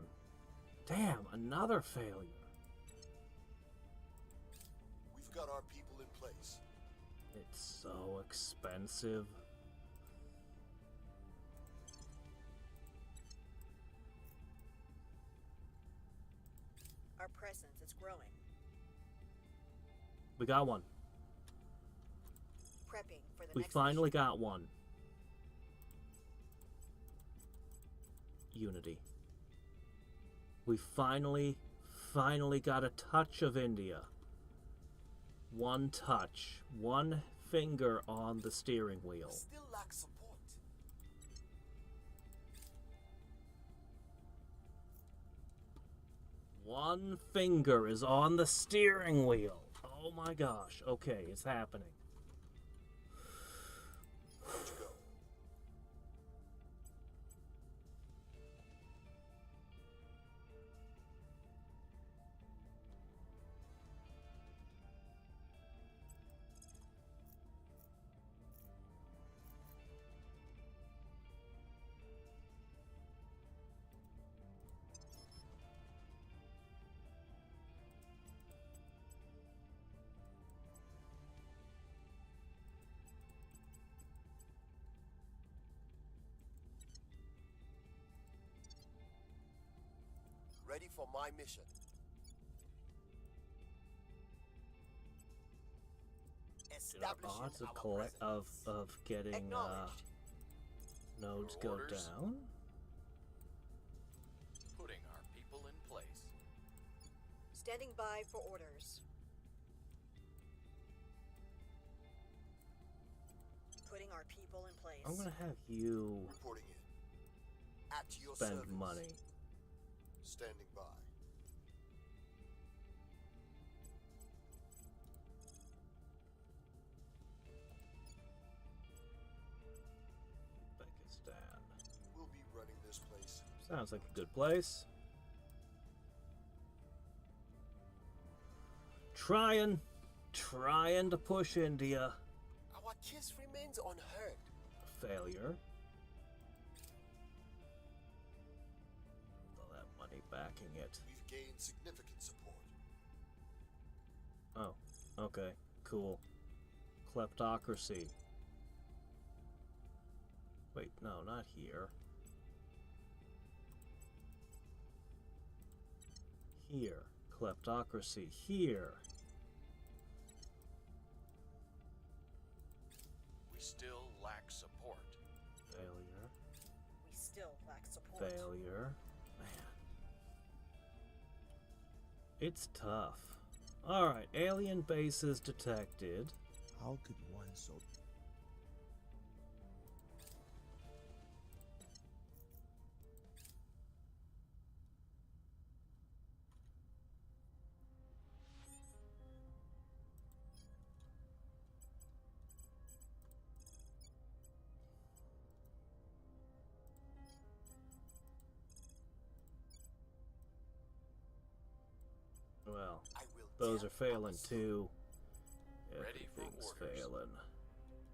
Damn, another failure. We've got our people in place. It's so expensive. Our presence is growing. We got one. Prepping for the We next finally mission. got one. Unity. We finally got a touch of India. One touch. One finger on the steering wheel. We still lack support. One finger is on the steering wheel. Oh my gosh. Okay, it's happening. Let's go. Ready for my mission. Establishing Odds of our presence. of getting Acknowledged. nodes Your go orders? down. Putting our people in place. Standing by for orders. Putting our people in place. I'm gonna have you Reporting in. At your spend service. money. Standing by. Uzbekistan. We'll be running this place. Sounds like a good place. Trying to push India. Our kiss remains unheard. Failure. All that money backing it. We've gained significant support. Oh, okay, cool. Kleptocracy. Wait, no, not here. Here. Kleptocracy. Here. We still lack support. Failure. We still lack support. Failure. Man. It's tough. Alright, alien bases detected. How could one so... Well, I will those tear are failing up too. Ready for Everything's orders. failing.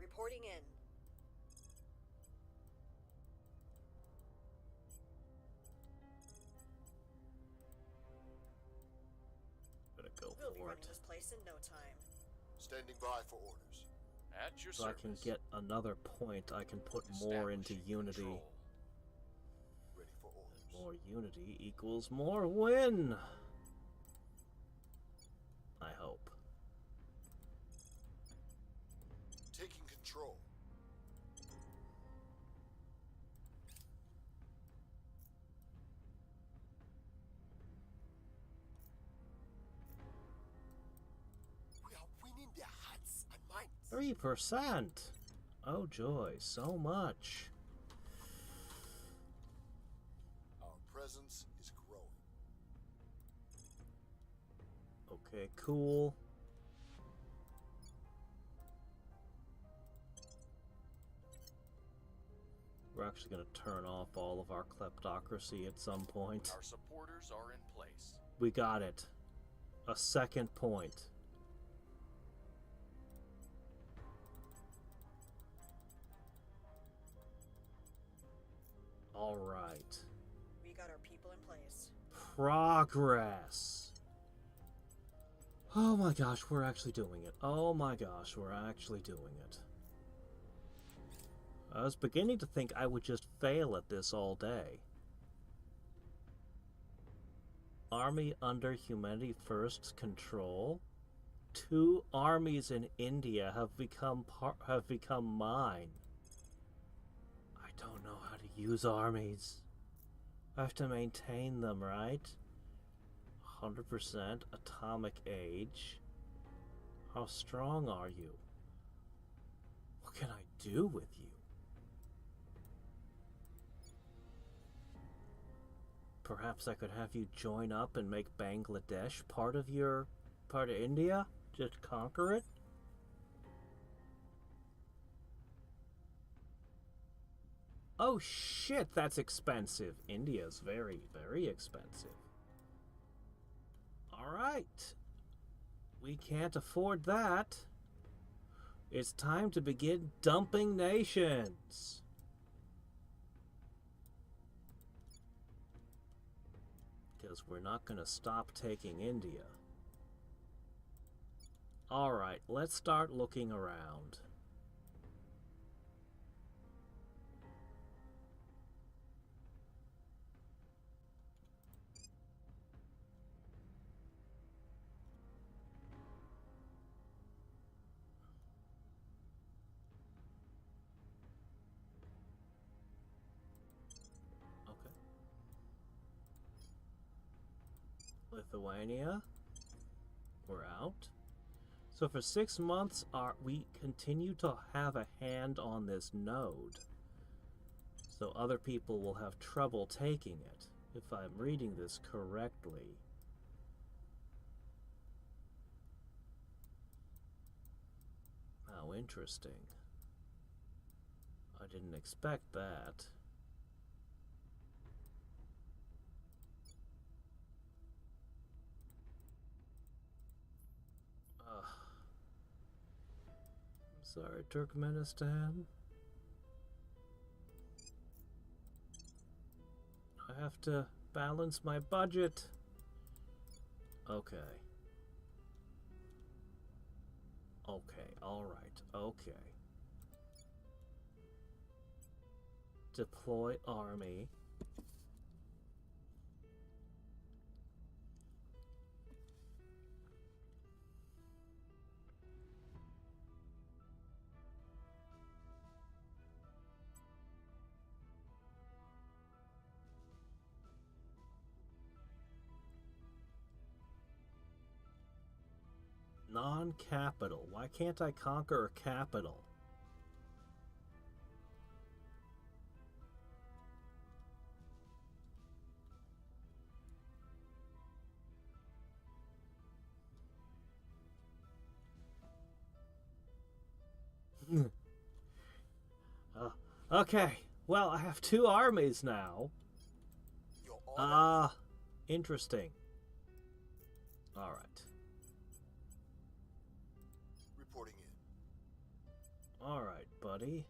Reporting in. Gonna go We'll be for running it. this place in no time. Standing by for orders. At your So I service. can get another point, I can put more into Establishing unity. control. Ready for orders. More unity equals more win. I hope. Taking control. We are winning their hearts and minds. 3%. Oh joy, so much. Our presence is growing. Okay, cool. actually going to turn off all of our kleptocracy at some point. Our supporters are in place. We got it. A second point. All right. We got our people in place. Progress. Oh my gosh, we're actually doing it. Oh my gosh, we're actually doing it. I was beginning to think I would just fail at this all day. Army under Humanity First's control. 2 armies in India have become mine. I don't know how to use armies. I have to maintain them, right? 100% atomic age. How strong are you? What can I do with you? Perhaps I could have you join up and make Bangladesh part of India? Just conquer it? Oh shit, that's expensive. India's very, very expensive. Alright. We can't afford that. It's time to begin dumping nations. Because we're not going to stop taking India. Alright, let's start looking around. Lithuania, we're out. So for 6 months, we continue to have a hand on this node. So other people will have trouble taking it, if I'm reading this correctly. How interesting. I didn't expect that. Sorry, Turkmenistan. I have to balance my budget. Okay. Okay, alright, okay. Deploy army. Non-capital. Why can't I conquer a capital? Okay. Well, I have 2 armies now. Interesting. All right. Reporting in. All right, buddy.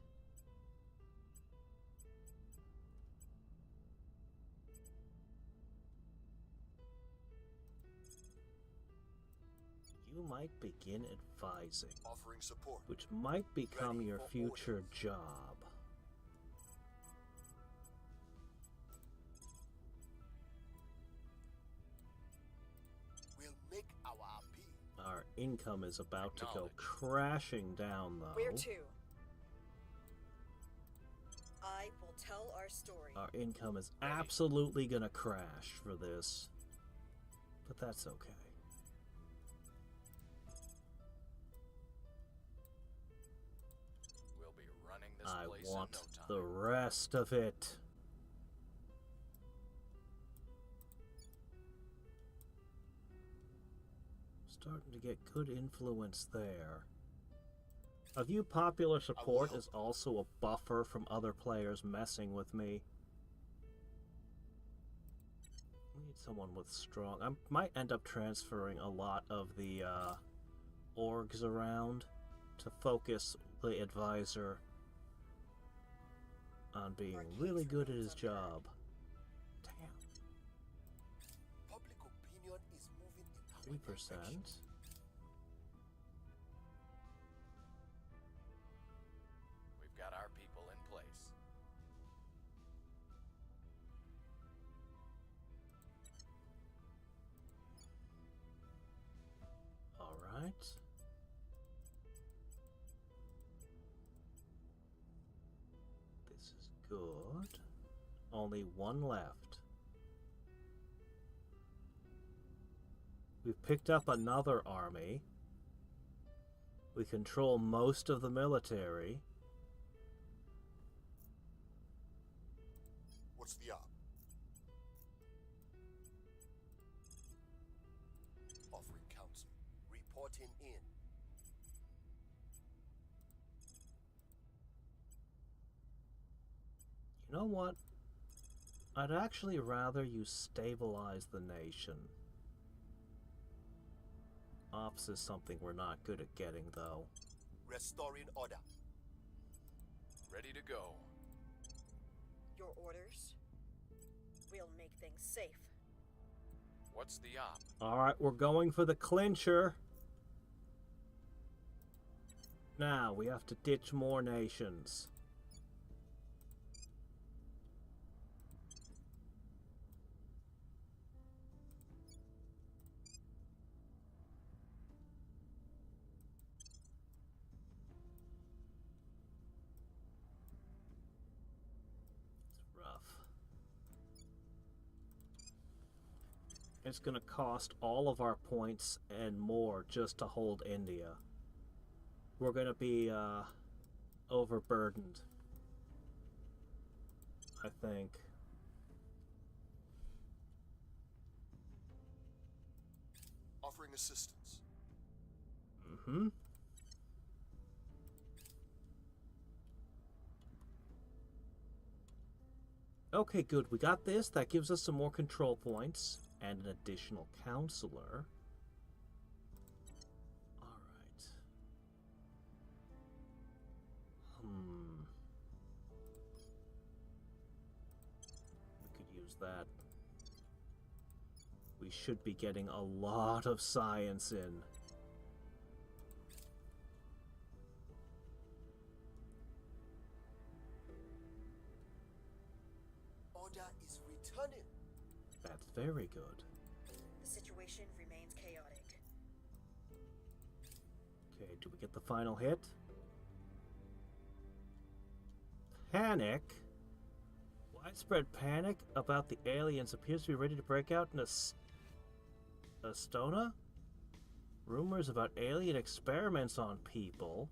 You might begin advising, offering support, which might become your future job. We'll make our appeal. Our income is about to go crashing down, though. Where to? I will tell our story. Our income is absolutely gonna crash for this, but that's okay. We'll be running this I place want in no time. the rest of it. Starting to get good influence there. A view popular support help. is also a buffer from other players messing with me. We need someone with strong... I might end up transferring a lot of the orgs around to focus the advisor on being really good at his job. Damn. Public opinion is moving in our 3%. direction. We've got our people in place. All right. This is good. Only one left. We've picked up another army. We control most of the military. What's the op? Offering counsel. Reporting in. You know what? I'd actually rather you stabilize the nation. Ops is something we're not good at getting, though. Restoring order. Ready to go. Your orders? We'll make things safe. What's the op? Alright, we're going for the clincher. Now, we have to ditch more nations. It's going to cost all of our points and more just to hold India. We're going to be overburdened, I think. Offering assistance. Mm-hmm. Okay, good. We got this. That gives us some more control points. And an additional counselor. Alright. We could use that. We should be getting a lot of science in. Order is returning. That's very good. The situation remains chaotic. Okay, do we get the final hit? Panic? Widespread panic about the aliens appears to be ready to break out in Estonia? Rumors about alien experiments on people?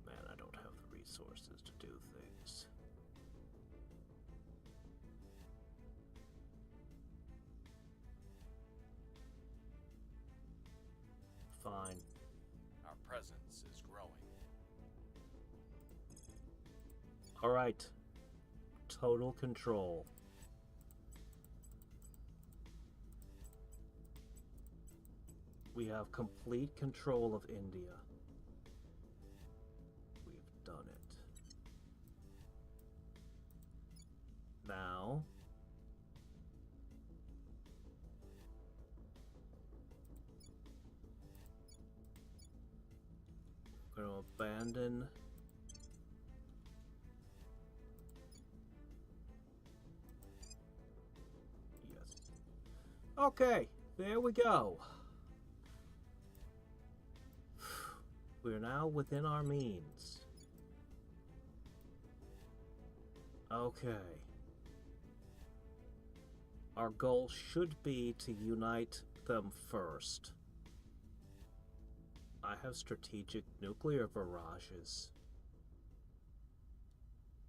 Man, I don't have the resources to do things. Fine. Our presence is growing. All right. Total control. We have complete control of India. We've done it. Now, we're going to abandon Okay, there we go. We're now within our means. Okay. our goal should be to unite them first. I have strategic nuclear barrages.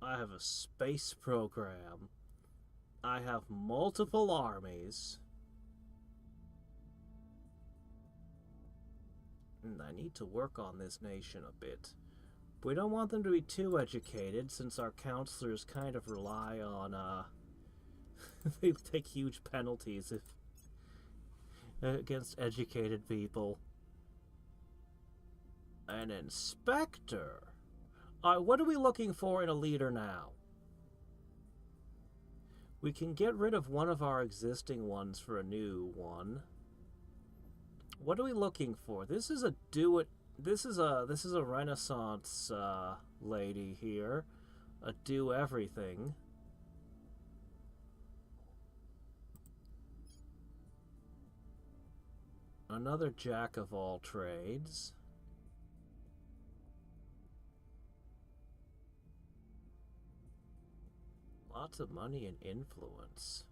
I have a space program. I have multiple armies. And I need to work on this nation a bit. We don't want them to be too educated, since our counselors kind of rely on, they take huge penalties if against educated people. An inspector? What are we looking for in a leader now? We can get rid of one of our existing ones for a new one. What are we looking for? This is a This is a Renaissance lady here, a do everything. Another jack of all trades. Lots of money and influence.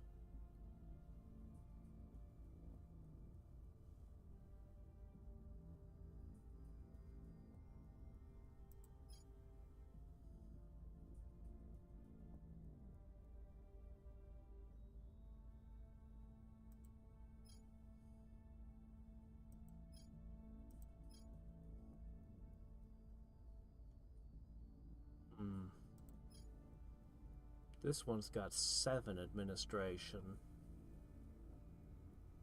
This one's got 7 administration.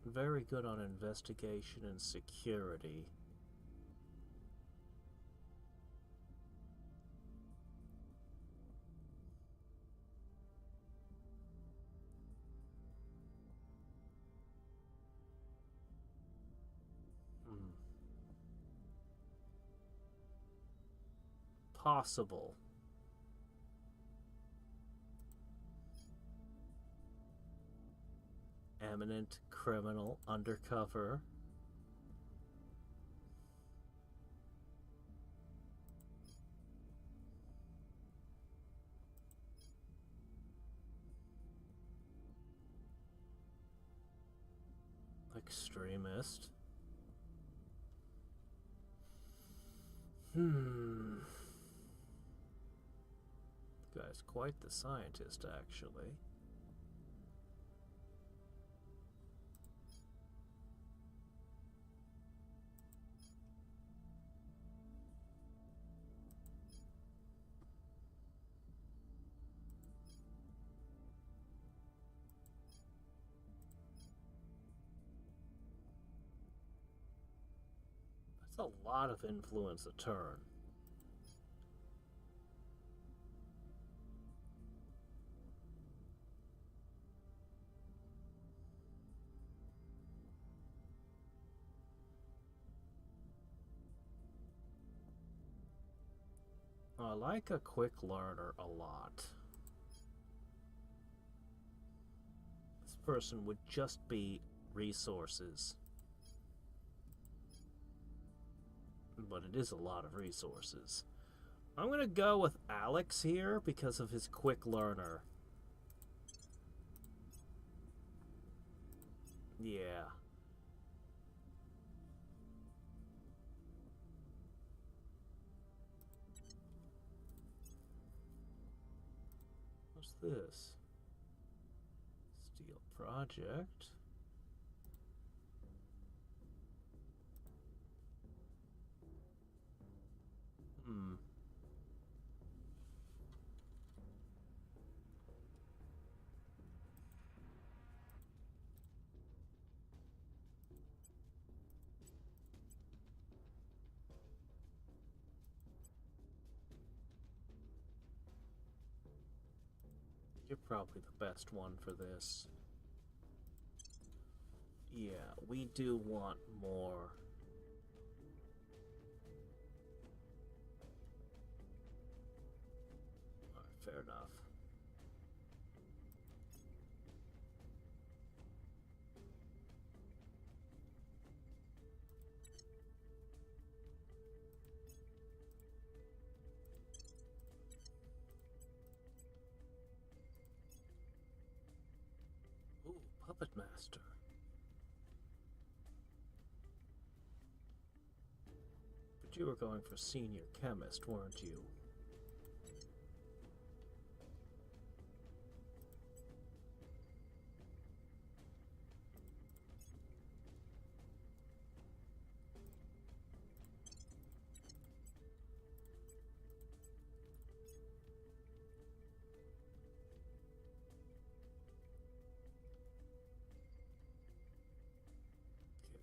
Very good on investigation and security. Possible. Eminent criminal undercover. Extremist. The guy's quite the scientist, actually. That's a lot of influence a turn. I like a quick learner a lot. This person would just be resources. But it is a lot of resources. I'm gonna go with Alex here because of his quick learner. Yeah. What's this? Steel project. You're probably the best one for this. Yeah, we do want more. Alright, fair enough. Puppet Master. But you were going for Senior Chemist, weren't you?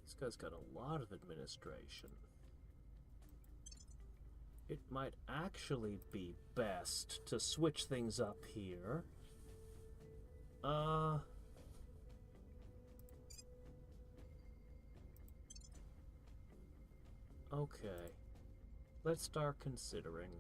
This guy's got a lot of administration. It might actually be best to switch things up here. Okay. Let's start considering.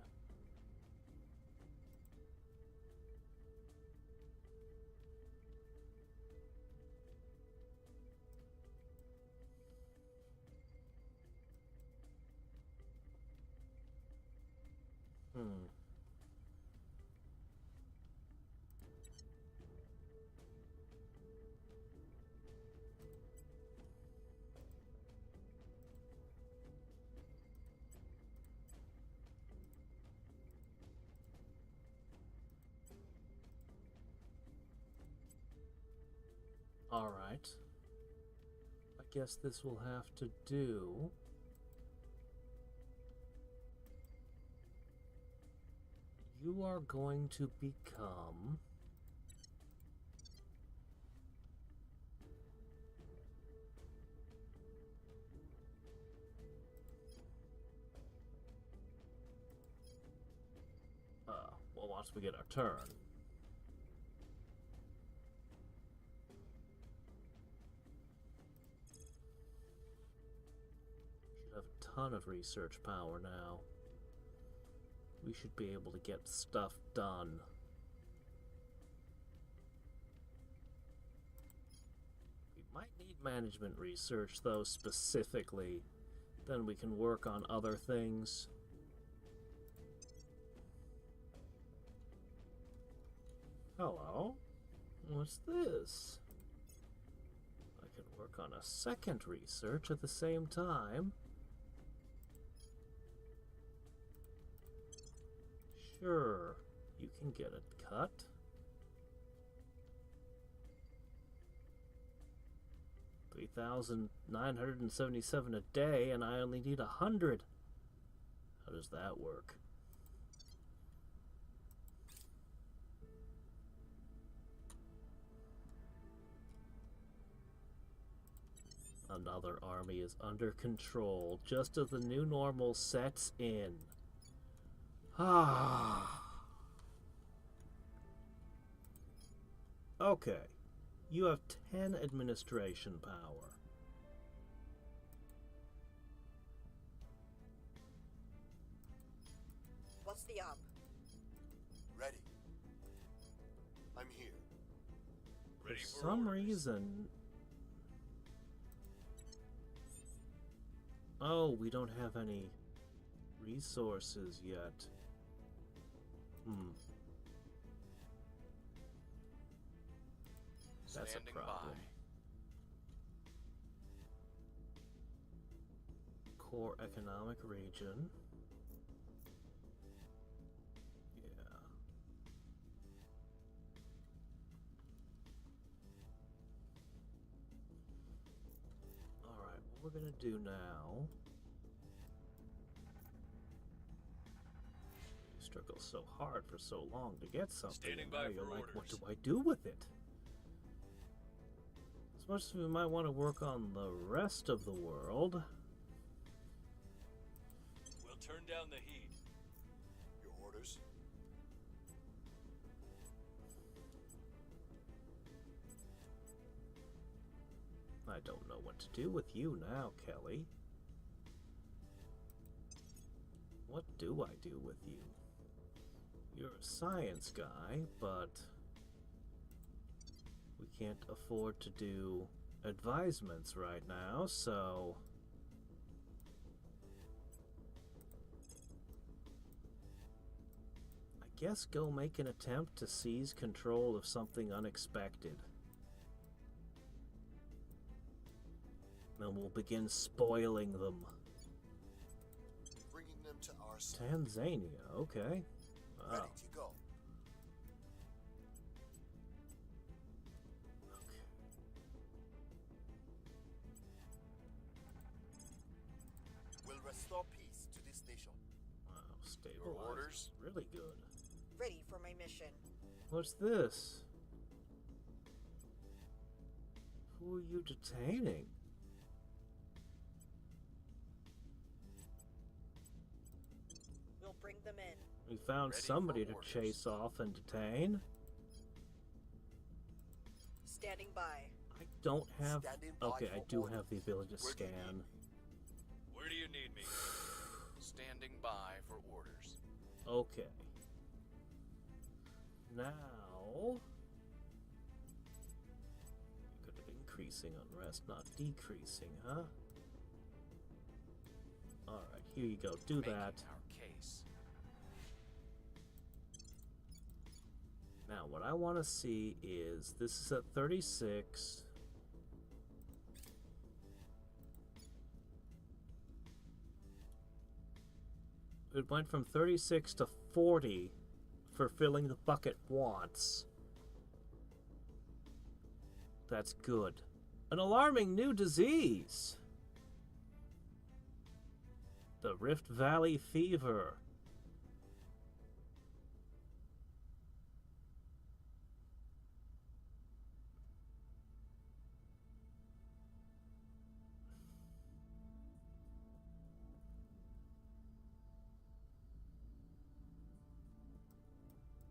Alright. I guess this will have to do. You are going to become... well, once we get our turn. Should have a ton of research power now. We should be able to get stuff done. We might need management research, though, specifically. Then we can work on other things. Hello? What's this? I can work on a second research at the same time. Sure, you can get it cut. $3,977 a day, and I only need 100. How does that work? Another army is under control, just as the new normal sets in. Okay. You have 10 administration power. What's the up? Ready. I'm here. Ready for some reason... Oh, we don't have any resources yet. That's a problem. Core economic region. Yeah. Alright, what we're gonna do now... Struggle so hard for so long to get something. Standing and by now you're for like, orders. what do I do with it? As much as we might want to work on the rest of the world. We'll turn down the heat. Your orders? I don't know what to do with you now, Kelly. What do I do with you? You're a science guy, but we can't afford to do advisements right now, so... I guess go make an attempt to seize control of something unexpected. Then we'll begin spoiling them. Bringing them to our side. Tanzania, okay. Wow. Ready to go. We'll restore peace to this nation. Wow, stabilized. orders? Really good. Ready for my mission. What's this? Who are you detaining? We'll bring them in. We found Ready somebody for to orders. chase off and detain. Standing by. I don't have... Standing by Okay, I for do orders. have the ability to Where do you scan. need Where do you need me? Standing by for orders. Okay. Now... Could have increasing unrest, not decreasing, huh? Alright, here you go. Do Making that. our case. Now, what I want to see is... This is at 36... It went from 36 to 40 for filling the bucket once. That's good. An alarming new disease! The Rift Valley fever.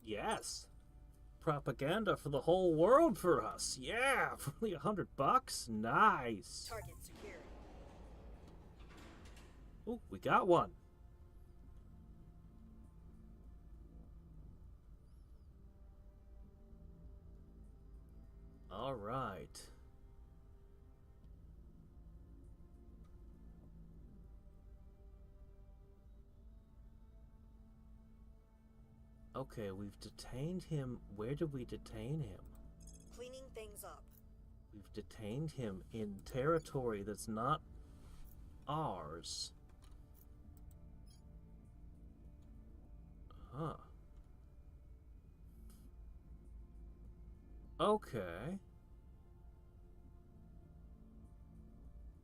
Yes. Propaganda for the whole world for us. Yeah, for only $100. Nice. Target secured. Oh, we got one. All right. Okay, we've detained him. Where did we detain him? Cleaning things up. We've detained him in territory that's not ours. Huh. Okay.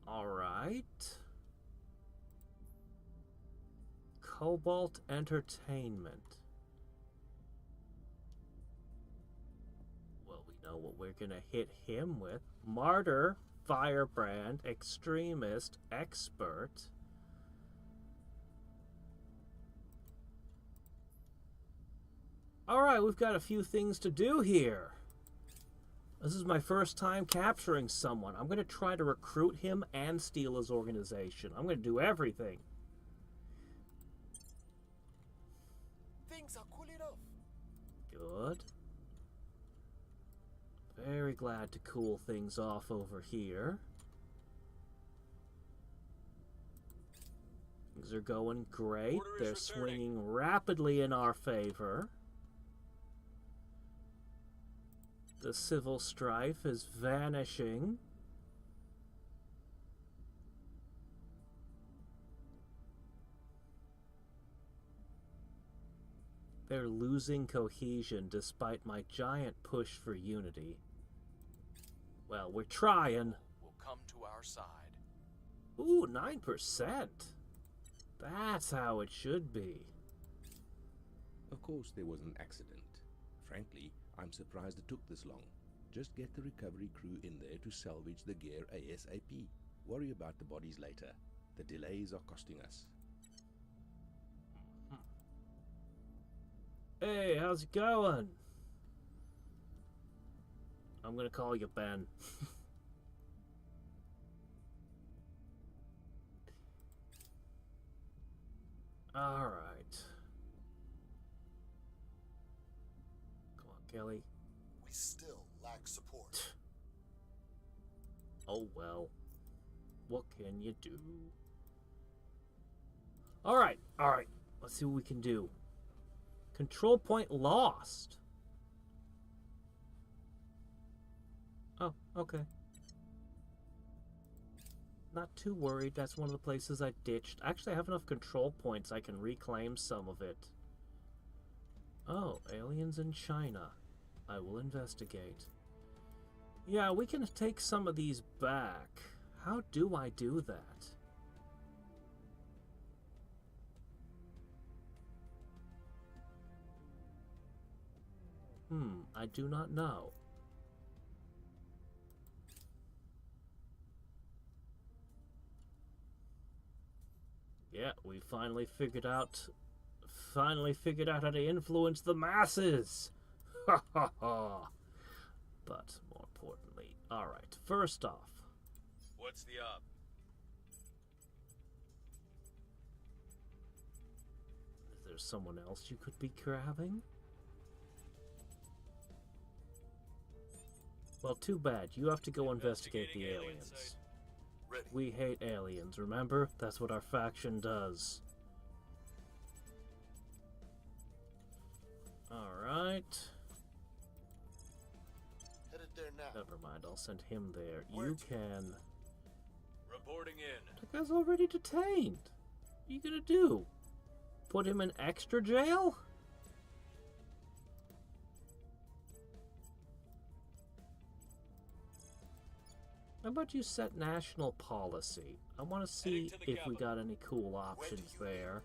All right. Cobalt Entertainment. Well, we know what we're gonna hit him with. Martyr, Firebrand, Extremist, Expert. Alright, we've got a few things to do here. This is my first time capturing someone. I'm going to try to recruit him and steal his organization. I'm going to do everything. Things are cooling off. Good. Very glad to cool things off over here. Things are going great. Order is They're returning. swinging rapidly in our favor. The civil strife is vanishing. They're losing cohesion despite my giant push for unity. Well, we're trying. Will come to our side. Ooh, 9%. That's how it should be. Of course, there was an accident. Frankly, I'm surprised it took this long. Just get the recovery crew in there to salvage the gear ASAP. Worry about the bodies later. The delays are costing us. Hey, how's it going? I'm gonna call you Ben. All right. Come on, Kelly. We still lack support. Oh well. What can you do? All right. Let's see what we can do. Control point lost. Oh, okay. Not too worried. That's one of the places I ditched. Actually, I have enough control points I can reclaim some of it. Oh, aliens in China. I will investigate. Yeah, we can take some of these back. How do I do that? I do not know. Yeah, we finally figured out how to influence the masses. Ha ha ha. But more importantly, all right. First off, What's the up? is there someone else you could be grabbing? Well, too bad. You have to go investigate the aliens. Ready. We hate aliens, remember? That's what our faction does. Alright. Headed there now. Never mind, I'll send him there. Where You to? can... Reporting in. That guy's already detained. What are you gonna do? Put him in extra jail? How about you set national policy? I want to see to the if we capital. got any cool options you leave? there.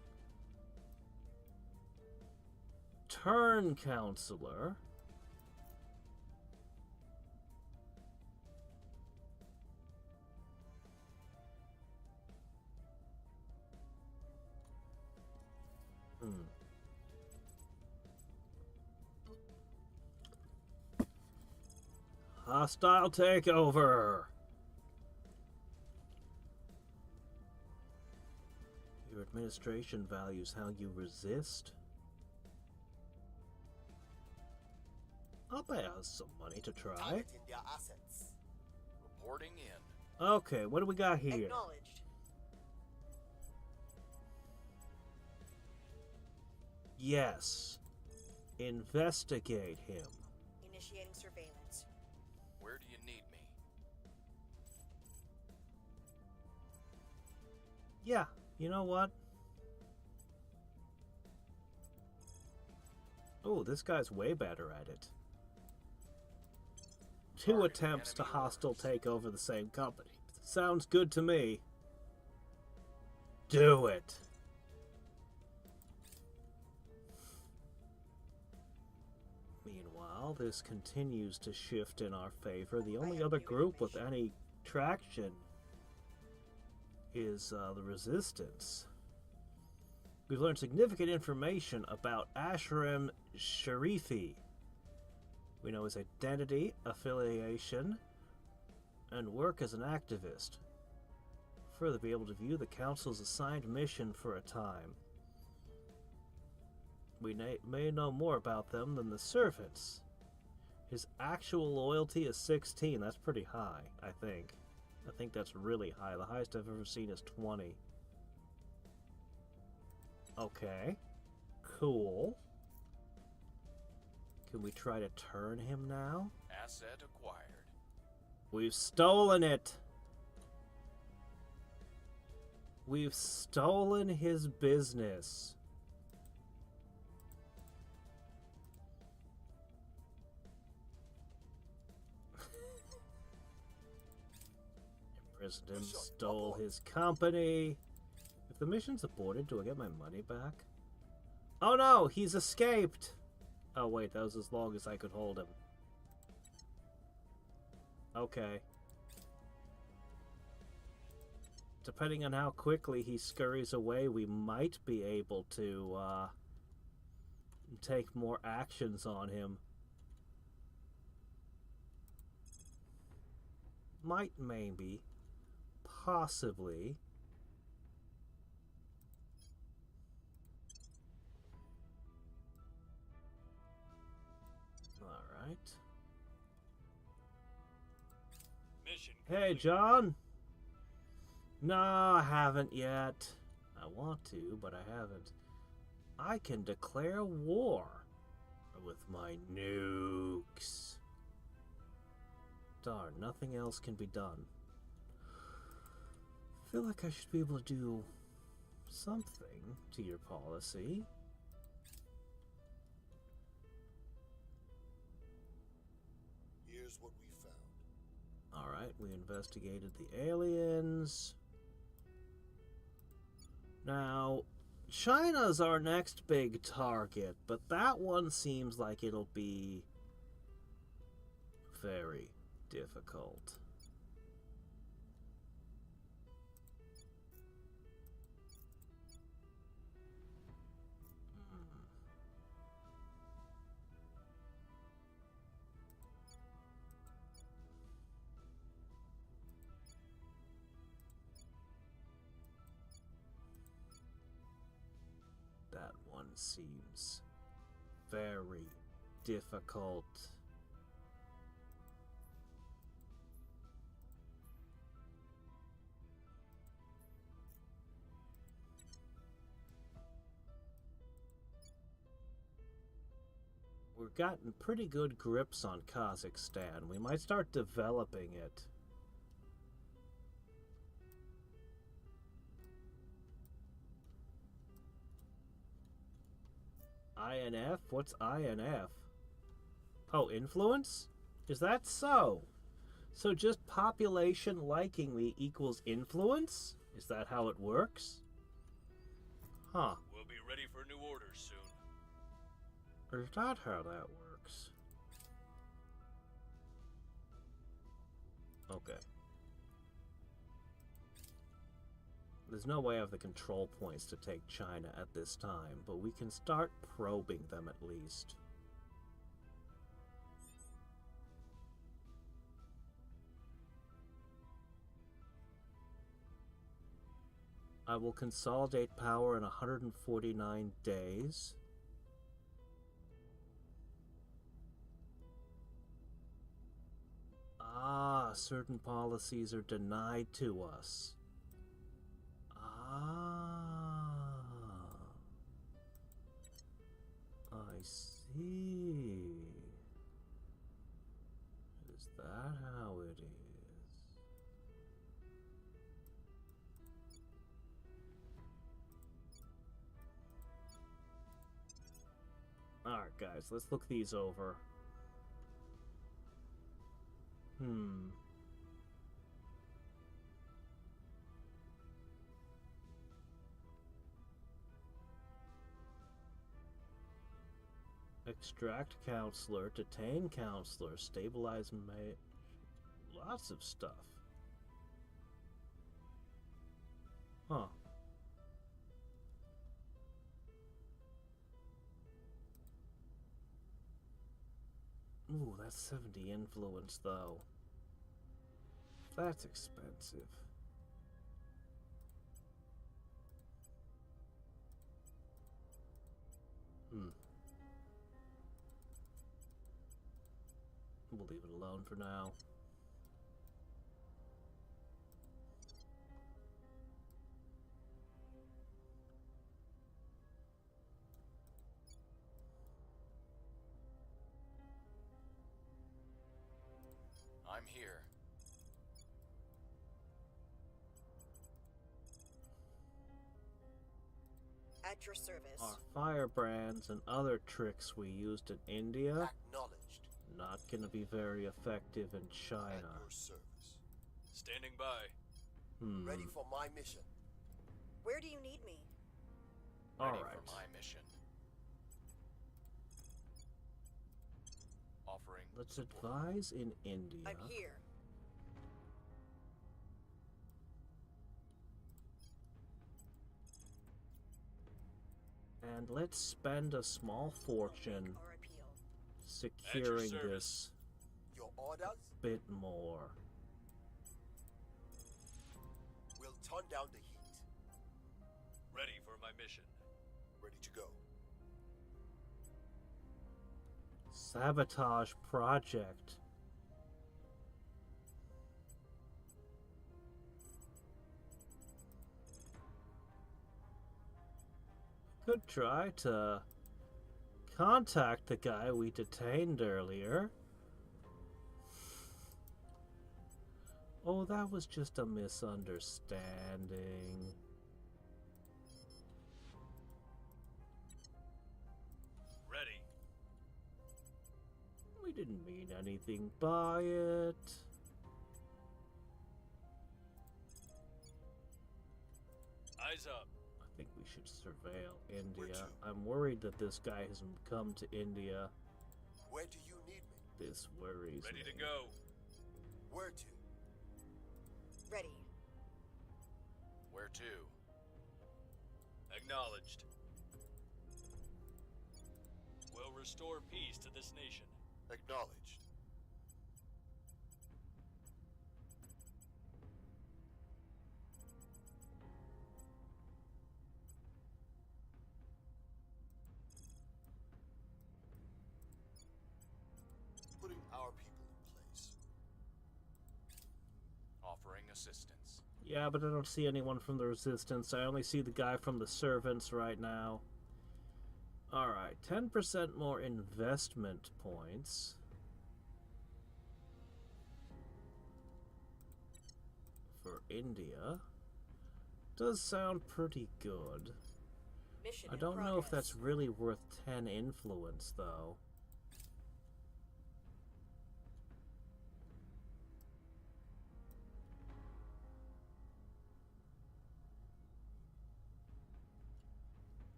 Turn counselor. Hostile takeover. Your administration values how you resist. I'll pay us some money to try. Targeting their assets. Reporting in. Okay, what do we got here? Acknowledged. Yes. Investigate him. Initiating surveillance. Where do you need me? Yeah, you know what? Oh, this guy's way better at it. 2 Targeting attempts to enemy hostile orders. take over the same company. Sounds good to me. Do it. Meanwhile, this continues to shift in our favor. The only have other new group with information. any traction is the Resistance. We've learned significant information about Ashrem Sharifi. We know his identity, affiliation, and work as an activist. Further, be able to view the Council's assigned mission for a time. We may know more about them than the servants. His actual loyalty is 16. That's pretty high, I think. I think that's really high. The highest I've ever seen is 20. Okay. Cool. Can we try to turn him now? Asset acquired. We've stolen it! We've stolen his business. Imprisoned him, stole his company. If the mission's aborted, do I get my money back? Oh no, he's escaped! Oh wait, that was as long as I could hold him. Okay. Depending on how quickly he scurries away, we might be able to take more actions on him. Might, maybe. Possibly. Alright. Mission Hey, John! No, I haven't yet. I want to, but I haven't. I can declare war with my nukes. Darn, nothing else can be done. feel like I should be able to do something to your policy. Here's what we found. Alright, we investigated the aliens. Now, China's our next big target, but that one seems like it'll be very difficult. That one seems very difficult. We've gotten pretty good grips on Kazakhstan. We might start developing it. INF? What's INF? Oh, influence? Is that so? So just population liking me equals influence? Is that how it works? Huh. We'll be ready for new orders soon. Is that how that works? Okay. There's no way I have the control points to take China at this time, but we can start probing them at least. I will consolidate power in 149 days. Ah, certain policies are denied to us. Ah, I see. Is that how it is? Alright, guys, let's look these over. Extract counselor, detain counselor, stabilize lots of stuff. Huh. Ooh, that's 70 influence though. That's expensive. We'll leave it alone for now. I'm here. At your service. Our firebrands and other tricks we used in India, Acknowledged. not gonna be very effective in China. At your service. Standing by. Ready for my mission. Where do you need me? Ready Alright. for my mission. Offering Let's support. advise in India. I'm here. And let's spend a small fortune Our appeal. securing service. this Your orders? bit more. We'll turn down the heat. Ready for my mission. Ready to go. Sabotage project. Could try to contact the guy we detained earlier. Oh, that was just a misunderstanding. Ready. We didn't mean anything by it. Eyes up. I think we should surveil India. I'm worried that this guy hasn't come to India. Where do you need me? This worries Ready me. to go. Where to? Ready. Where to? Acknowledged. Will restore peace to this nation. Acknowledged. Putting our people in place. Offering assistance. Yeah, but I don't see anyone from the Resistance. I only see the guy from the Servants right now. Alright, 10% more investment points. For India. Does sound pretty good. Mission I in don't know if progress. that's really worth 10 influence, though.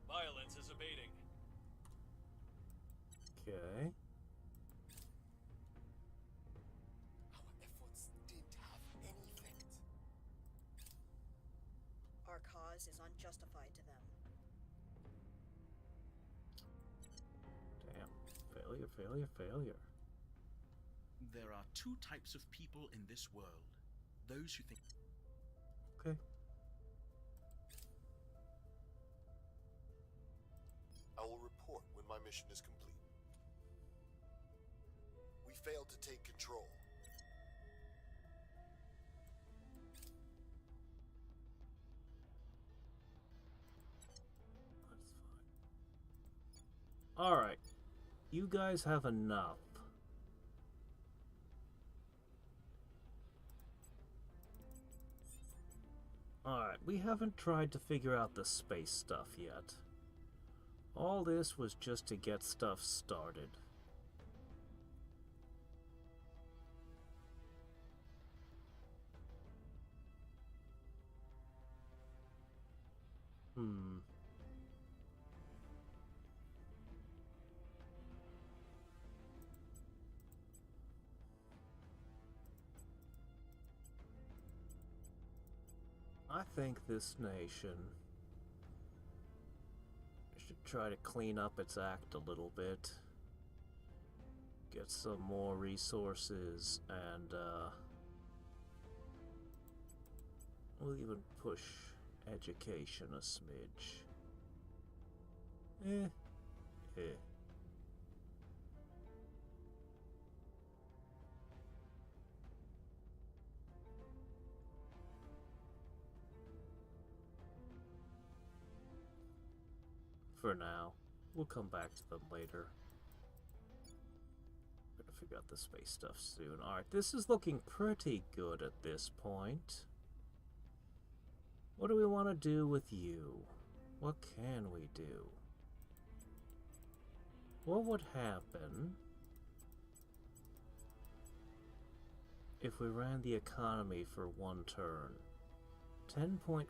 Violence is abating. Okay. Our efforts didn't have any effect. Our cause is unjustified to them. Damn. Failure, failure, failure. There are two types of people in this world. Those who think... Okay. I will report when my mission is complete. We failed to take control. Alright. You guys have enough. Alright, we haven't tried to figure out the space stuff yet. All this was just to get stuff started. I think this nation should try to clean up its act a little bit. Get some more resources and, we'll even push education a smidge. For now. We'll come back to them later. Gonna figure out the space stuff soon. Alright, this is looking pretty good at this point. What do we want to do with you? What can we do? What would happen if we ran the economy for one turn? 10.56.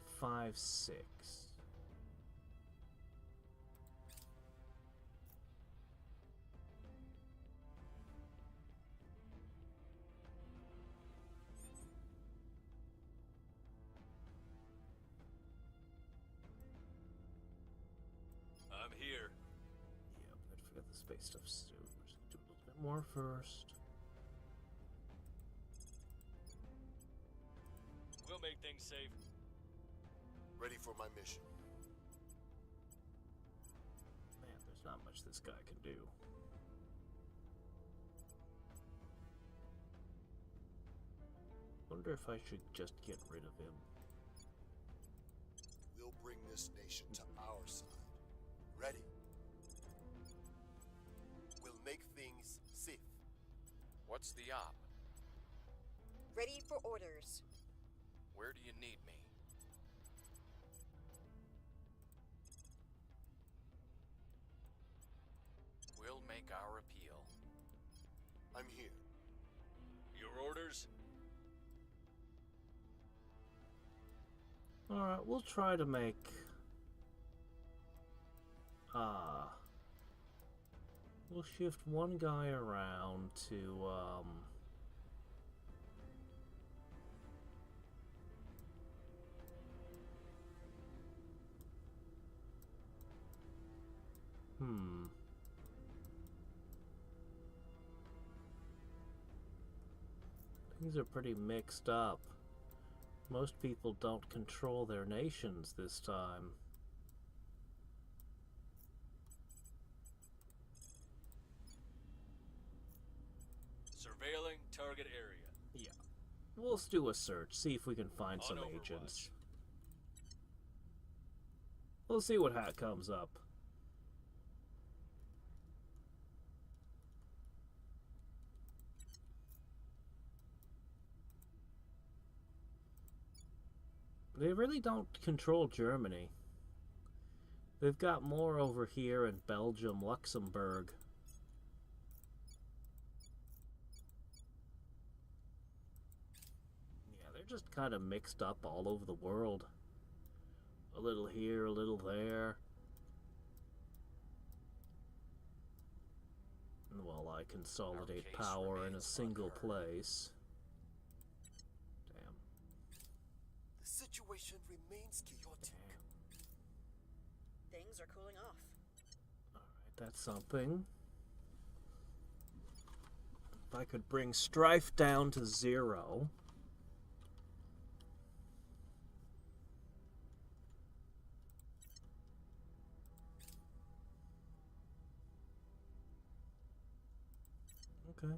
I'm here. Yeah, I'm gonna forget the space stuff soon. We're just gonna do a little bit more first. We'll make things safe. Ready for my mission. Man, there's not much this guy can do. Wonder if I should just get rid of him. We'll bring this nation to our side. Ready? We'll make things safe. What's the op? Ready for orders. Where do you need me? We'll make our appeal. I'm here. Your orders? Alright, we'll try to make... we'll shift one guy around to, Things are pretty mixed up. Most people don't control their nations this time. Surveilling target area. Yeah. We'll do a search, see if we can find On some Overwatch. agents. We'll see what comes up. They really don't control Germany. They've got more over here in Belgium, Luxembourg. Yeah, they're just kind of mixed up all over the world. A little here, a little there. While I consolidate power in a single place. The situation remains chaotic. Things are cooling off. Alright, that's something. If I could bring strife down to 0. Okay.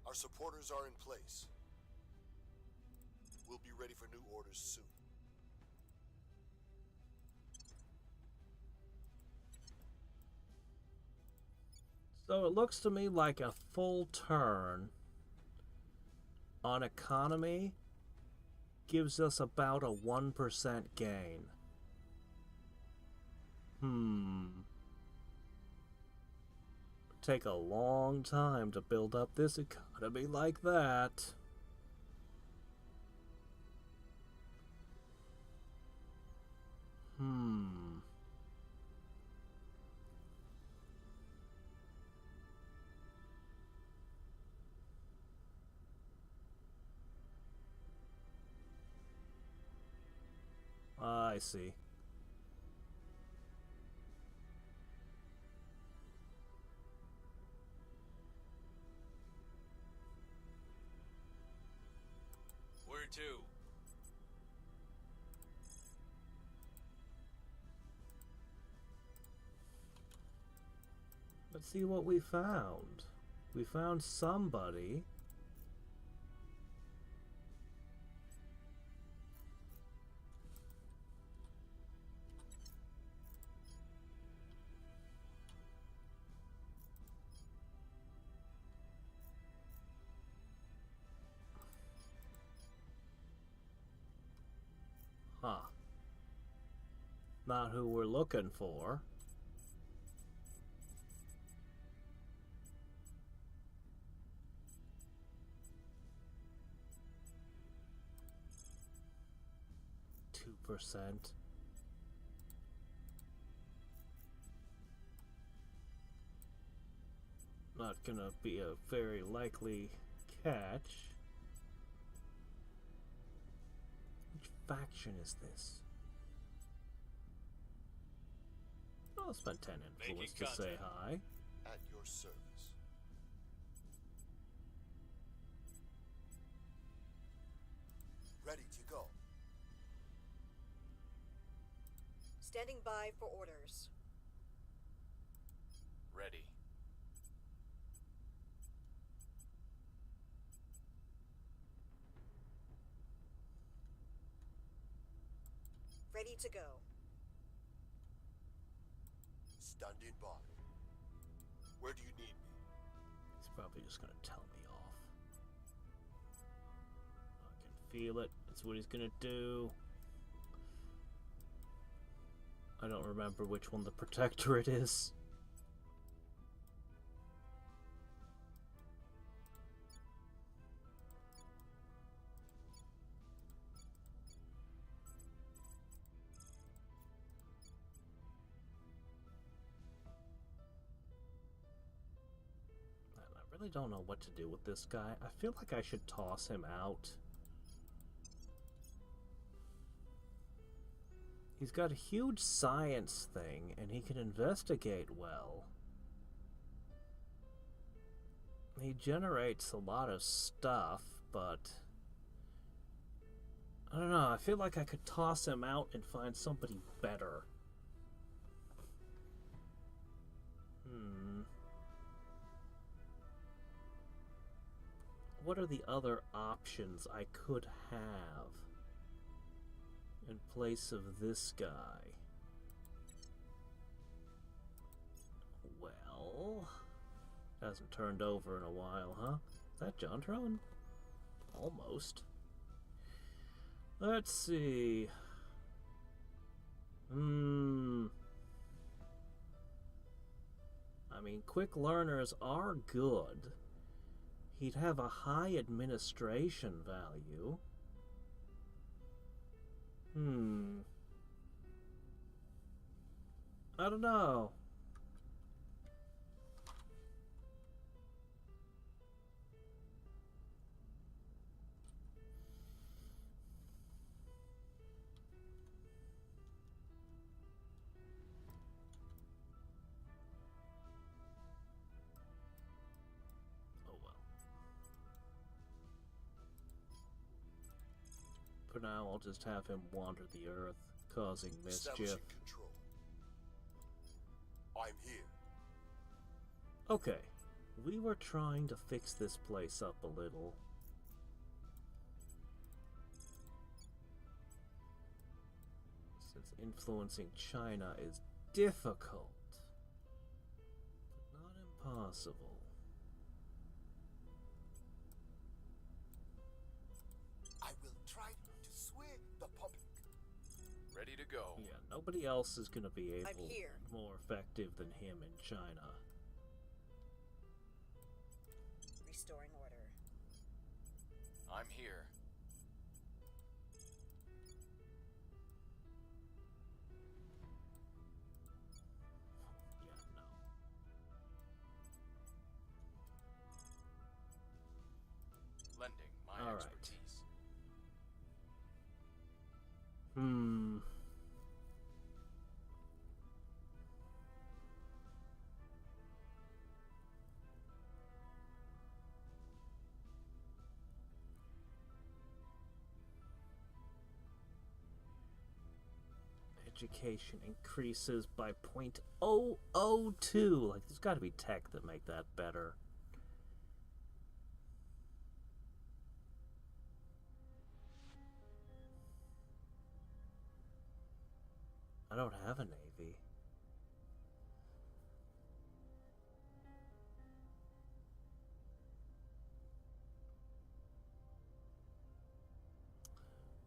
Our supporters are in place. We'll be ready for new orders soon. So it looks to me like a full turn on economy gives us about a 1% gain. Take a long time to build up this economy like that. I see. Where to? Let's see what we found. We found somebody. Huh. Not who we're looking for. %. Not gonna be a very likely catch. Which faction is this? I'll spend 10 influence to say hi. At your service. Ready to go. Standing by for orders. Ready. Ready to go. Standing by. Where do you need me? He's probably just gonna tell me off. I can feel it. That's what he's gonna do. I don't remember which one the protectorate is. I really don't know what to do with this guy. I feel like I should toss him out. He's got a huge science thing, and he can investigate well. He generates a lot of stuff, but I don't know, I feel like I could toss him out and find somebody better. What are the other options I could have in place of this guy? Well, hasn't turned over in a while, huh? Is that Jontron? Almost. Let's see. I mean, quick learners are good. He'd have a high administration value. I don't know. For now, I'll just have him wander the earth, causing mischief. Establishing control. I'm here. Okay, we were trying to fix this place up a little. Since influencing China is difficult, but not impossible. Ready to go. Yeah, nobody else is going to be able I'm here. more effective than him in China. Restoring order. I'm here. Yeah, no. Lending my All right. expertise. Education increases by 0.002. Like, there's got to be tech that make that better. I don't have a navy.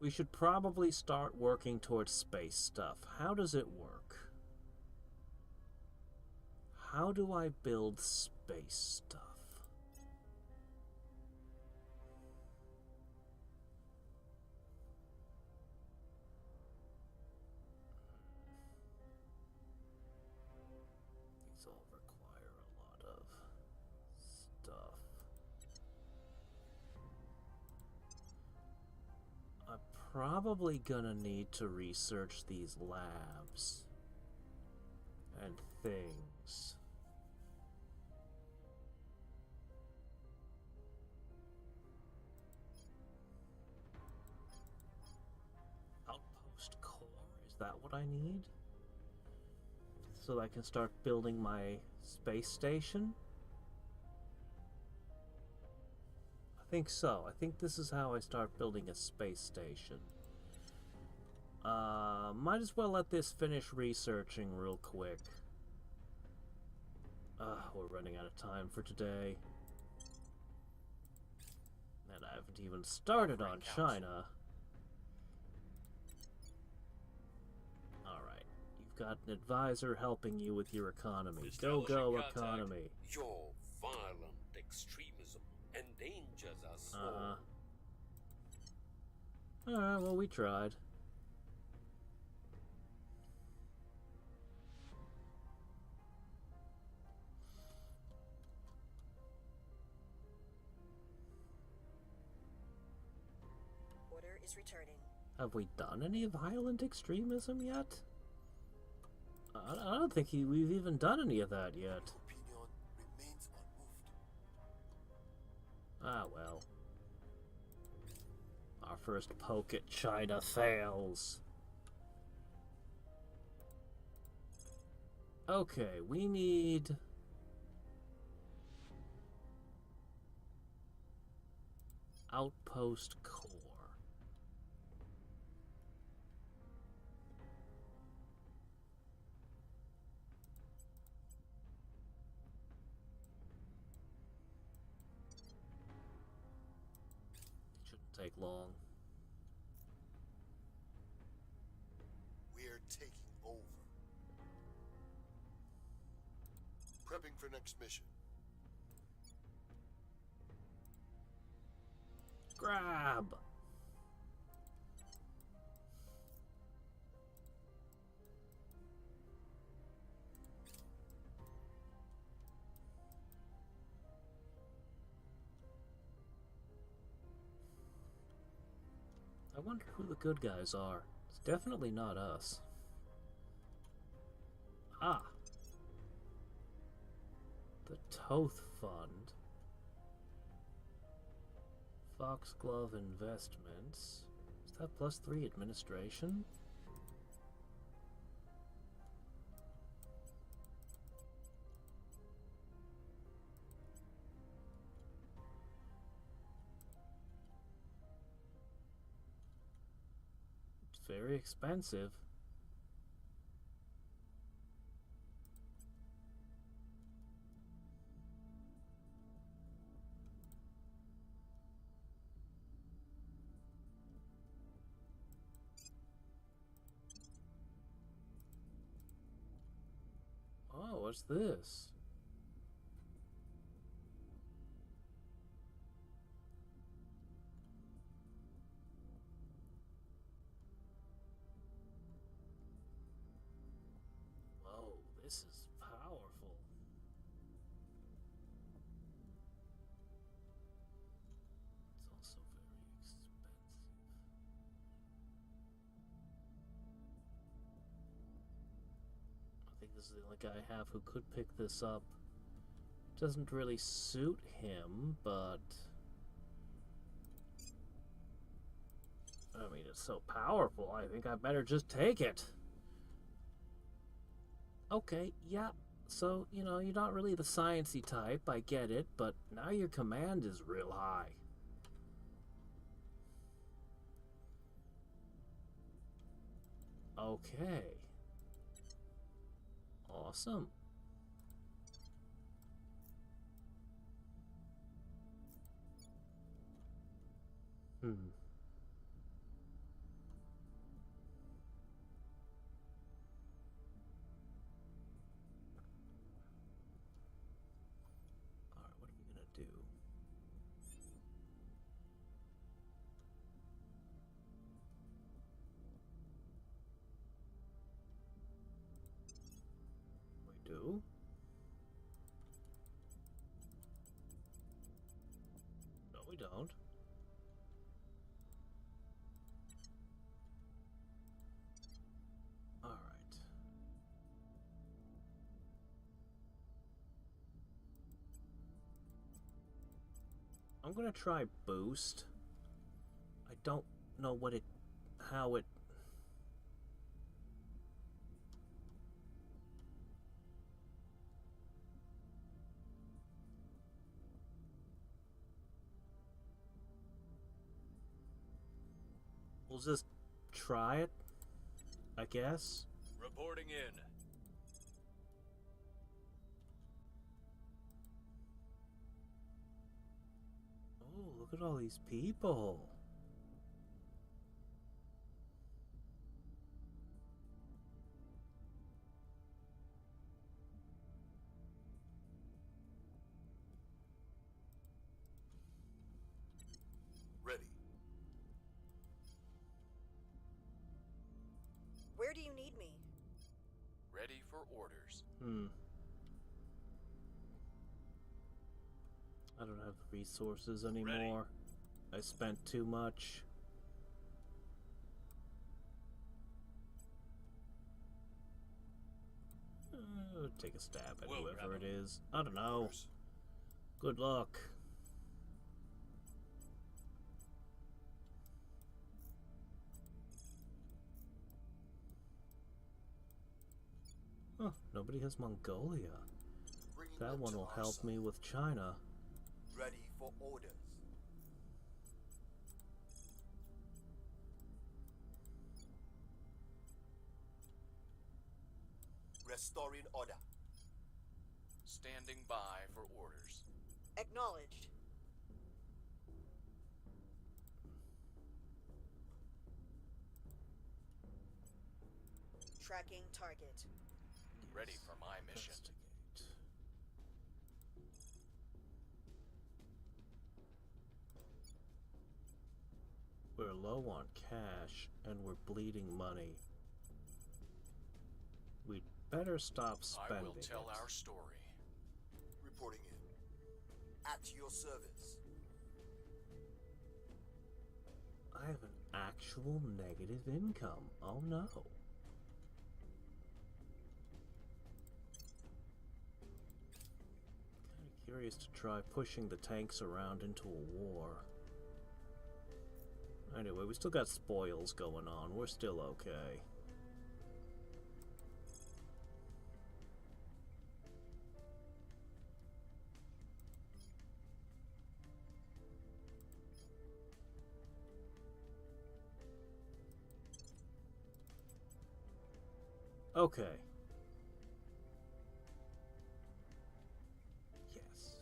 We should probably start working towards space stuff. How does it work? How do I build space stuff? These all require a lot of stuff. I'm probably gonna need to research these labs and things. Outpost core, is that what I need? So that I can start building my space station? I think so. I think this is how I start building a space station. Might as well let this finish researching real quick. We're running out of time for today. And I haven't even started on China. Alright. You've got an advisor helping you with your economy. Go, economy. Your violent extremism endangers us all. Alright, well, we tried. Order is returning. Have we done any violent extremism yet? I don't think we've even done any of that yet. Opinion remains unmoved. Ah, well. Our first poke at China fails. Okay, we need... Outpost core. Shouldn't take long. We're taking over. Prepping for next mission. Grab! I wonder who the good guys are. It's definitely not us. Ah. The Toth Fund. Foxglove Investments. Is that +3 administration? It's very expensive. Oh, what's this? Whoa, this is powerful. It's also very expensive. I think this is the only guy I have who could pick this up. Doesn't really suit him, but... I mean, it's so powerful, I think I better just take it. Okay, yeah, so, you know, you're not really the sciencey type, I get it, but now your command is real high. Okay. Awesome. Alright, what are we gonna do? We do? No, we don't. Alright. I'm gonna try boost. I don't know how it... We'll just try it, I guess. Reporting in. Look at all these people. Ready. Where do you need me? Ready for orders. I don't have the resources anymore. I spent too much. Take a stab at whoever it is. I don't know. Good luck. Huh, nobody has Mongolia. That one will help me with China. Ready for orders. Restoring order. Standing by for orders. Acknowledged. Tracking target. Ready for my mission. We're low on cash and we're bleeding money. We'd better stop spending. I will tell our story. Reporting in. At your service. I have an actual negative income. Oh no. Kind of curious to try pushing the tanks around into a war. Anyway, we still got spoils going on. We're still okay. Okay. Yes.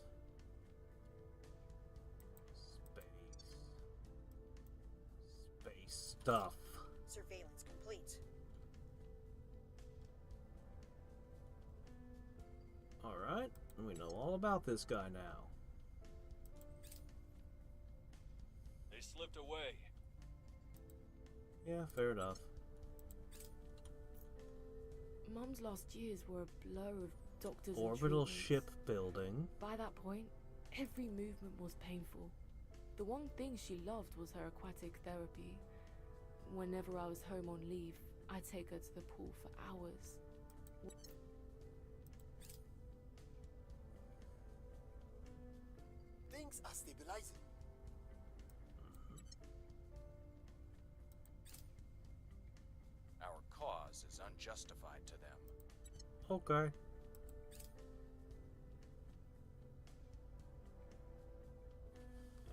Space stuff. Surveillance complete. Alright, we know all about this guy now. They slipped away. Yeah, fair enough. Mum's last years were a blur of doctors Orbital and treatments. shipbuilding. By that point, every movement was painful. The one thing she loved was her aquatic therapy. Whenever I was home on leave, I'd take her to the pool for hours. Things are stabilizing. Our cause is unjustified to them. Okay.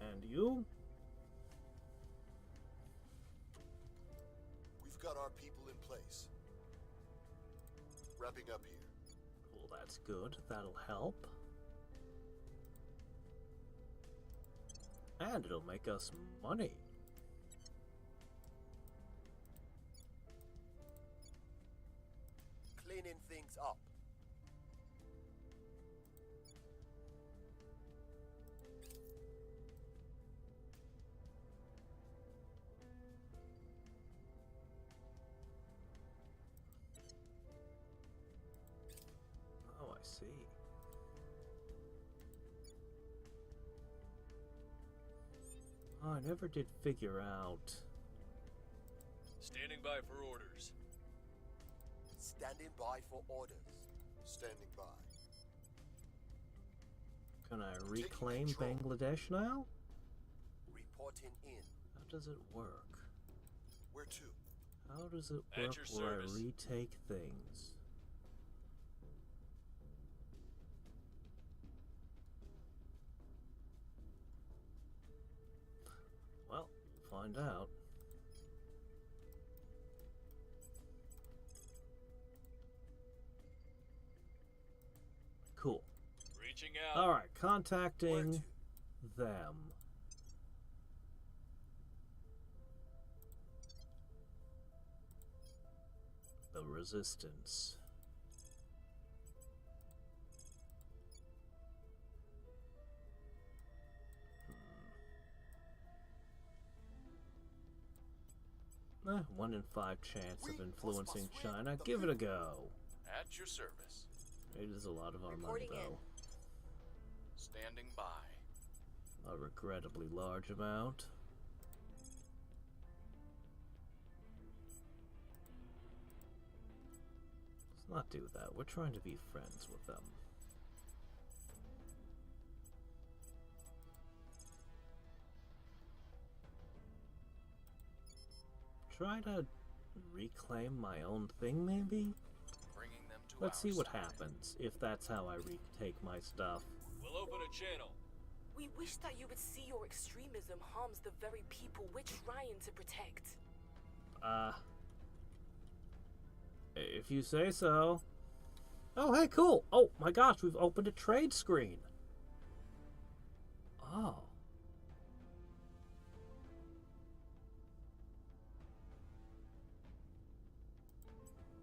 And you? We've got our people in place. Wrapping up here. Well, that's good. That'll help. And it'll make us money. Cleaning things up. Oh, I see. Oh, I never did figure out. Standing by for orders. Standing by for orders. Standing by. Can I reclaim Bangladesh now? Reporting in. How does it work? Where to? How does it At work your where I service. retake things? Well, find out. Cool. Reaching out. Alright, contacting them. the resistance. Hmm. 1 in 5 chance of influencing China. Give it a go. At your service. It is a lot of our money, though. Standing by. A regrettably large amount. Let's not do that. We're trying to be friends with them. Try to reclaim my own thing, maybe? Bringing them to Let's see our what side. happens, if that's how I retake my stuff. We'll open a channel. We wish that you would see your extremism harms the very people we're trying to protect. If you say so. Oh, hey, cool. Oh, my gosh, we've opened a trade screen. Oh.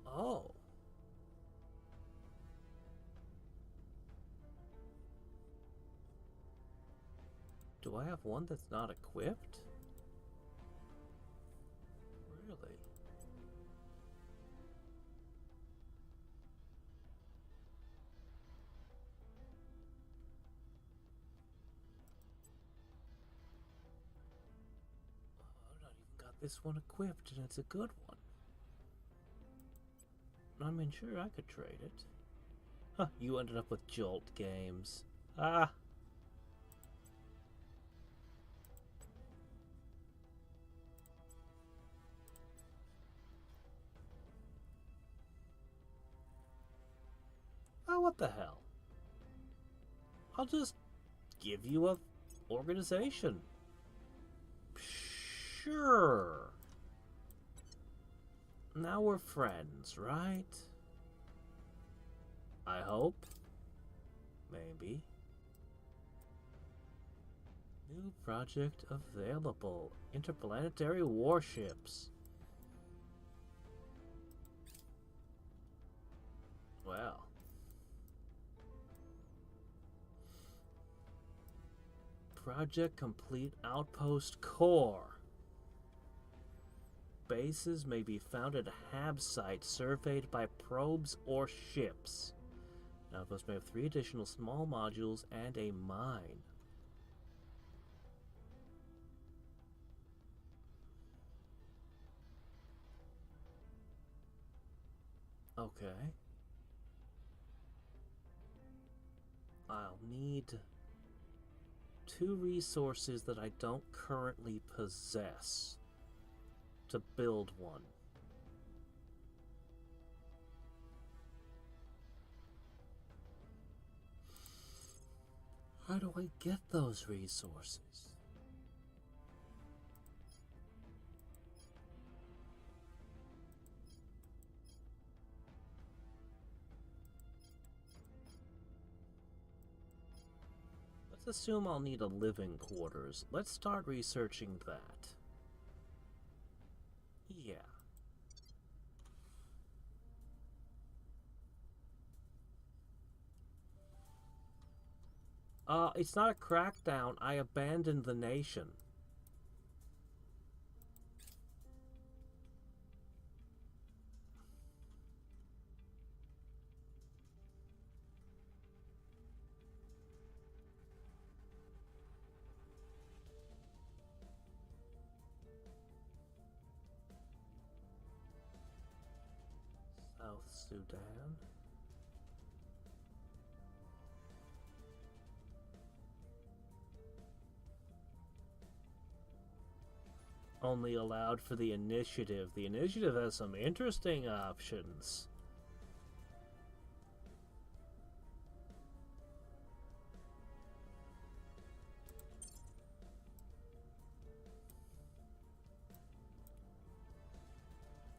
Oh. Do I have one that's not equipped? Really? I've not even got this one equipped, and it's a good one. I mean, sure, I could trade it. Huh, you ended up with Jolt games. Ah. Oh, what the hell? I'll just give you a organization. Sure. Now we're friends, right? I hope. Maybe. New project available. Interplanetary warships. Well. Project complete outpost core. Bases may be found at a HAB site surveyed by probes or ships. Outpost may have 3 additional small modules and a mine. Okay. I'll need 2 resources that I don't currently possess to build one. How do I get those resources? Let's assume I'll need a living quarters. Let's start researching that. Yeah. It's not a crackdown. I abandoned the nation. South Sudan. Only allowed for the initiative. The initiative has some interesting options.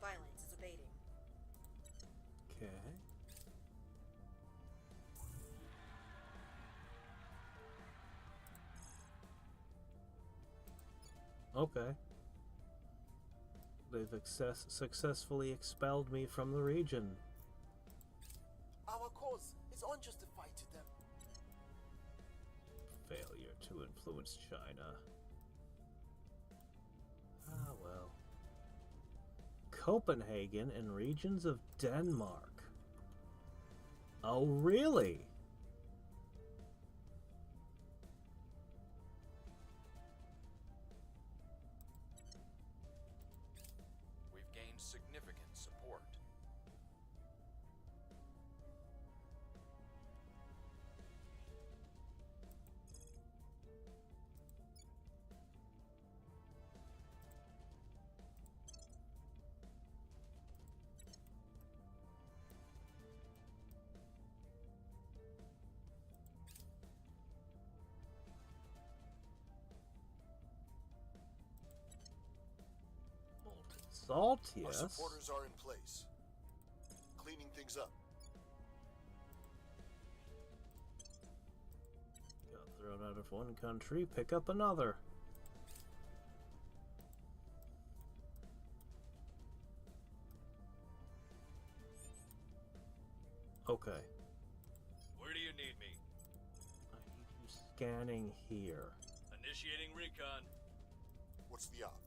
Violence is abating. Okay. Okay. They've successfully expelled me from the region. Our cause is unjustified to them. Failure to influence China. Ah, well. Copenhagen and regions of Denmark. Oh, really? We've gained significant support. Salt, Our yes. supporters are in place. Cleaning things up. Got thrown out of one country, pick up another. Okay. Where do you need me? I need you scanning here. Initiating recon. What's the op?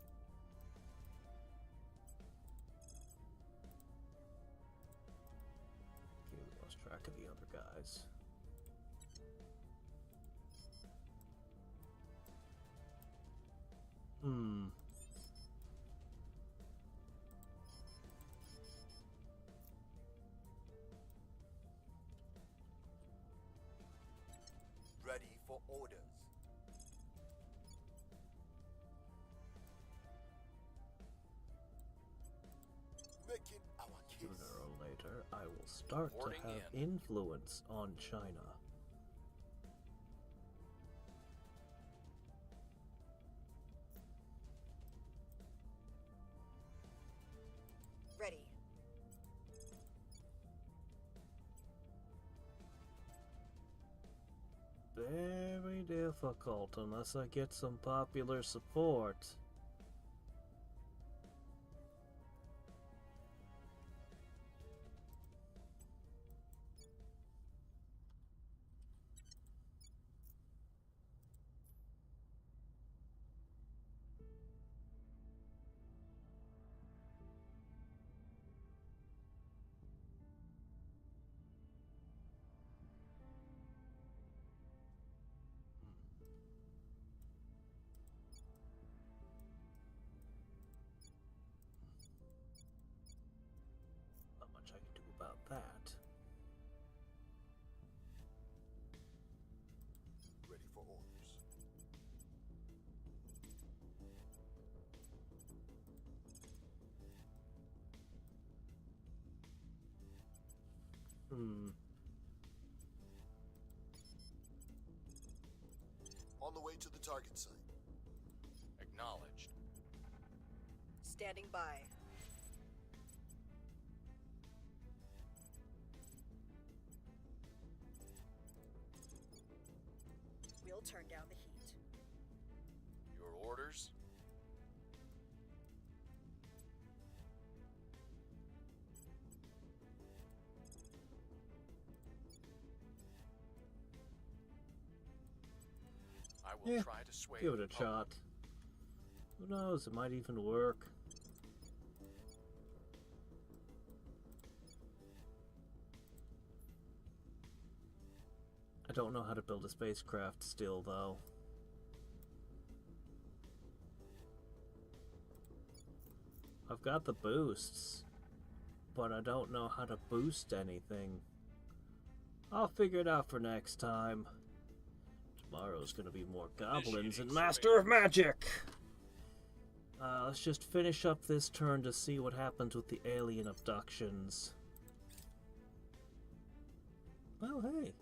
Okay, we lost track of the other guys. Ready for orders. Making our case. Sooner or later, I will start Reporting to have influence on China. Ready. Very difficult unless I get some popular support. Not much I can do about that. Ready for orders. On the way to the target site. Acknowledged. Standing by. We'll turn down the heat. Your orders? I will Yeah, try to sway give it the a public. shot. Who knows, it might even work. I don't know how to build a spacecraft still, though. I've got the boosts, but I don't know how to boost anything. I'll figure it out for next time. Tomorrow's gonna be more goblins and Master of Magic! Let's just finish up this turn to see what happens with the alien abductions. Well, hey.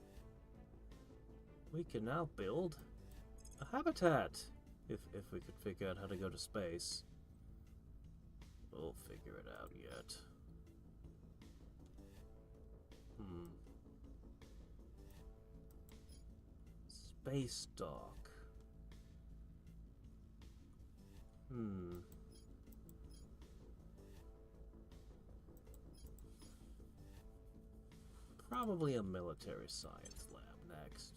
We can now build a habitat. If we could figure out how to go to space. We'll figure it out yet. Space dock. Probably a military science lab next.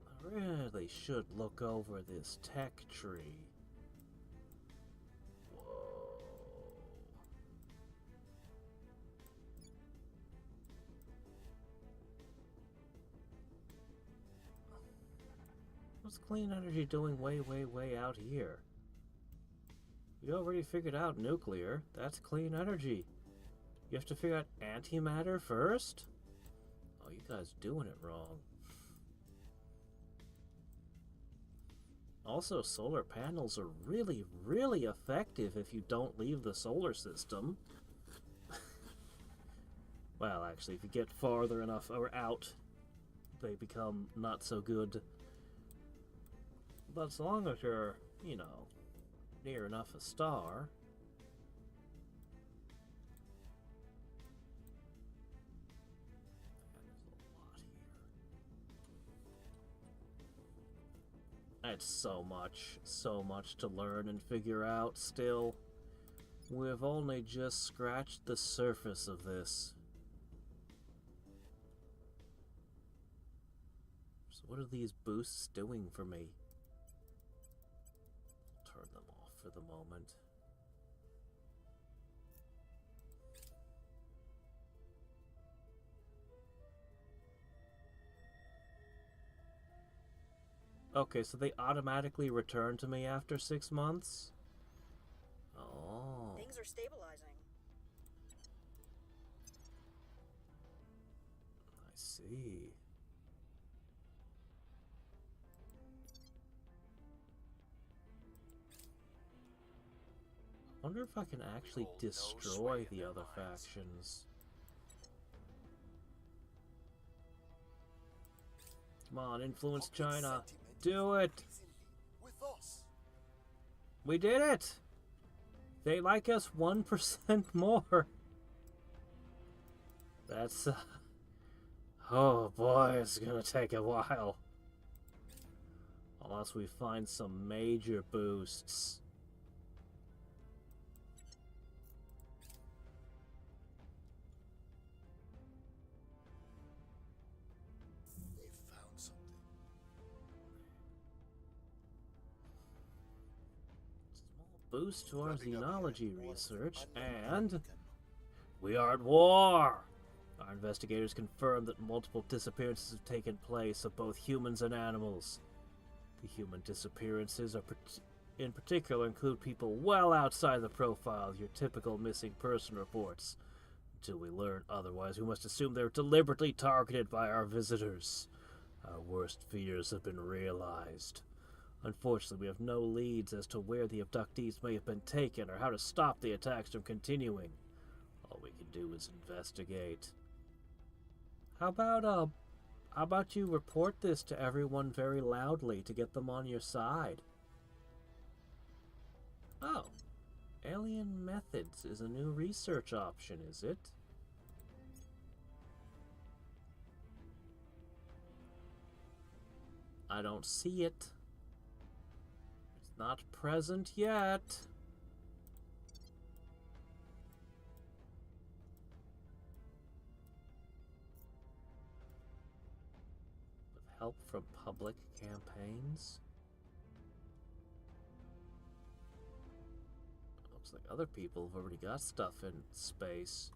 I really should look over this tech tree. What's clean energy doing way out here? You already figured out nuclear. That's clean energy. You have to figure out antimatter first? Oh, you guys doing it wrong. Also, solar panels are really effective if you don't leave the solar system. Well, actually, if you get farther enough or out, they become not so good. But as long as you're, you know, near enough a star. It's so much to learn and figure out still. We've only just scratched the surface of this. So what are these boosts doing for me? I'll turn them off for the moment. Okay, so they automatically return to me after 6 months? Oh. Things are stabilizing. I see. I wonder if I can actually destroy the other factions. Come on, influence China. Do it! We did it! They like us 1% more. That's... oh boy, it's gonna take a while. Unless we find some major boosts. Boost to our xenology research, and we are at war! Our investigators confirm that multiple disappearances have taken place of both humans and animals. The human disappearances are in particular include people well outside the profile of your typical missing person reports. Until we learn otherwise, we must assume they're deliberately targeted by our visitors. Our worst fears have been realized. Unfortunately, we have no leads as to where the abductees may have been taken or how to stop the attacks from continuing. All we can do is investigate. How about you report this to everyone very loudly to get them on your side? Oh, alien methods is a new research option, is it? I don't see it. Not present yet. With help from public campaigns? Looks like other people have already got stuff in space.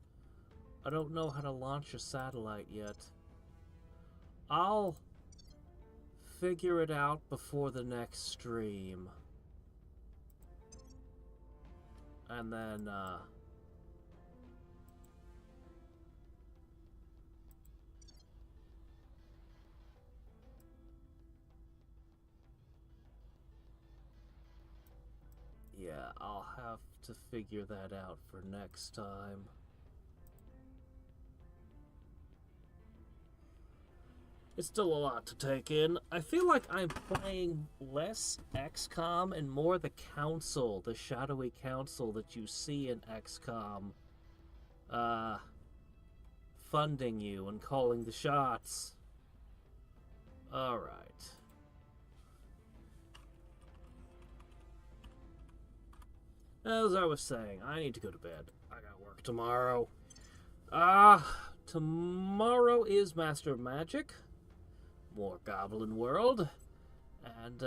I don't know how to launch a satellite yet. I'll figure it out before the next stream. And then, yeah, I'll have to figure that out for next time. It's still a lot to take in. I feel like I'm playing less XCOM and more the Council, the shadowy Council that you see in XCOM, funding you and calling the shots. Alright. As I was saying, I need to go to bed. I got work tomorrow. Tomorrow is Master of Magic. More Goblin World. And,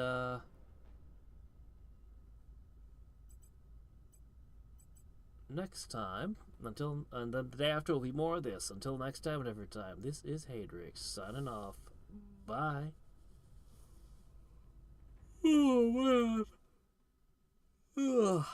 next time, and then the day after will be more of this. Until next time and every time, this is Hadriex, signing off. Bye. Oh, man. Ugh.